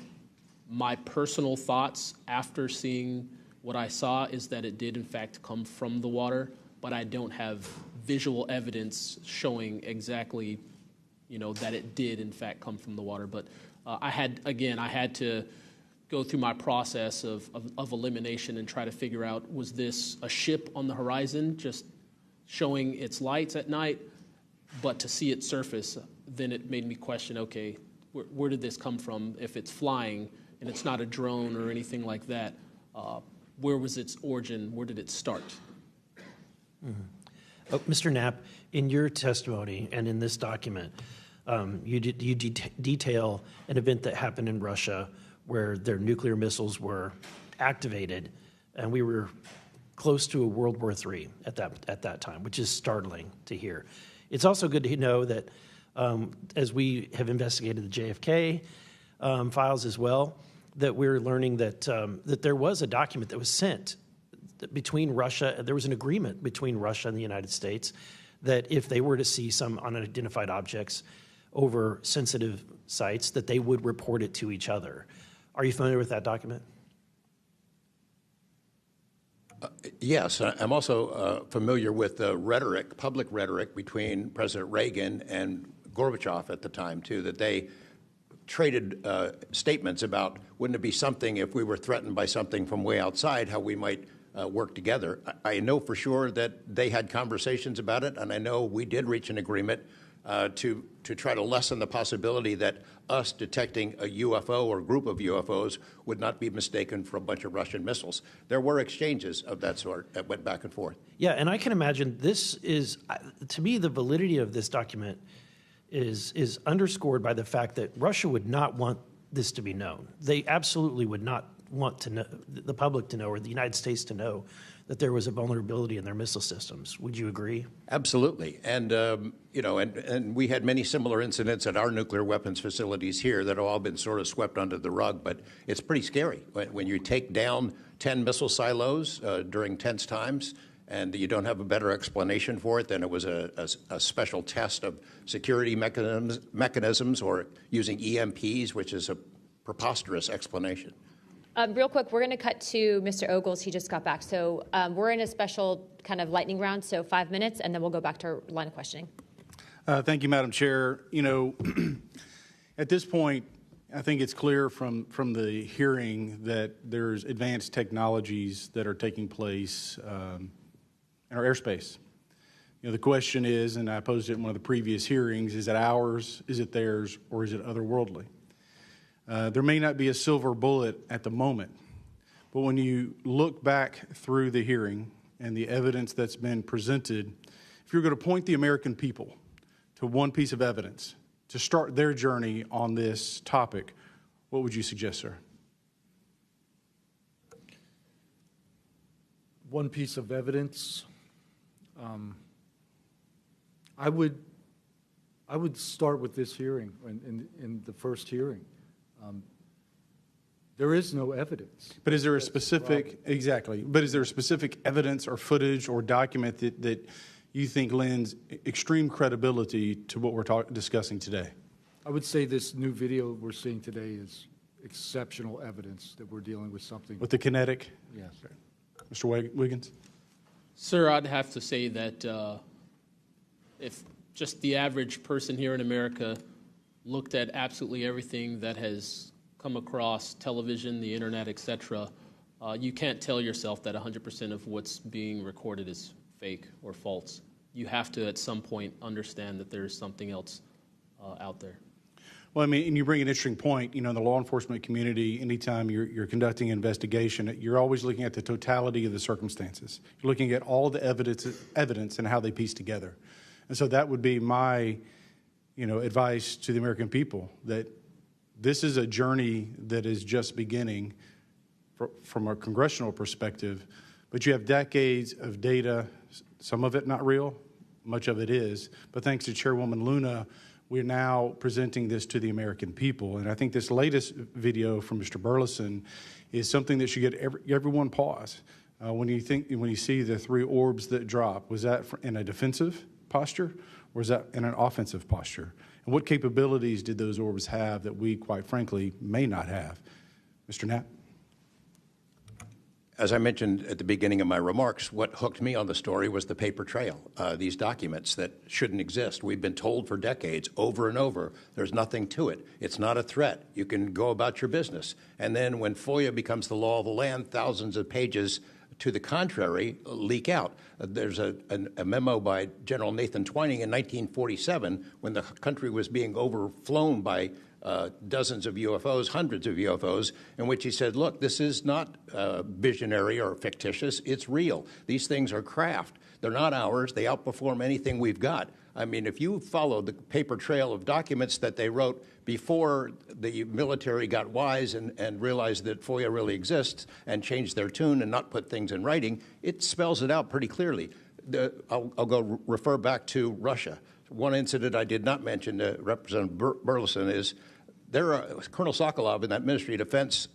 personal thoughts after seeing what I saw is that it did in fact come from the water, but I don't have visual evidence showing exactly, that it did in fact come from the water. But I had to go through my process of elimination and try to figure out, was this a ship on the horizon just showing its lights at night, but to see it surface, then it made me question, okay, where did this come from? If it's flying and it's not a drone or anything like that, where was its origin? Where did it start? Mm-hmm. Mr. Knapp, in your testimony and in this document, you detail an event that happened in Russia where their nuclear missiles were activated, and we were close to a World War III at that time, which is startling to hear. It's also good to know that as we have investigated the JFK files as well, that we're learning that there was a document that was sent between Russia. There was an agreement between Russia and the United States that if they were to see some unidentified objects over sensitive sites, that they would report it to each other. Are you familiar with that document? Yes, I'm also familiar with the rhetoric, public rhetoric between President Reagan and Gorbachev at the time, too, that they traded statements about wouldn't it be something if we were threatened by something from way outside, how we might work together. I know for sure that they had conversations about it, and I know we did reach an agreement to try to lessen the possibility that us detecting a UFO or group of UFOs would not be mistaken for a bunch of Russian missiles. There were exchanges of that sort that went back and forth. Yeah, and I can imagine this is, to me, the validity of this document is underscored by the fact that Russia would not want this to be known. They absolutely would not want to know, the public to know, or the United States to know that there was a vulnerability in their missile systems. Would you agree? Absolutely. And, and we had many similar incidents at our nuclear weapons facilities here that have all been sort of swept under the rug. But it's pretty scary when you take down 10 missile silos during tense times and you don't have a better explanation for it than it was a special test of security mechanisms or using EMPs, which is a preposterous explanation. Real quick, we're going to cut to Mr. Ogles. He just got back. So we're in a special kind of lightning round, so 5 minutes, and then we'll go back to our line of questioning. Thank you, Madam Chair. At this point, I think it's clear from the hearing that there's advanced technologies that are taking place in our airspace. The question is, and I posed it in one of the previous hearings, is it ours, is it theirs, or is it otherworldly? There may not be a silver bullet at the moment, but when you look back through the hearing and the evidence that's been presented, if you're going to point the American people to one piece of evidence to start their journey on this topic, what would you suggest, sir? One piece of evidence, I would start with this hearing, in the first hearing. There is no evidence. But is there a specific, exactly, but is there a specific evidence or footage or document that you think lends extreme credibility to what we're discussing today? I would say this new video we're seeing today is exceptional evidence that we're dealing with something. With the kinetic? Yes. Mr. Wiggins? Sir, I'd have to say that if just the average person here in America looked at absolutely everything that has come across television, the internet, etc., you can't tell yourself that 100% of what's being recorded is fake or false. You have to, at some point, understand that there's something else out there. Well, I mean, and you bring an interesting point. You know, in the law enforcement community, anytime you're conducting an investigation, you're always looking at the totality of the circumstances. You're looking at all the evidence and how they piece together. And so that would be my, advice to the American people, that this is a journey that is just beginning from a congressional perspective, but you have decades of data, some of it not real, much of it is, but thanks to Chairwoman Luna, we're now presenting this to the American people. And I think this latest video from Mr. Burleson is something that should get everyone pause. When you see the 3 orbs that drop, was that in a defensive posture or was that in an offensive posture? And what capabilities did those orbs have that we, quite frankly, may not have? Mr. Knapp? As I mentioned at the beginning of my remarks, what hooked me on the story was the paper trail, these documents that shouldn't exist. We've been told for decades, over and over, there's nothing to it. It's not a threat. You can go about your business. And then when FOIA becomes the law of the land, thousands of pages to the contrary leak out. There's a memo by General Nathan Twining in 1947 when the country was being overflown by dozens of UFOs, hundreds of UFOs, in which he said, look, this is not visionary or fictitious. It's real. These things are craft. They're not ours. They outperform anything we've got. I mean, if you follow the paper trail of documents that they wrote before the military got wise and realized that FOIA really exists and changed their tune and not put things in writing, it spells it out pretty clearly. I'll go refer back to Russia. One incident I did not mention to Representative Burleson is Colonel Sokolov in that Ministry of Defense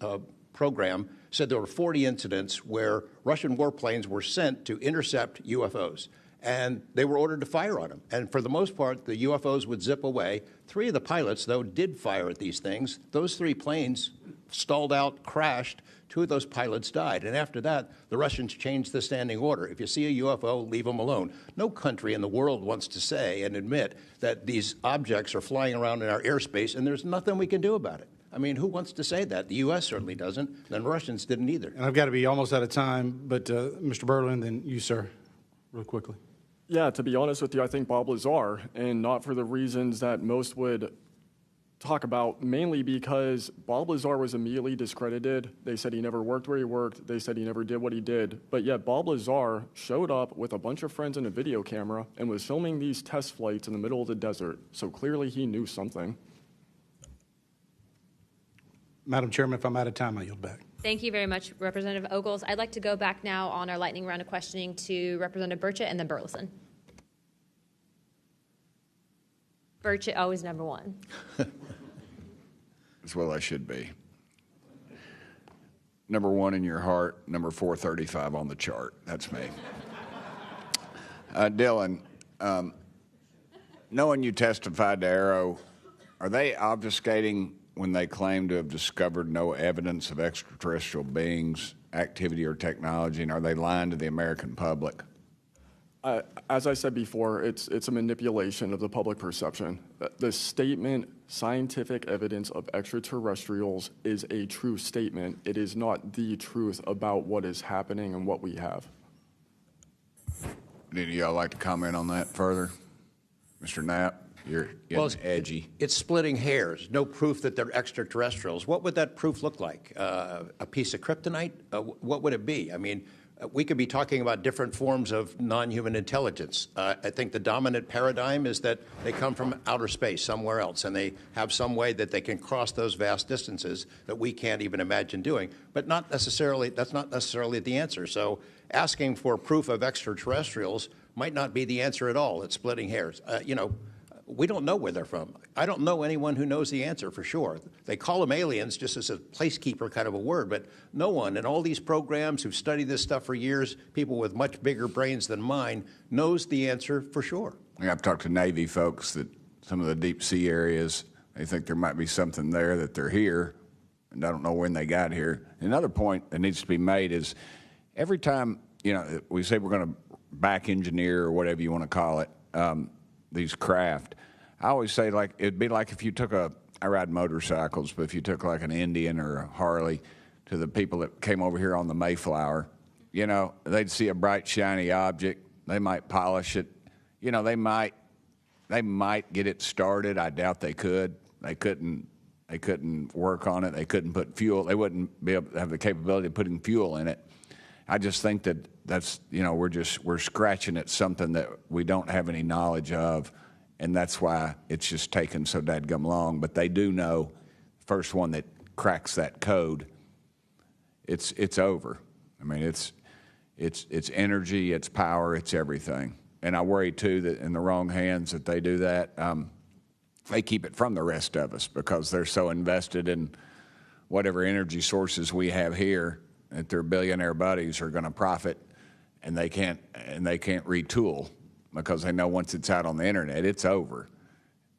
program said there were 40 incidents where Russian warplanes were sent to intercept UFOs, and they were ordered to fire on them. And for the most part, the UFOs would zip away. 3 of the pilots, though, did fire at these things. Those 3 planes stalled out, crashed. 2 of those pilots died. And after that, the Russians changed the standing order. If you see a UFO, leave them alone. No country in the world wants to say and admit that these objects are flying around in our airspace and there's nothing we can do about it. I mean, who wants to say that? The U.S. certainly doesn't, and the Russians didn't either. And I've got to be almost out of time, but Mr. Berlin, then you, sir, real quickly. Yeah, to be honest with you, I think Bob Lazar, and not for the reasons that most would talk about, mainly because Bob Lazar was immediately discredited. They said he never worked where he worked. They said he never did what he did. But yet Bob Lazar showed up with a bunch of friends and a video camera and was filming these test flights in the middle of the desert. So clearly he knew something. Madam Chairman, if I'm out of time, I yield back. Thank you very much, Representative Ogles. I'd like to go back now on our lightning round of questioning to Representative Burchett and then Burleson. Burchett, always number 1. As well I should be. Number 1 in your heart, number 435 on the chart. That's me. Dylan, knowing you testified to Arrow, are they obfuscating when they claim to have discovered no evidence of extraterrestrial beings, activity, or technology, and are they lying to the American public? As I said before, it's a manipulation of the public perception. The statement, scientific evidence of extraterrestrials, is a true statement. It is not the truth about what is happening and what we have. Any of y'all like to comment on that further? Mr. Knapp, you're getting edgy. It's splitting hairs. No proof that they're extraterrestrials. What would that proof look like? A piece of kryptonite? What would it be? I mean, we could be talking about different forms of non-human intelligence. I think the dominant paradigm is that they come from outer space, somewhere else, and they have some way that they can cross those vast distances that we can't even imagine doing. But not necessarily, that's not necessarily the answer. So asking for proof of extraterrestrials might not be the answer at all. It's splitting hairs. We don't know where they're from. I don't know anyone who knows the answer for sure. They call them aliens just as a placekeeper kind of a word, but no one in all these programs who've studied this stuff for years, people with much bigger brains than mine, knows the answer for sure. I've talked to Navy folks that some of the deep sea areas, they think there might be something there that they're here, and I don't know when they got here. Another point that needs to be made is every time, we say we're going to back engineer or whatever you want to call it, these craft. I always say, like, it'd be like if you took I ride motorcycles, but if you took like an Indian or a Harley to the people that came over here on the Mayflower, you know, they'd see a bright, shiny object. They might polish it. You know, they might get it started. I doubt they could. They couldn't work on it. They couldn't put fuel. They wouldn't be able to have the capability of putting fuel in it. I just think that's, you know, we're scratching at something that we don't have any knowledge of, and that's why it's just taken so dadgum long. But they do know, the first one that cracks that code, it's over. I mean, it's energy, it's power, it's everything. And I worry too that in the wrong hands that they do that, they keep it from the rest of us because they're so invested in whatever energy sources we have here that their billionaire buddies are going to profit, and they can't retool because they know once it's out on the internet, it's over.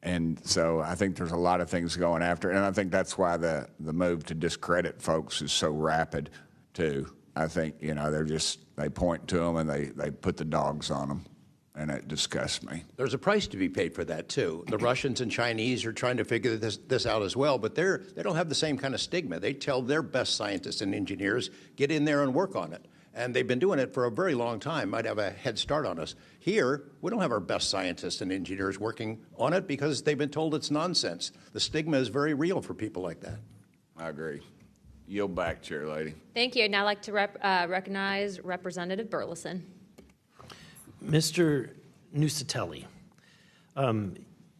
And so I think there's a lot of things going after it, and I think that's why the move to discredit folks is so rapid too. I think, you know, they point to them and they put the dogs on them, and it disgusts me. There's a price to be paid for that too. The Russians and Chinese are trying to figure this out as well, but they don't have the same kind of stigma. They tell their best scientists and engineers, get in there and work on it. And they've been doing it for a very long time, might have a head start on us. Here, we don't have our best scientists and engineers working on it because they've been told it's nonsense. The stigma is very real for people like that. I agree. Yield back, Chair Lady. Thank you. I'd now like to recognize Representative Burleson. Mr. Nusatelli,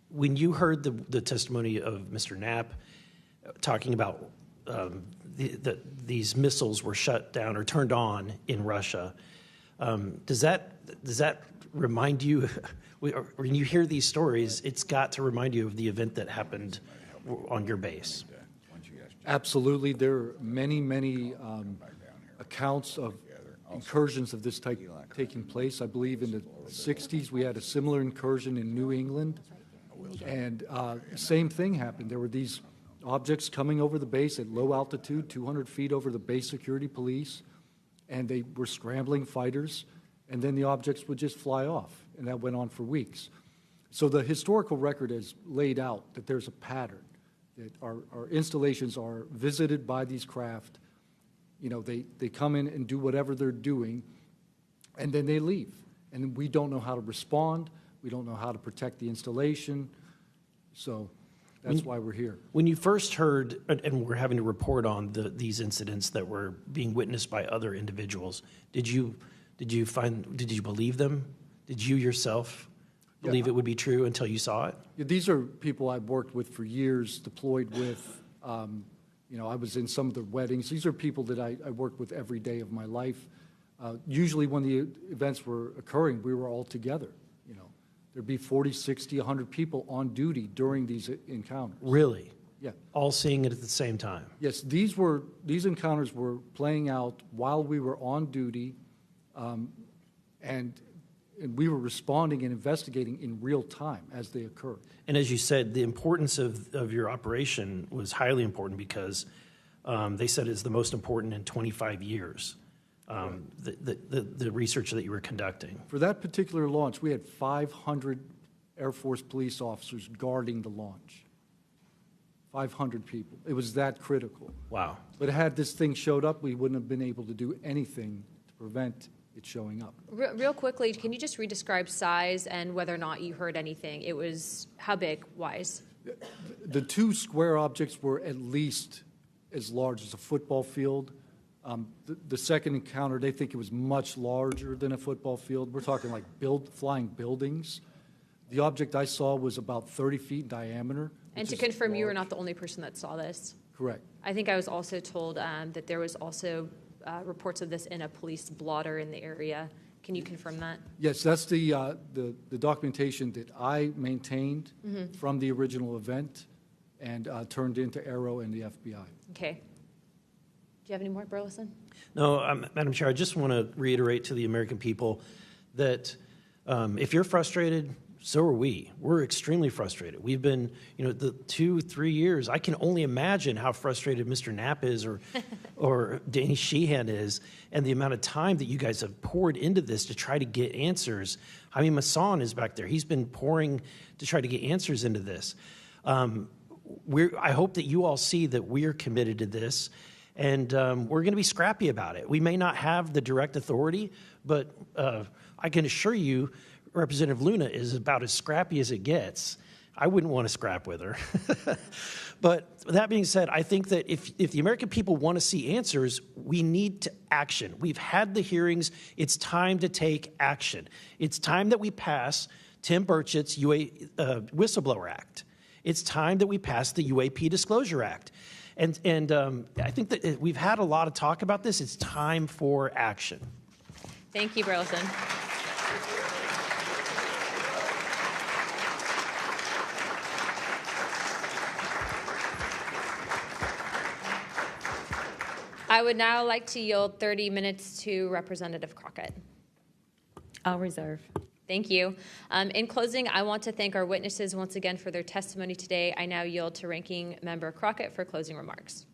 when you heard the testimony of Mr. Knapp talking about these missiles were shut down or turned on in Russia, does that remind you, when you hear these stories, it's got to remind you of the event that happened on your base? Absolutely. There are many accounts of incursions of this type taking place. I believe in the 60s we had a similar incursion in New England, and same thing happened. There were these objects coming over the base at low altitude, 200 feet over the base security police, and they were scrambling fighters, and then the objects would just fly off, and that went on for weeks. So the historical record has laid out that there's a pattern, that our installations are visited by these craft. You know, they come in and do whatever they're doing, and then they leave. And we don't know how to respond. We don't know how to protect the installation. So that's why we're here. When you first heard, and we're having to report on these incidents that were being witnessed by other individuals, did you believe them? Did you yourself believe it would be true until you saw it? Yeah, these are people I've worked with for years, deployed with. You know, I was in some of their weddings. These are people that I worked with every day of my life. Usually when the events were occurring, we were all together. You know, there'd be 40, 60, 100 people on duty during these encounters. Really? Yeah. All seeing it at the same time? Yes, these encounters were playing out while we were on duty, and we were responding and investigating in real time as they occurred. And as you said, the importance of your operation was highly important because they said it's the most important in 25 years, the research that you were conducting. For that particular launch, we had 500 Air Force police officers guarding the launch. 500 people. It was that critical. Wow. But had this thing showed up, we wouldn't have been able to do anything to prevent it showing up. Real quickly, can you just redescribe size and whether or not you heard anything? It was how big, wise? The two square objects were at least as large as a football field. The second encounter, they think it was much larger than a football field. We're talking like flying buildings. The object I saw was about 30 feet in diameter. And to confirm, you were not the only person that saw this? Correct. I think I was also told that there was also reports of this in a police blotter in the area. Can you confirm that? Yes, that's the documentation that I maintained from the original event and turned into Aero and the FBI. Okay. Do you have any more, Burleson? No, Madam Chair, I just want to reiterate to the American people that if you're frustrated, So are we. We're extremely frustrated. We've been, the 2-3 years. I can only imagine how frustrated Mr. Knapp is or Danny Sheehan is, and the amount of time that you guys have poured into this to try to get answers. I mean, Masson is back there. He's been pouring to try to get answers into this. I hope that you all see that we're committed to this, and we're going to be scrappy about it. We may not have the direct authority, but I can assure you, Representative Luna is about as scrappy as it gets. I wouldn't want to scrap with her. But that being said, I think that if the American people want to see answers, we need to action. We've had the hearings. It's time to take action. It's time that we pass Tim Burchett's Whistleblower Act. It's time that we pass the UAP Disclosure Act. And I think that we've had a lot of talk about this. It's time for action. Thank you, Burleson. I would now like to yield 30 minutes to Representative Crockett. I'll reserve. Thank you. In closing, I want to thank our witnesses once again for their testimony today. I now yield to Ranking Member Crockett for closing remarks.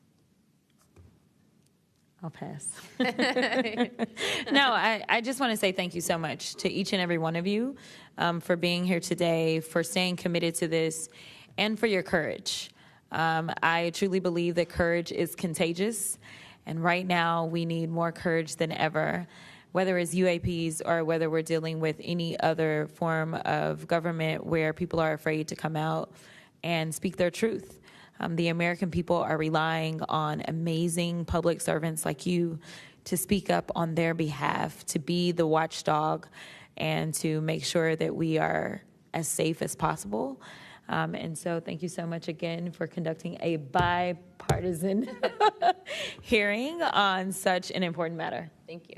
I'll pass. No, I just want to say thank you so much to each and every one of you for being here today, for staying committed to this, and for your courage. I truly believe that courage is contagious, and right now we need more courage than ever, whether it's UAPs or whether we're dealing with any other form of government where people are afraid to come out and speak their truth. The American people are relying on amazing public servants like you to speak up on their behalf, to be the watchdog, and to make sure that we are as safe as possible. And so thank you so much again for conducting a bipartisan hearing on such an important matter. Thank you.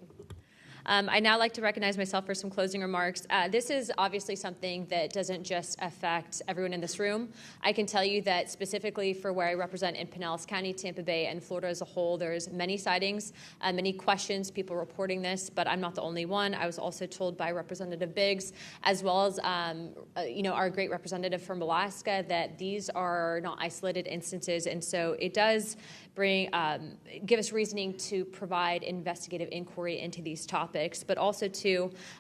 I'd now like to recognize myself for some closing remarks. This is obviously something that doesn't just affect everyone in this room. I can tell you that specifically for where I represent in Pinellas County, Tampa Bay, and Florida as a whole, there's many sightings, many questions, people reporting this, but I'm not the only one. I was also told by Representative Biggs, as well as our great representative from Alaska, that these are not isolated instances, and so it does give us reasoning to provide investigative inquiry into these topics, but also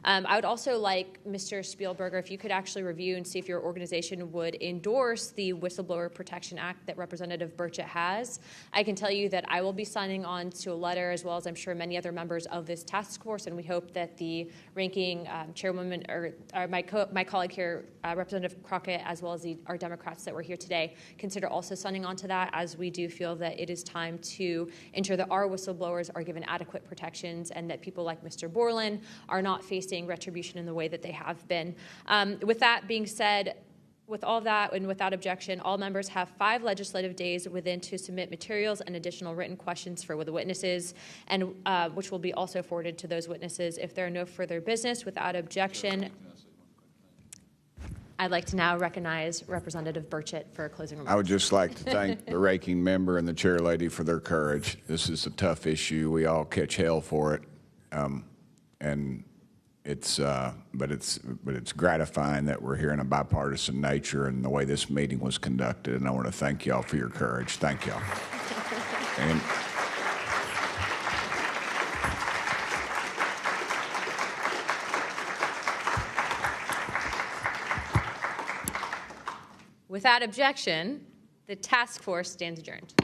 I would also like Mr. Spielberger, if you could actually review and see if your organization would endorse the Whistleblower Protection Act that Representative Burchett has. I can tell you that I will be signing on to a letter, as well as I'm sure many other members of this task force, and we hope that the ranking chairwoman, or my colleague here, Representative Crockett, as well as our Democrats that were here today, consider also signing on to that, as we do feel that it is time to ensure that our whistleblowers are given adequate protections and that people like Mr. Borland are not facing retribution in the way that they have been. With that being said, with all that and without objection, all members have 5 legislative days within to submit materials and additional written questions for the witnesses, and which will be also forwarded to those witnesses. If there are no further business, without objection, I'd like to now recognize Representative Burchett for closing remarks. I would just like to thank the ranking member and the chair lady for their courage. This is a tough issue. We all catch hell for it, and but it's gratifying that we're here in a bipartisan nature and the way this meeting was conducted. And I want to thank y'all for your courage. Thank y'all. And without objection, the task force stands adjourned.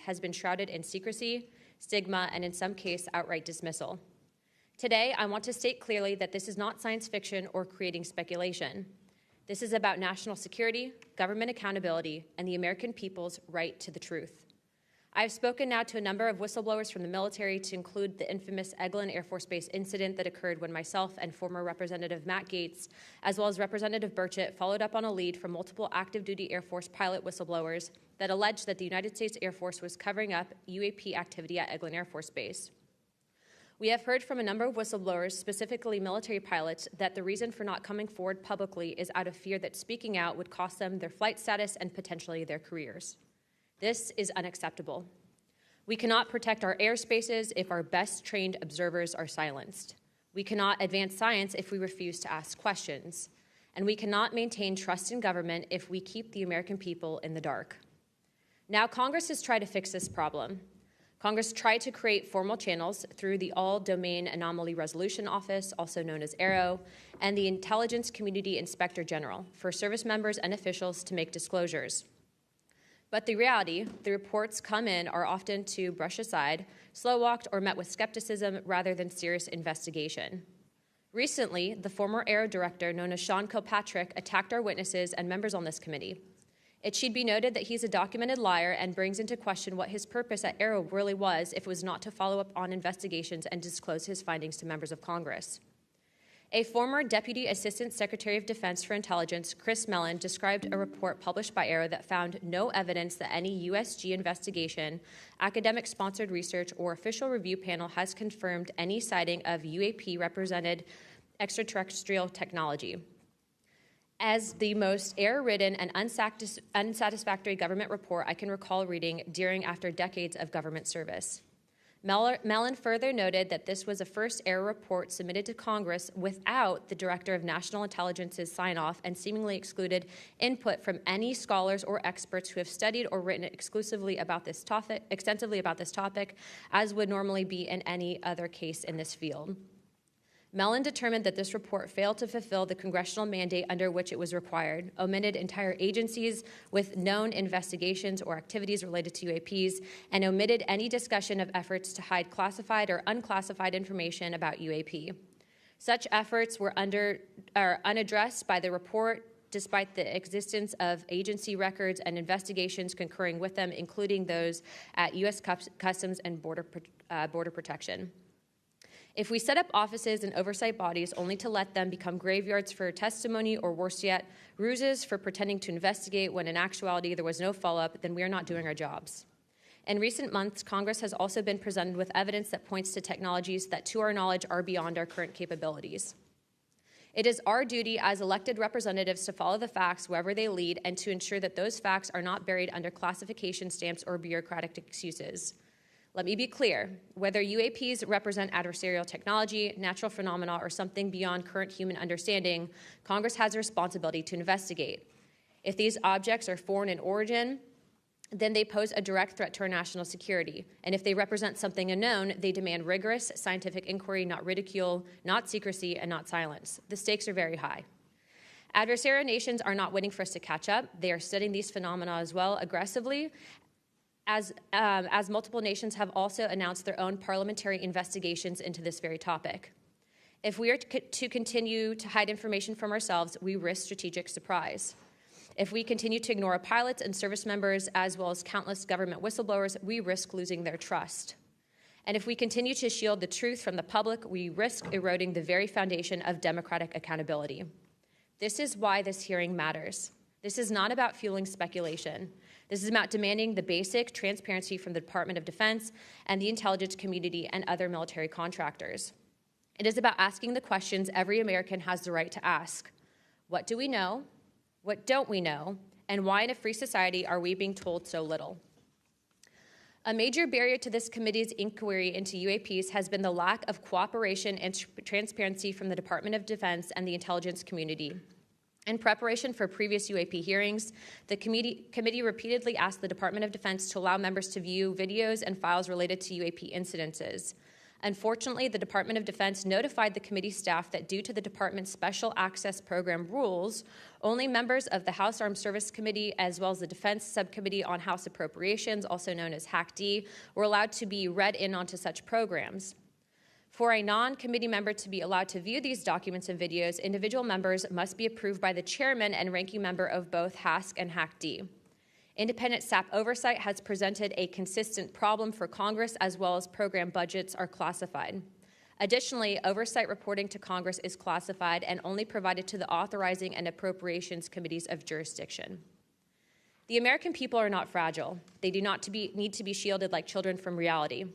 Has been shrouded in secrecy, stigma, and in some cases, outright dismissal. Today, I want to state clearly that this is not science fiction or creating speculation. This is about national security, government accountability, and the American people's right to the truth. I've spoken now to a number of whistleblowers from the military, to include the infamous Eglin Air Force Base incident that occurred when myself and former Representative Matt Gaetz, as well as Representative Burchett, followed up on a lead from multiple active duty Air Force pilot whistleblowers that alleged that the United States Air Force was covering up UAP activity at Eglin Air Force Base. We have heard from a number of whistleblowers, specifically military pilots, that the reason for not coming forward publicly is out of fear that speaking out would cost them their flight status and potentially their careers. This is unacceptable. We cannot protect our airspaces if our best trained observers are silenced. We cannot advance science if we refuse to ask questions. And we cannot maintain trust in government if we keep the American people in the dark. Now, Congress has tried to fix this problem. Congress tried to create formal channels through the All-Domain Anomaly Resolution Office, also known as AARO, and the Intelligence Community Inspector General for service members and officials to make disclosures. But the reality, the reports come in are often to brush aside, slow-walked, or met with skepticism rather than serious investigation. Recently, the former AARO director, known as Sean Kilpatrick, attacked our witnesses and members on this committee. It should be noted that he's a documented liar and brings into question what his purpose at AARO really was if it was not to follow up on investigations and disclose his findings to members of Congress. A former Deputy Assistant Secretary of Defense for Intelligence, Chris Mellon, described a report published by AARO that found no evidence that any USG investigation, academic-sponsored research, or official review panel has confirmed any sighting of UAP-represented extraterrestrial technology. As the most error-ridden and unsatisfactory government report I can recall reading during after decades of government service. Mellon further noted that this was a first error report submitted to Congress without the Director of National Intelligence's sign-off, and seemingly excluded input from any scholars or experts who have studied or written extensively about this topic, as would normally be in any other case in this field. Mellon determined that this report failed to fulfill the congressional mandate under which it was required, omitted entire agencies with known investigations or activities related to UAPs, and omitted any discussion of efforts to hide classified or unclassified information about UAP. Such efforts were unaddressed by the report, despite the existence of agency records and investigations concurring with them, including those at U.S. Customs and Border Protection. If we set up offices and oversight bodies only to let them become graveyards for testimony, or worse yet, ruses for pretending to investigate when in actuality there was no follow-up, then we are not doing our jobs. In recent months, Congress has also been presented with evidence that points to technologies that, to our knowledge, are beyond our current capabilities. It is our duty as elected representatives to follow the facts wherever they lead and to ensure that those facts are not buried under classification stamps or bureaucratic excuses. Let me be clear, whether UAPs represent adversarial technology, natural phenomena, or something beyond current human understanding, Congress has a responsibility to investigate. If these objects are foreign in origin, then they pose a direct threat to our national security. And if they represent something unknown, they demand rigorous scientific inquiry, not ridicule, not secrecy, and not silence. The stakes are very high. Adversarial nations are not waiting for us to catch up. They are studying these phenomena as well aggressively, as multiple nations have also announced their own parliamentary investigations into this very topic. If we are to continue to hide information from ourselves, we risk strategic surprise. If we continue to ignore our pilots and service members, as well as countless government whistleblowers, we risk losing their trust. And if we continue to shield the truth from the public, we risk eroding the very foundation of democratic accountability. This is why this hearing matters. This is not about fueling speculation. This is about demanding the basic transparency from the Department of Defense and the intelligence community and other military contractors. It is about asking the questions every American has the right to ask. What do we know? What don't we know? And why in a free society are we being told so little? A major barrier to this committee's inquiry into UAPs has been the lack of cooperation and transparency from the Department of Defense and the intelligence community. In preparation for previous UAP hearings, the committee repeatedly asked the Department of Defense to allow members to view videos and files related to UAP incidences. Unfortunately, the Department of Defense notified the committee staff that due to the department's Special Access Program rules, only members of the House Armed Services Committee, as well as the Defense Subcommittee on House Appropriations, also known as HAC-D, were allowed to be read in onto such programs. For a non-committee member to be allowed to view these documents and videos, individual members must be approved by the chairman and ranking member of both HASC and HAC-D. Independent staff oversight has presented a consistent problem for Congress, as well as program budgets are classified. Additionally, oversight reporting to Congress is classified and only provided to the authorizing and appropriations committees of jurisdiction. The American people are not fragile. They do not need to be shielded like children from reality.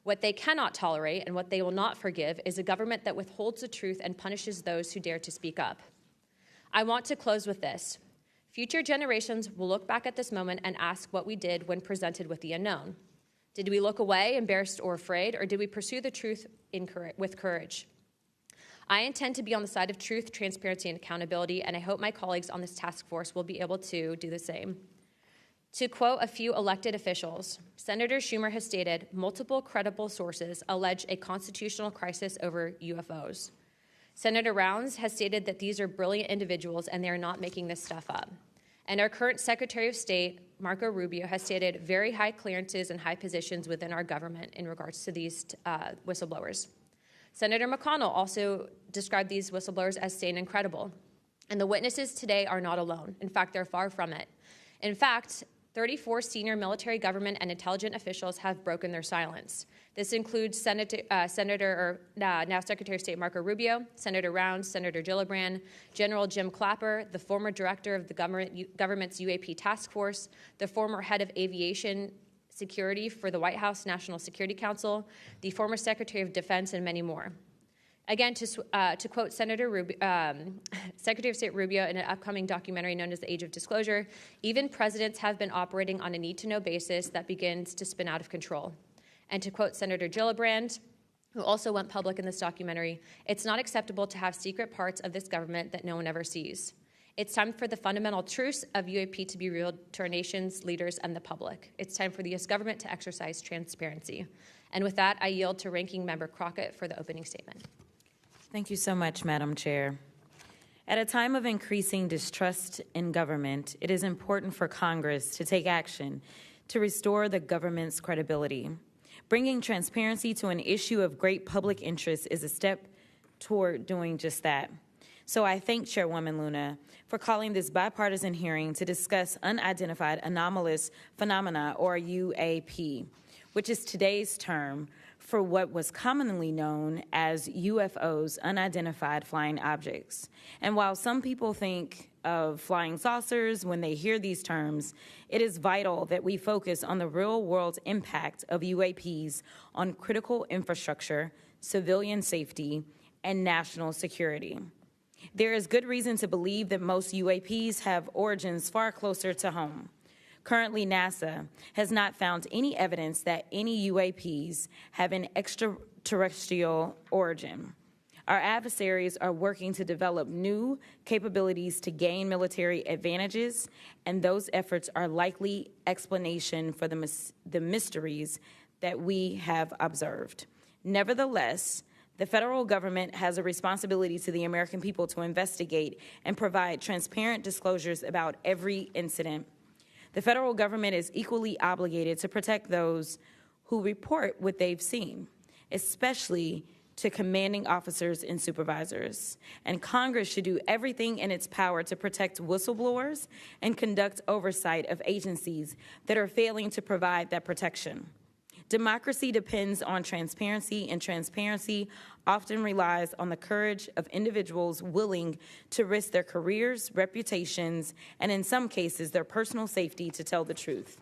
What they cannot tolerate and what they will not forgive is a government that withholds the truth and punishes those who dare to speak up. I want to close with this. Future generations will look back at this moment and ask what we did when presented with the unknown. Did we look away, embarrassed or afraid, or did we pursue the truth with courage? I intend to be on the side of truth, transparency, and accountability, and I hope my colleagues on this task force will be able to do the same. To quote a few elected officials, Senator Schumer has stated, multiple credible sources allege a constitutional crisis over UFOs. Senator Rounds has stated that these are brilliant individuals and they are not making this stuff up. And our current Secretary of State, Marco Rubio, has stated very high clearances and high positions within our government in regards to these whistleblowers. Senator McConnell also described these whistleblowers as sane and credible. And the witnesses today are not alone. In fact, they're far from it. In fact, 34 senior military, government, and intelligence officials have broken their silence. This includes now Secretary of State Marco Rubio, Senator Rounds, Senator Gillibrand, General Jim Clapper, the former director of the government's UAP task force, the former head of aviation security for the White House National Security Council, the former Secretary of Defense, and many more. Again, to quote Secretary of State Rubio in an upcoming documentary known as The Age of Disclosure, even presidents have been operating on a need-to-know basis that begins to spin out of control. And to quote Senator Gillibrand, who also went public in this documentary, it's not acceptable to have secret parts of this government that no one ever sees. It's time for the fundamental truths of UAP to be revealed to our nation's leaders and the public. It's time for the U.S. government to exercise transparency. And with that, I yield to Ranking Member Crockett for the opening statement. Thank you so much, Madam Chair. At a time of increasing distrust in government, it is important for Congress to take action to restore the government's credibility. Bringing transparency to an issue of great public interest is a step toward doing just that. So I thank Chairwoman Luna for calling this bipartisan hearing to discuss unidentified anomalous phenomena, or UAP, which is today's term for what was commonly known as UFOs, unidentified flying objects. And while some people think of flying saucers when they hear these terms, it is vital that we focus on the real-world impact of UAPs on critical infrastructure, civilian safety, and national security. There is good reason to believe that most UAPs have origins far closer to home. Currently, NASA has not found any evidence that any UAPs have an extraterrestrial origin. Our adversaries are working to develop new capabilities to gain military advantages, and those efforts are likely explanation for the mysteries that we have observed. Nevertheless, the federal government has a responsibility to the American people to investigate and provide transparent disclosures about every incident. The federal government is equally obligated to protect those who report what they've seen, especially to commanding officers and supervisors. And Congress should do everything in its power to protect whistleblowers and conduct oversight of agencies that are failing to provide that protection. Democracy depends on transparency, and transparency often relies on the courage of individuals willing to risk their careers, reputations, and in some cases, their personal safety to tell the truth.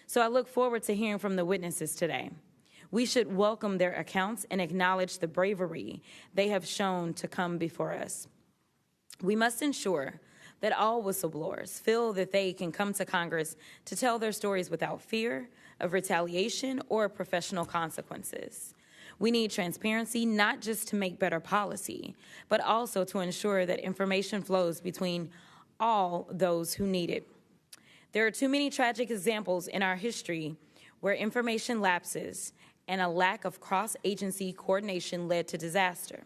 So I look forward to hearing from the witnesses today. We should welcome their accounts and acknowledge the bravery they have shown to come before us. We must ensure that all whistleblowers feel that they can come to Congress to tell their stories without fear of retaliation or professional consequences. We need transparency not just to make better policy, but also to ensure that information flows between all those who need it. There are too many tragic examples in our history where information lapses and a lack of cross-agency coordination led to disaster.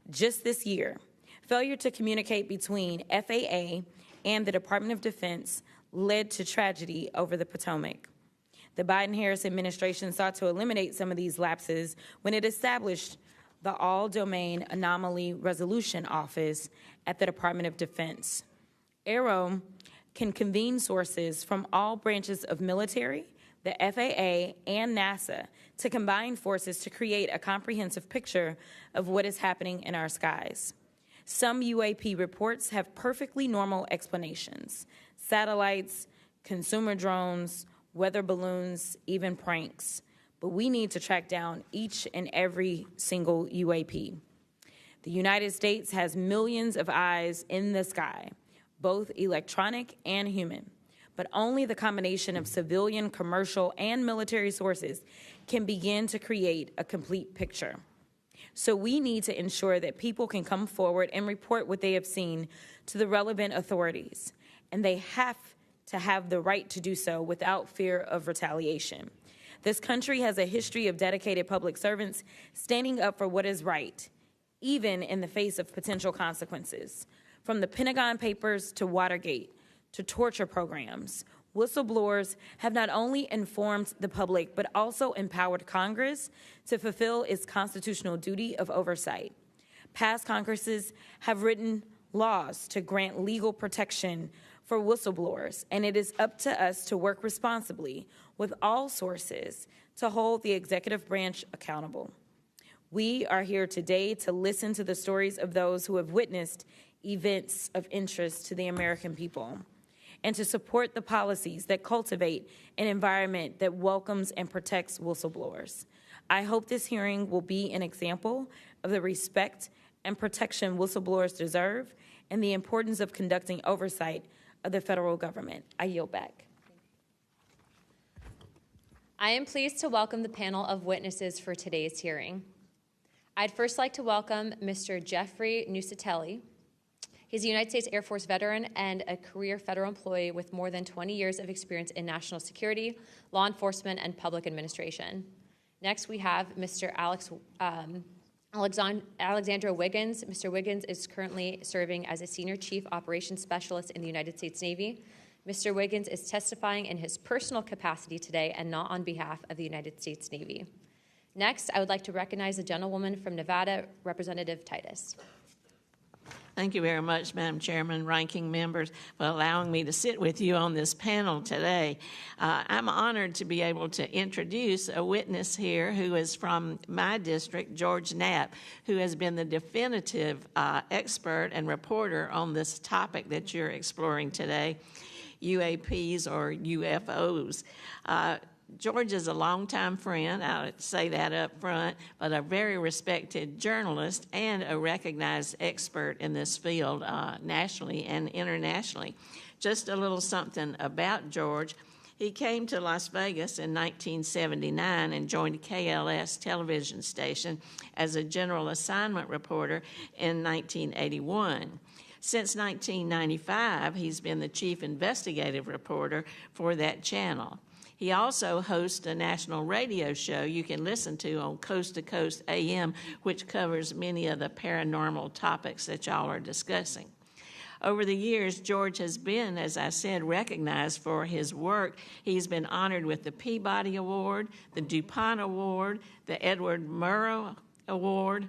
Just this year, failure to communicate between FAA and the Department of Defense led to tragedy over the Potomac. The Biden-Harris administration sought to eliminate some of these lapses when it established the All-Domain Anomaly Resolution Office at the Department of Defense. AARO can convene sources from all branches of military, the FAA, and NASA to combine forces to create a comprehensive picture of what is happening in our skies. Some UAP reports have perfectly normal explanations: satellites, consumer drones, weather balloons, even pranks. But we need to track down each and every single UAP. The United States has millions of eyes in the sky, both electronic and human. But only the combination of civilian, commercial, and military sources can begin to create a complete picture. So we need to ensure that people can come forward and report what they have seen to the relevant authorities. And they have to have the right to do so without fear of retaliation. This country has a history of dedicated public servants standing up for what is right, even in the face of potential consequences. From the Pentagon Papers to Watergate to torture programs, whistleblowers have not only informed the public, but also empowered Congress to fulfill its constitutional duty of oversight. Past Congresses have written laws to grant legal protection for whistleblowers, and it is up to us to work responsibly with all sources to hold the executive branch accountable. We are here today to listen to the stories of those who have witnessed events of interest to the American people, and to support the policies that cultivate an environment that welcomes and protects whistleblowers. I hope this hearing will be an example of the respect and protection whistleblowers deserve and the importance of conducting oversight of the federal government. I yield back. I am pleased to welcome the panel of witnesses for today's hearing. I'd first like to welcome Mr. Jeffrey Nusatelli. He's a United States Air Force veteran and a career federal employee with more than 20 years of experience in national security, law enforcement, and public administration. Next, we have Mr. Alexandra Wiggins. Mr. Wiggins is currently serving as a Senior Chief Operations Specialist in the United States Navy. Mr. Wiggins is testifying in his personal capacity today and not on behalf of the United States Navy. Next, I would like to recognize the gentlewoman from Nevada, Representative Titus. Thank you very much, Madam Chairman, ranking members, for allowing me to sit with you on this panel today. I'm honored to be able to introduce a witness here who is from my district, George Knapp, who has been the definitive expert and reporter on this topic that you're exploring today, UAPs or UFOs. George is a longtime friend, I'll say that up front, but a very respected journalist and a recognized expert in this field nationally and internationally. Just a little something about George. He came to Las Vegas in 1979 and joined KLS television station as a general assignment reporter in 1981. Since 1995, he's been the chief investigative reporter for that channel. He also hosts a national radio show you can listen to on Coast to Coast AM, which covers many of the paranormal topics that y'all are discussing. Over the years, George has been, as I said, recognized for his work. He's been honored with the Peabody Award, the DuPont Award, the Edward Murrow Award,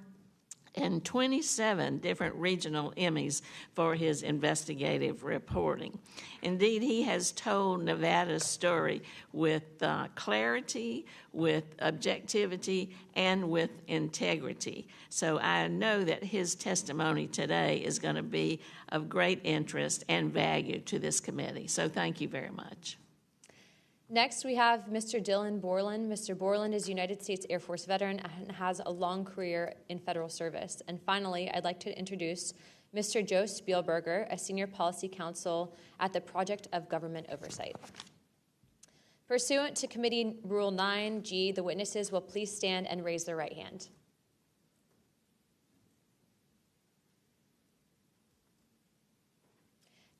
and 27 different regional Emmys for his investigative reporting. Indeed, he has told Nevada's story with clarity, with objectivity, and with integrity. So I know that his testimony today is going to be of great interest and value to this committee. So thank you very much. Next, we have Mr. Dylan Borland. Mr. Borland is a United States Air Force veteran and has a long career in federal service. And finally, I'd like to introduce Mr. Joe Spielberger, a senior policy counsel at the Project of Government Oversight. Pursuant to Committee Rule 9G, the witnesses will please stand and raise their right hand.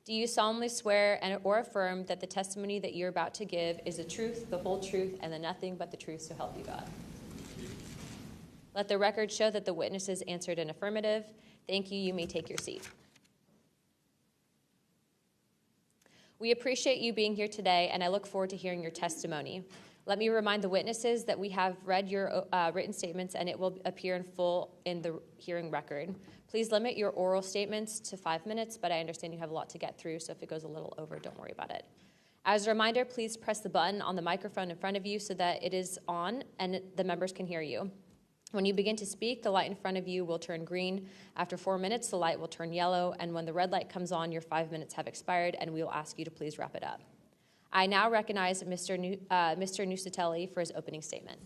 Do you solemnly swear or affirm that the testimony that you're about to give is the truth, the whole truth, and the nothing but the truth, so help you God? Let the record show that the witnesses answered an affirmative. Thank you. You may take your seat. We appreciate you being here today, and I look forward to hearing your testimony. Let me remind the witnesses that we have read your written statements and it will appear in full in the hearing record. Please limit your oral statements to 5 minutes, but I understand you have a lot to get through, so if it goes a little over, don't worry about it. As a reminder, please press the button on the microphone in front of you so that it is on and the members can hear you. When you begin to speak, the light in front of you will turn green. After 4 minutes, the light will turn yellow, and when the red light comes on, your 5 minutes have expired, and we will ask you to please wrap it up. I now recognize Mr. Nusatelli for his opening statement.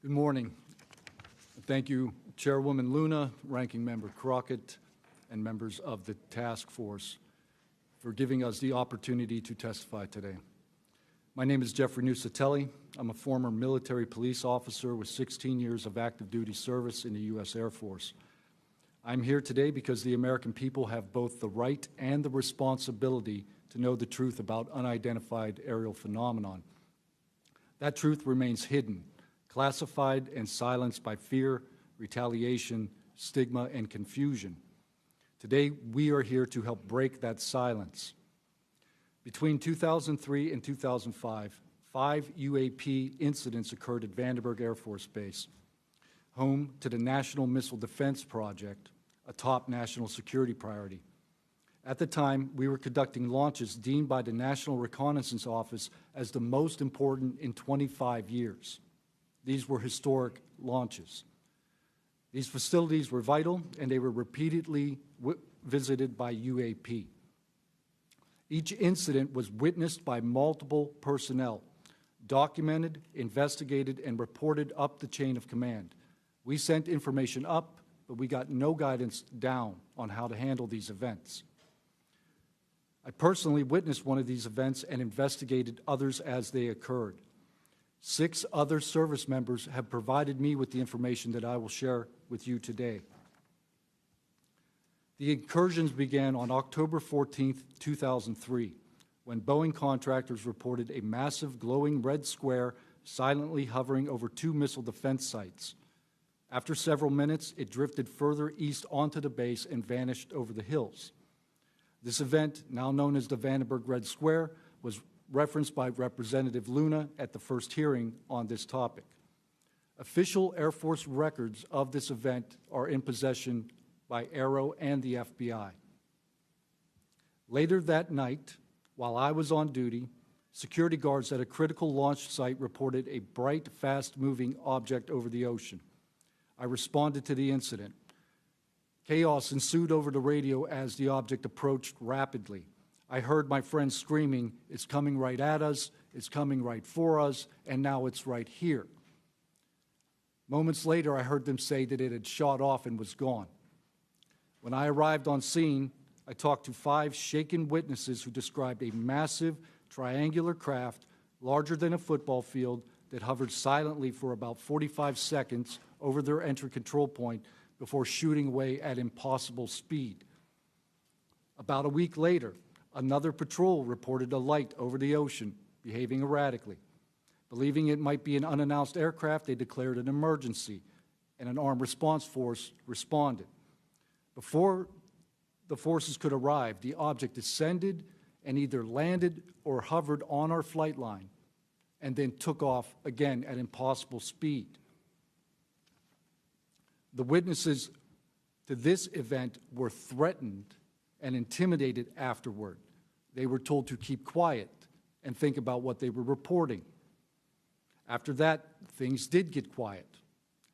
Good morning. Thank you, Chairwoman Luna, Ranking Member Crockett, and members of the task force for giving us the opportunity to testify today. My name is Jeffrey Nusatelli. I'm a former military police officer with 16 years of active duty service in the U.S. Air Force. I'm here today because the American people have both the right and the responsibility to know the truth about unidentified aerial phenomenon. That truth remains hidden, classified and silenced by fear, retaliation, stigma, and confusion. Today, we are here to help break that silence. Between 2003 and 2005, 5 UAP incidents occurred at Vandenberg Air Force Base, home to the National Missile Defense Project, a top national security priority. At the time, we were conducting launches deemed by the National Reconnaissance Office as the most important in 25 years. These were historic launches. These facilities were vital, and they were repeatedly visited by UAP. Each incident was witnessed by multiple personnel, documented, investigated, and reported up the chain of command. We sent information up, but we got no guidance down on how to handle these events. I personally witnessed one of these events and investigated others as they occurred. 6 other service members have provided me with the information that I will share with you today. The incursions began on October 14, 2003, when Boeing contractors reported a massive glowing red square silently hovering over 2 missile defense sites. After several minutes, it drifted further east onto the base and vanished over the hills. This event, now known as the Vandenberg Red Square, was referenced by Representative Luna at the first hearing on this topic. Official Air Force records of this event are in possession by Aero and the FBI. Later that night, while I was on duty, security guards at a critical launch site reported a bright, fast-moving object over the ocean. I responded to the incident. Chaos ensued over the radio as the object approached rapidly. I heard my friends screaming, "It's coming right at us, it's coming right for us, and now it's right here." Moments later, I heard them say that it had shot off and was gone. When I arrived on scene, I talked to 5 shaken witnesses who described a massive triangular craft larger than a football field that hovered silently for about 45 seconds over their entry control point before shooting away at impossible speed. About a week later, another patrol reported a light over the ocean, behaving erratically. Believing it might be an unannounced aircraft, they declared an emergency, and an armed response force responded. Before the forces could arrive, the object descended and either landed or hovered on our flight line, and then took off again at impossible speed. The witnesses to this event were threatened and intimidated afterward. They were told to keep quiet and think about what they were reporting. After that, things did get quiet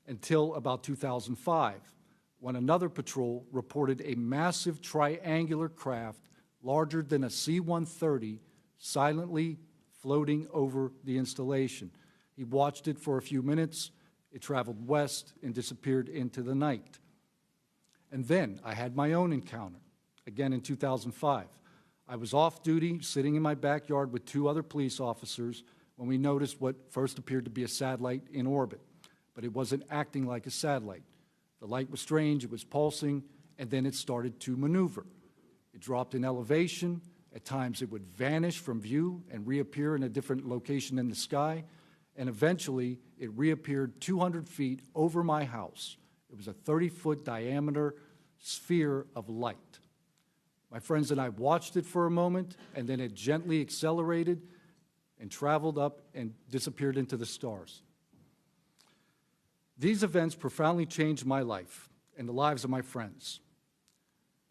until about 2005, when another patrol reported a massive triangular craft larger than a C-130 silently floating over the installation. He watched it for a few minutes. It traveled west and disappeared into the night. And then I had my own encounter, again in 2005. I was off duty, sitting in my backyard with 2 other police officers when we noticed what first appeared to be a satellite in orbit, but it wasn't acting like a satellite. The light was strange, it was pulsing, and then it started to maneuver. It dropped in elevation. At times it would vanish from view and reappear in a different location in the sky, and eventually it reappeared 200 feet over my house. It was a 30-foot diameter sphere of light. My friends and I watched it for a moment, and then it gently accelerated and traveled up and disappeared into the stars. These events profoundly changed my life and the lives of my friends.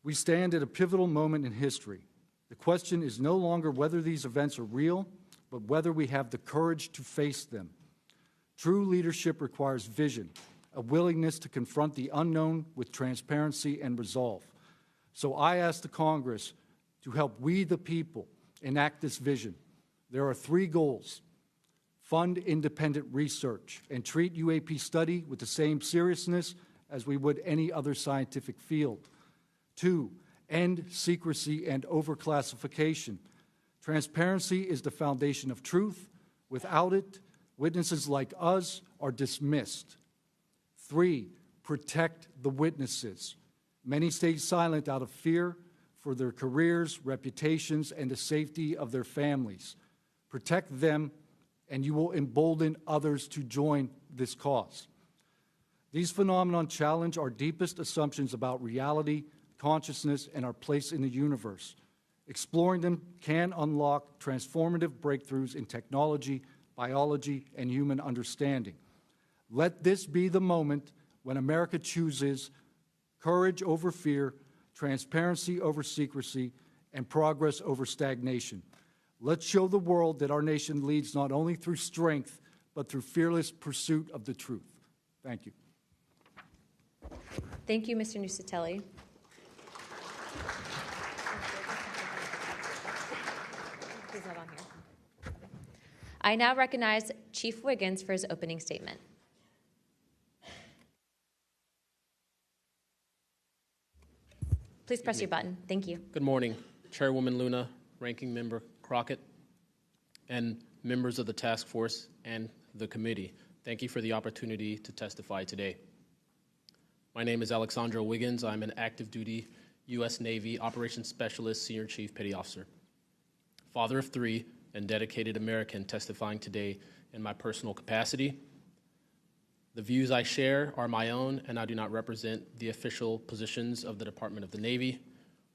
We stand at a pivotal moment in history. The question is no longer whether these events are real, but whether we have the courage to face them. True leadership requires vision, a willingness to confront the unknown with transparency and resolve. So I ask the Congress to help we, the people, enact this vision. There are 3 goals: fund independent research and treat UAP study with the same seriousness as we would any other scientific field. 2, end secrecy and overclassification. Transparency is the foundation of truth. Without it, witnesses like us are dismissed. 3, protect the witnesses. Many stay silent out of fear for their careers, reputations, and the safety of their families. Protect them, and you will embolden others to join this cause. These phenomena challenge our deepest assumptions about reality, consciousness, and our place in the universe. Exploring them can unlock transformative breakthroughs in technology, biology, and human understanding. Let this be the moment when America chooses courage over fear, transparency over secrecy, and progress over stagnation. Let's show the world that our nation leads not only through strength, but through fearless pursuit of the truth. Thank you. Thank you, Mr. Nusatelli. He's not on here. I now recognize Chief Wiggins for his opening statement. Please press your button. Thank you. Good morning, Chairwoman Luna, Ranking Member Crockett, and members of the task force and the committee. Thank you for the opportunity to testify today. My name is Alexandro Wiggins. I'm an active duty U.S. Navy Operations Specialist, Senior Chief Petty Officer, father of 3, and dedicated American testifying today in my personal capacity. The views I share are my own, and I do not represent the official positions of the Department of the Navy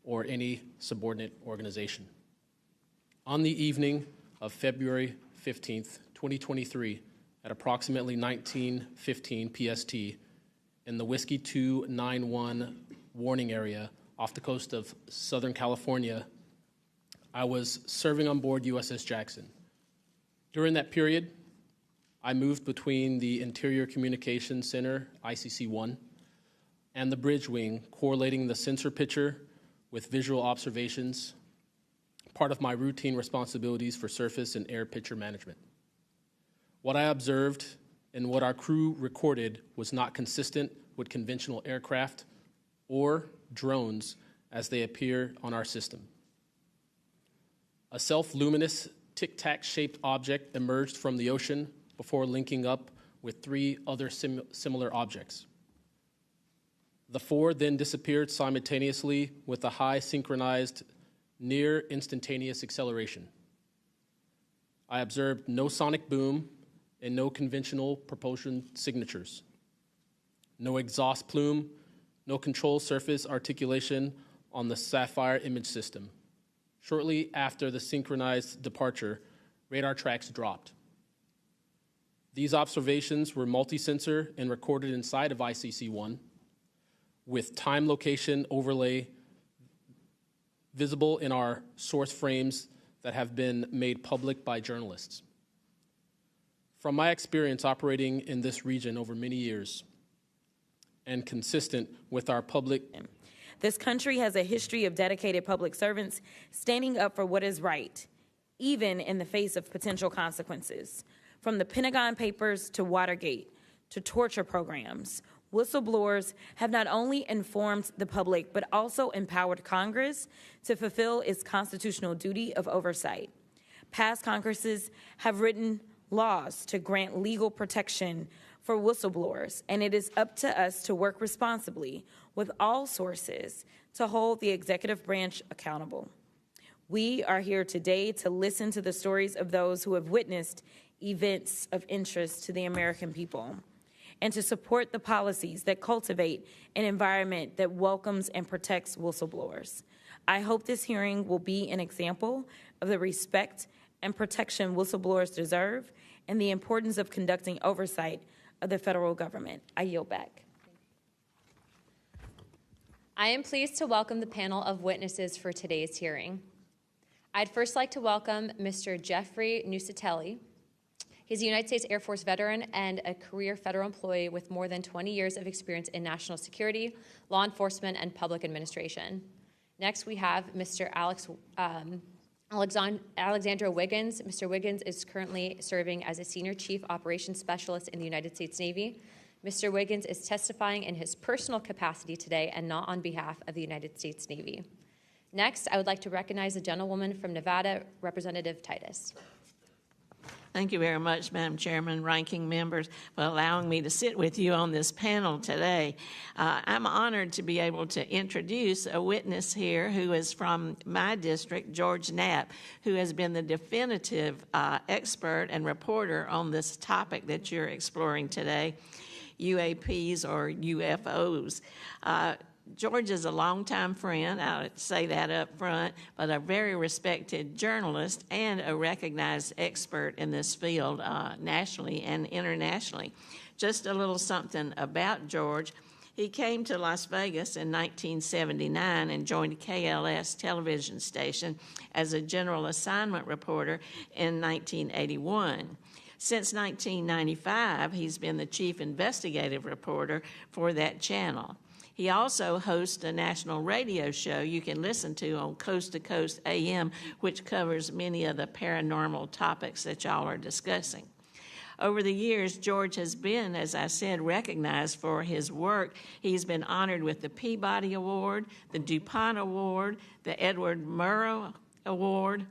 or any subordinate organization. On the evening of February 15th, 2023, at approximately 19:15 PST, in the Whiskey 291 warning area off the coast of Southern California, I was serving on board USS Jackson. During that period, I moved between the Interior Communications Center, ICC-1, and the bridge wing, correlating the sensor picture with visual observations, part of my routine responsibilities for surface and air picture management. What I observed and what our crew recorded was not consistent with conventional aircraft or drones as they appear on our system. A self-luminous tic-tac-shaped object emerged from the ocean before linking up with 3 other similar objects. The 4 then disappeared simultaneously with a high synchronized, near instantaneous acceleration. I observed no sonic boom and no conventional propulsion signatures, no exhaust plume, no control surface articulation on the Sapphire image system. Shortly after the synchronized departure, radar tracks dropped. These observations were multi-sensor and recorded inside of ICC-1 with time location overlay visible in our source frames that have been made public by journalists. From my experience operating in this region over many years and consistent with our public... This country has a history of dedicated public servants standing up for what is right, even in the face of potential consequences. From the Pentagon Papers to Watergate to torture programs, whistleblowers have not only informed the public, but also empowered Congress to fulfill its constitutional duty of oversight. Past Congresses have written laws to grant legal protection for whistleblowers, and it is up to us to work responsibly with all sources to hold the executive branch accountable. We are here today to listen to the stories of those who have witnessed events of interest to the American people, and to support the policies that cultivate an environment that welcomes and protects whistleblowers. I hope this hearing will be an example of the respect and protection whistleblowers deserve, and the importance of conducting oversight of the federal government. I yield back. I am pleased to welcome the panel of witnesses for today's hearing. I'd first like to welcome Mr. Jeffrey Nusatelli. He's a United States Air Force veteran and a career federal employee with more than 20 years of experience in national security, law enforcement, and public administration. Next, we have Mr. Alexandra Wiggins. Mr. Wiggins is currently serving as a Senior Chief Operations Specialist in the United States Navy. Mr. Wiggins is testifying in his personal capacity today and not on behalf of the United States Navy. Next, I would like to recognize the gentlewoman from Nevada, Representative Titus. Thank you very much, Madam Chairman, ranking members, for allowing me to sit with you on this panel today. I'm honored to be able to introduce a witness here who is from my district, George Knapp, who has been the definitive expert and reporter on this topic that you're exploring today, UAPs or UFOs. George is a longtime friend, I'll say that up front, but a very respected journalist and a recognized expert in this field nationally and internationally. Just a little something about George. He came to Las Vegas in 1979 and joined KLS television station as a general assignment reporter in 1981. Since 1995, he's been the chief investigative reporter for that channel. He also hosts a national radio show you can listen to on Coast to Coast AM, which covers many of the paranormal topics that y'all are discussing. Over the years, George has been, as I said, recognized for his work. He's been honored with the Peabody Award, the DuPont Award, the Edward Murrow Award,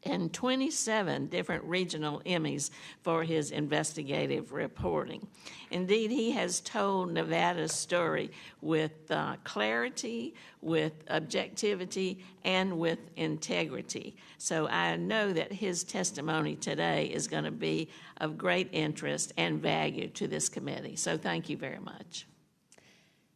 and 27 different regional Emmys for his investigative reporting. Indeed, he has told Nevada's story with clarity, with objectivity, and with integrity. So I know that his testimony today is going to be of great interest and value to this committee. So thank you very much.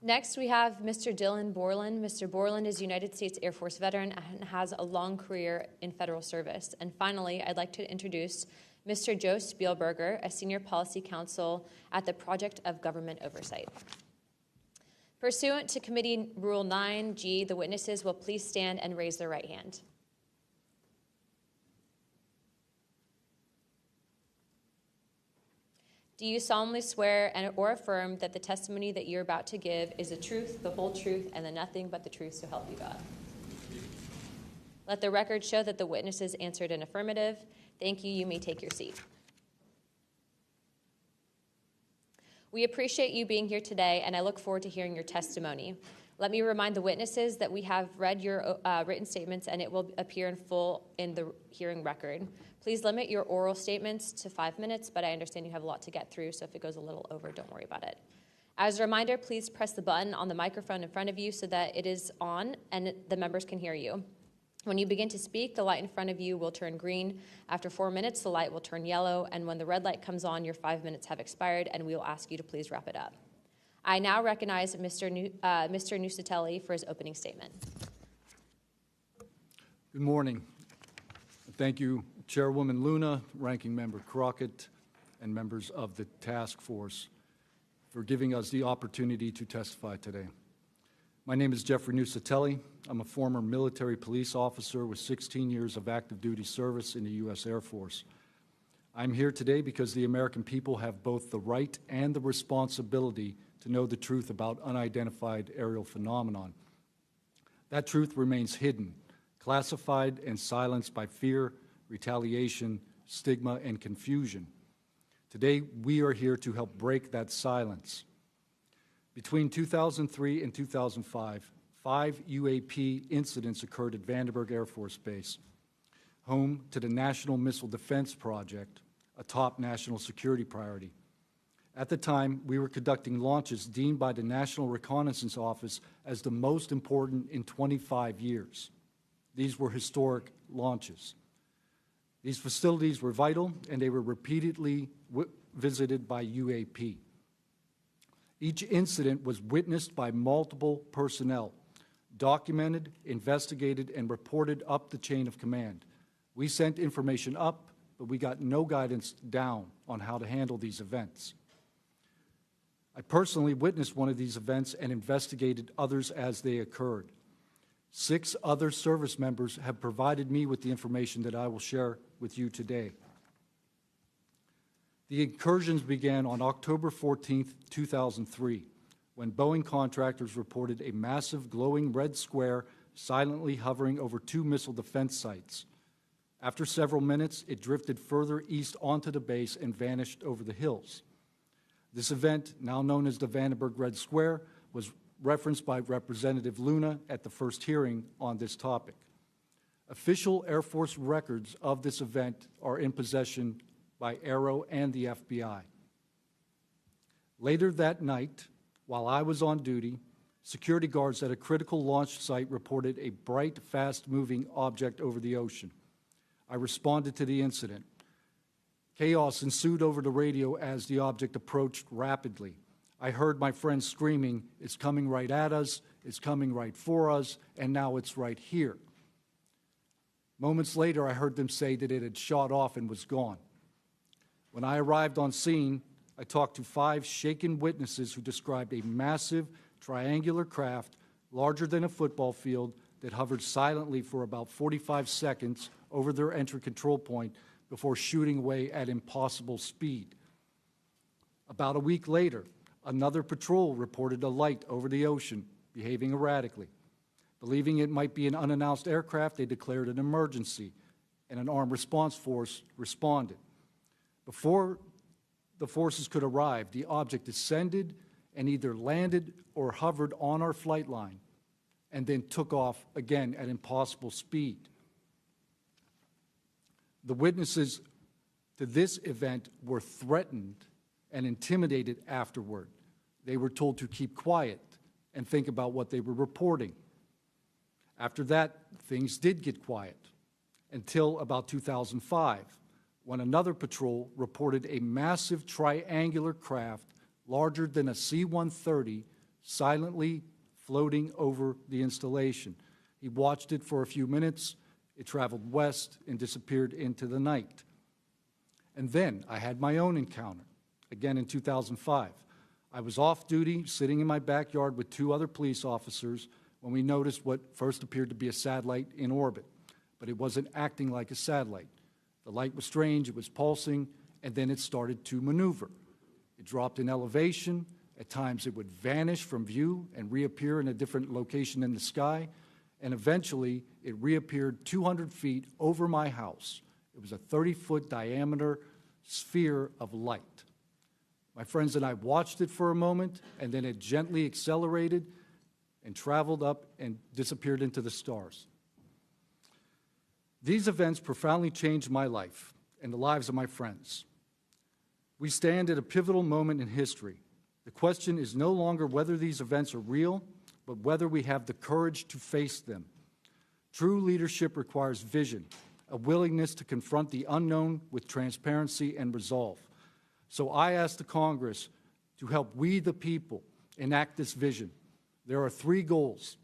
Next, we have Mr. Dylan Borland. Mr. Borland is a United States Air Force veteran and has a long career in federal service. And finally, I'd like to introduce Mr. Joe Spielberger, a senior policy counsel at the Project of Government Oversight. Pursuant to Committee Rule 9G, the witnesses will please stand and raise their right hand. Do you solemnly swear or affirm that the testimony that you're about to give is the truth, the whole truth, and the nothing but the truth, so help you God? Let the record show that the witnesses answered an affirmative. Thank you. You may take your seat. We appreciate you being here today, and I look forward to hearing your testimony. Let me remind the witnesses that we have read your written statements, and it will appear in full in the hearing record. Please limit your oral statements to 5 minutes, but I understand you have a lot to get through, so if it goes a little over, don't worry about it. As a reminder, please press the button on the microphone in front of you so that it is on and the members can hear you. When you begin to speak, the light in front of you will turn green. After 4 minutes, the light will turn yellow, and when the red light comes on, your 5 minutes have expired, and we will ask you to please wrap it up. I now recognize Mr. Nusatelli for his opening statement. Good morning. Thank you, Chairwoman Luna, Ranking Member Crockett, and members of the task force for giving us the opportunity to testify today. My name is Jeffrey Nusatelli. I'm a former military police officer with 16 years of active duty service in the U.S. Air Force. I'm here today because the American people have both the right and the responsibility to know the truth about unidentified aerial phenomenon. That truth remains hidden, classified, and silenced by fear, retaliation, stigma, and confusion. Today, we are here to help break that silence. Between 2003 and 2005, 5 UAP incidents occurred at Vandenberg Air Force Base, home to the National Missile Defense Project, a top national security priority. At the time, we were conducting launches deemed by the National Reconnaissance Office as the most important in 25 years. These were historic launches. These facilities were vital, and they were repeatedly visited by UAP. Each incident was witnessed by multiple personnel, documented, investigated, and reported up the chain of command. We sent information up, but we got no guidance down on how to handle these events. I personally witnessed one of these events and investigated others as they occurred. 6 other service members have provided me with the information that I will share with you today. The incursions began on October 14, 2003, when Boeing contractors reported a massive glowing red square silently hovering over 2 missile defense sites. After several minutes, it drifted further east onto the base and vanished over the hills. This event, now known as the Vandenberg Red Square, was referenced by Representative Luna at the first hearing on this topic. Official Air Force records of this event are in possession by Aero and the FBI. Later that night, while I was on duty, security guards at a critical launch site reported a bright, fast-moving object over the ocean. I responded to the incident. Chaos ensued over the radio as the object approached rapidly. I heard my friends screaming, "It's coming right at us, it's coming right for us, and now it's right here." Moments later, I heard them say that it had shot off and was gone. When I arrived on scene, I talked to 5 shaken witnesses who described a massive triangular craft larger than a football field that hovered silently for about 45 seconds over their entry control point before shooting away at impossible speed. About a week later, another patrol reported a light over the ocean behaving erratically. Believing it might be an unannounced aircraft, they declared an emergency, and an armed response force responded. Before the forces could arrive, the object descended and either landed or hovered on our flight line and then took off again at impossible speed. The witnesses to this event were threatened and intimidated afterward. They were told to keep quiet and think about what they were reporting. After that, things did get quiet until about 2005, when another patrol reported a massive triangular craft larger than a C-130 silently floating over the installation. He watched it for a few minutes. It traveled west and disappeared into the night. And then I had my own encounter, again in 2005. I was off duty, sitting in my backyard with 2 other police officers when we noticed what first appeared to be a satellite in orbit, but it wasn't acting like a satellite. The light was strange, it was pulsing, and then it started to maneuver. It dropped in elevation. At times it would vanish from view and reappear in a different location in the sky, and eventually it reappeared 200 feet over my house. It was a 30-foot diameter sphere of light. My friends and I watched it for a moment, and then it gently accelerated and traveled up and disappeared into the stars. These events profoundly changed my life and the lives of my friends. We stand at a pivotal moment in history. The question is no longer whether these events are real, but whether we have the courage to face them. True leadership requires vision, a willingness to confront the unknown with transparency and resolve. So I ask the Congress to help we, the people, enact this vision. There are 3 goals.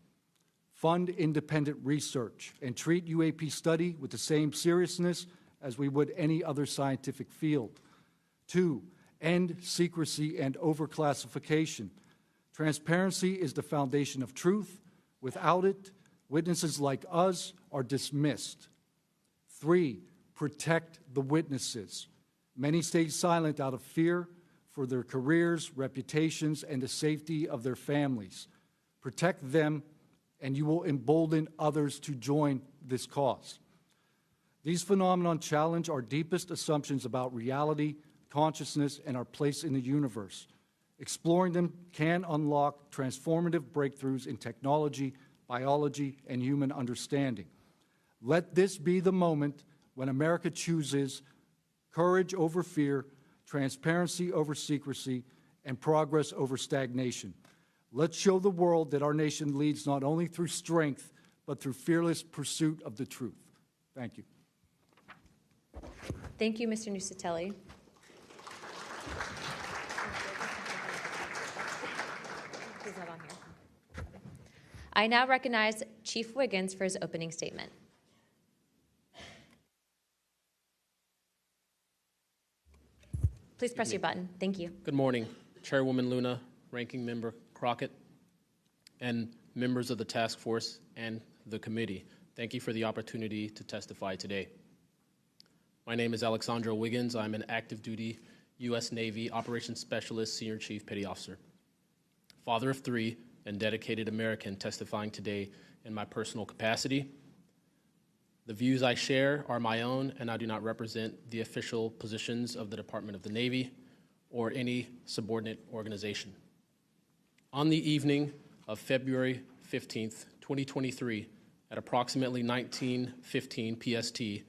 Fund independent research and treat UAP study with the same seriousness as we would any other scientific field. 2, end secrecy and overclassification. Transparency is the foundation of truth. Without it, witnesses like us are dismissed. 3, protect the witnesses. Many stay silent out of fear for their careers, reputations, and the safety of their families. Protect them, and you will embolden others to join this cause. These phenomena challenge our deepest assumptions about reality, consciousness, and our place in the universe. Exploring them can unlock transformative breakthroughs in technology, biology, and human understanding. Let this be the moment when America chooses courage over fear, transparency over secrecy, and progress over stagnation. Let's show the world that our nation leads not only through strength, but through fearless pursuit of the truth. Thank you. Thank you, Mr. Nusatelli. He's not on here. I now recognize Chief Wiggins for his opening statement. Please press your button. Thank you. Good morning, Chairwoman Luna, Ranking Member Crockett, and members of the task force and the committee. Thank you for the opportunity to testify today. My name is Alexandro Wiggins. I'm an active duty U.S. Navy Operations Specialist, Senior Chief Petty Officer, father of 3, and dedicated American testifying today in my personal capacity. The views I share are my own, and I do not represent the official positions of the Department of the Navy or any subordinate organization. On the evening of February 15th, 2023, at approximately 19:15 PST,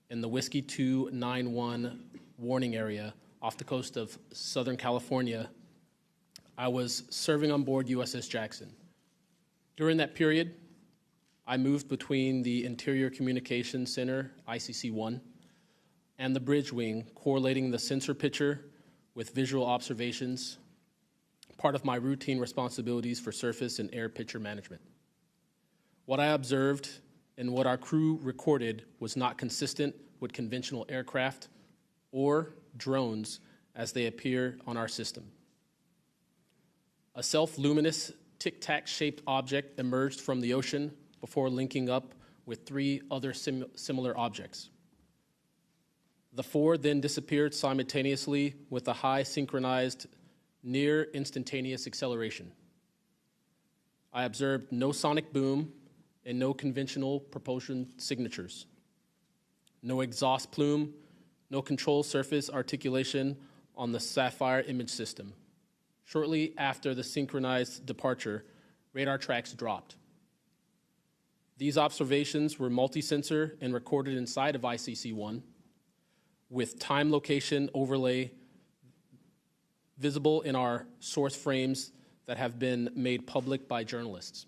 in the Whiskey 291 warning area off the coast of Southern California, I was serving on board USS Jackson. During that period, I moved between the Interior Communications Center, ICC-1, and the bridge wing, correlating the sensor picture with visual observations, part of my routine responsibilities for surface and air picture management. What I observed and what our crew recorded was not consistent with conventional aircraft or drones as they appear on our system. A self-luminous tic-tac shaped object emerged from the ocean before linking up with 3 other similar objects. The 4 then disappeared simultaneously with a high synchronized, near instantaneous acceleration. I observed no sonic boom and no conventional propulsion signatures, no exhaust plume, no control surface articulation on the Sapphire image system. Shortly after the synchronized departure, radar tracks dropped. These observations were multi-sensor and recorded inside of ICC-1 with time location overlay visible in our source frames that have been made public by journalists.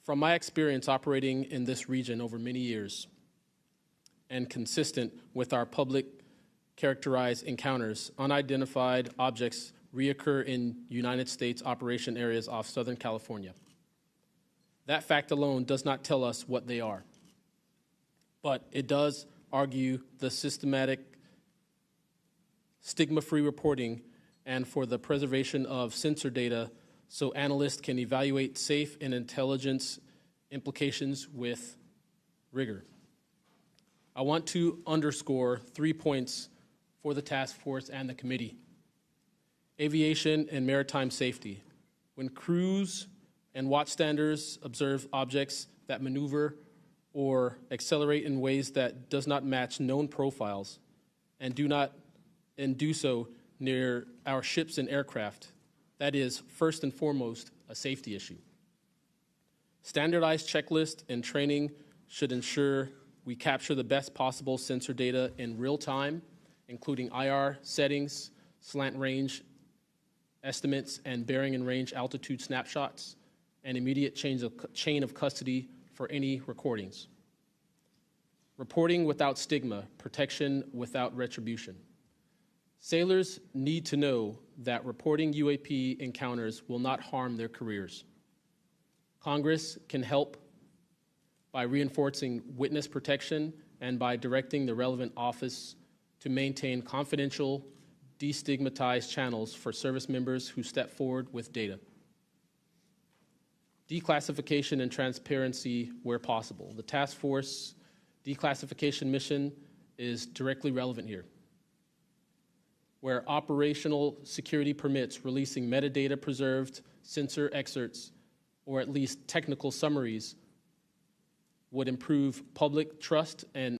From my experience operating in this region over many years and consistent with our public characterized encounters, unidentified objects reoccur in United States operation areas off Southern California. That fact alone does not tell us what they are, but it does argue the systematic stigma-free reporting and for the preservation of sensor data so analysts can evaluate safe and intelligence implications with rigor. I want to underscore 3 points for the task force and the committee. Aviation and maritime safety. When crews and watchstanders observe objects that maneuver or accelerate in ways that does not match known profiles and do so near our ships and aircraft, that is first and foremost a safety issue. Standardized checklists and training should ensure we capture the best possible sensor data in real time, including IR settings, slant range estimates, and bearing and range altitude snapshots, and immediate chain of custody for any recordings. Reporting without stigma, protection without retribution. Sailors need to know that reporting UAP encounters will not harm their careers. Congress can help by reinforcing witness protection and by directing the relevant office to maintain confidential, destigmatized channels for service members who step forward with data. Declassification and transparency where possible. The task force declassification mission is directly relevant here. Where operational security permits releasing metadata preserved sensor excerpts or at least technical summaries would improve public trust and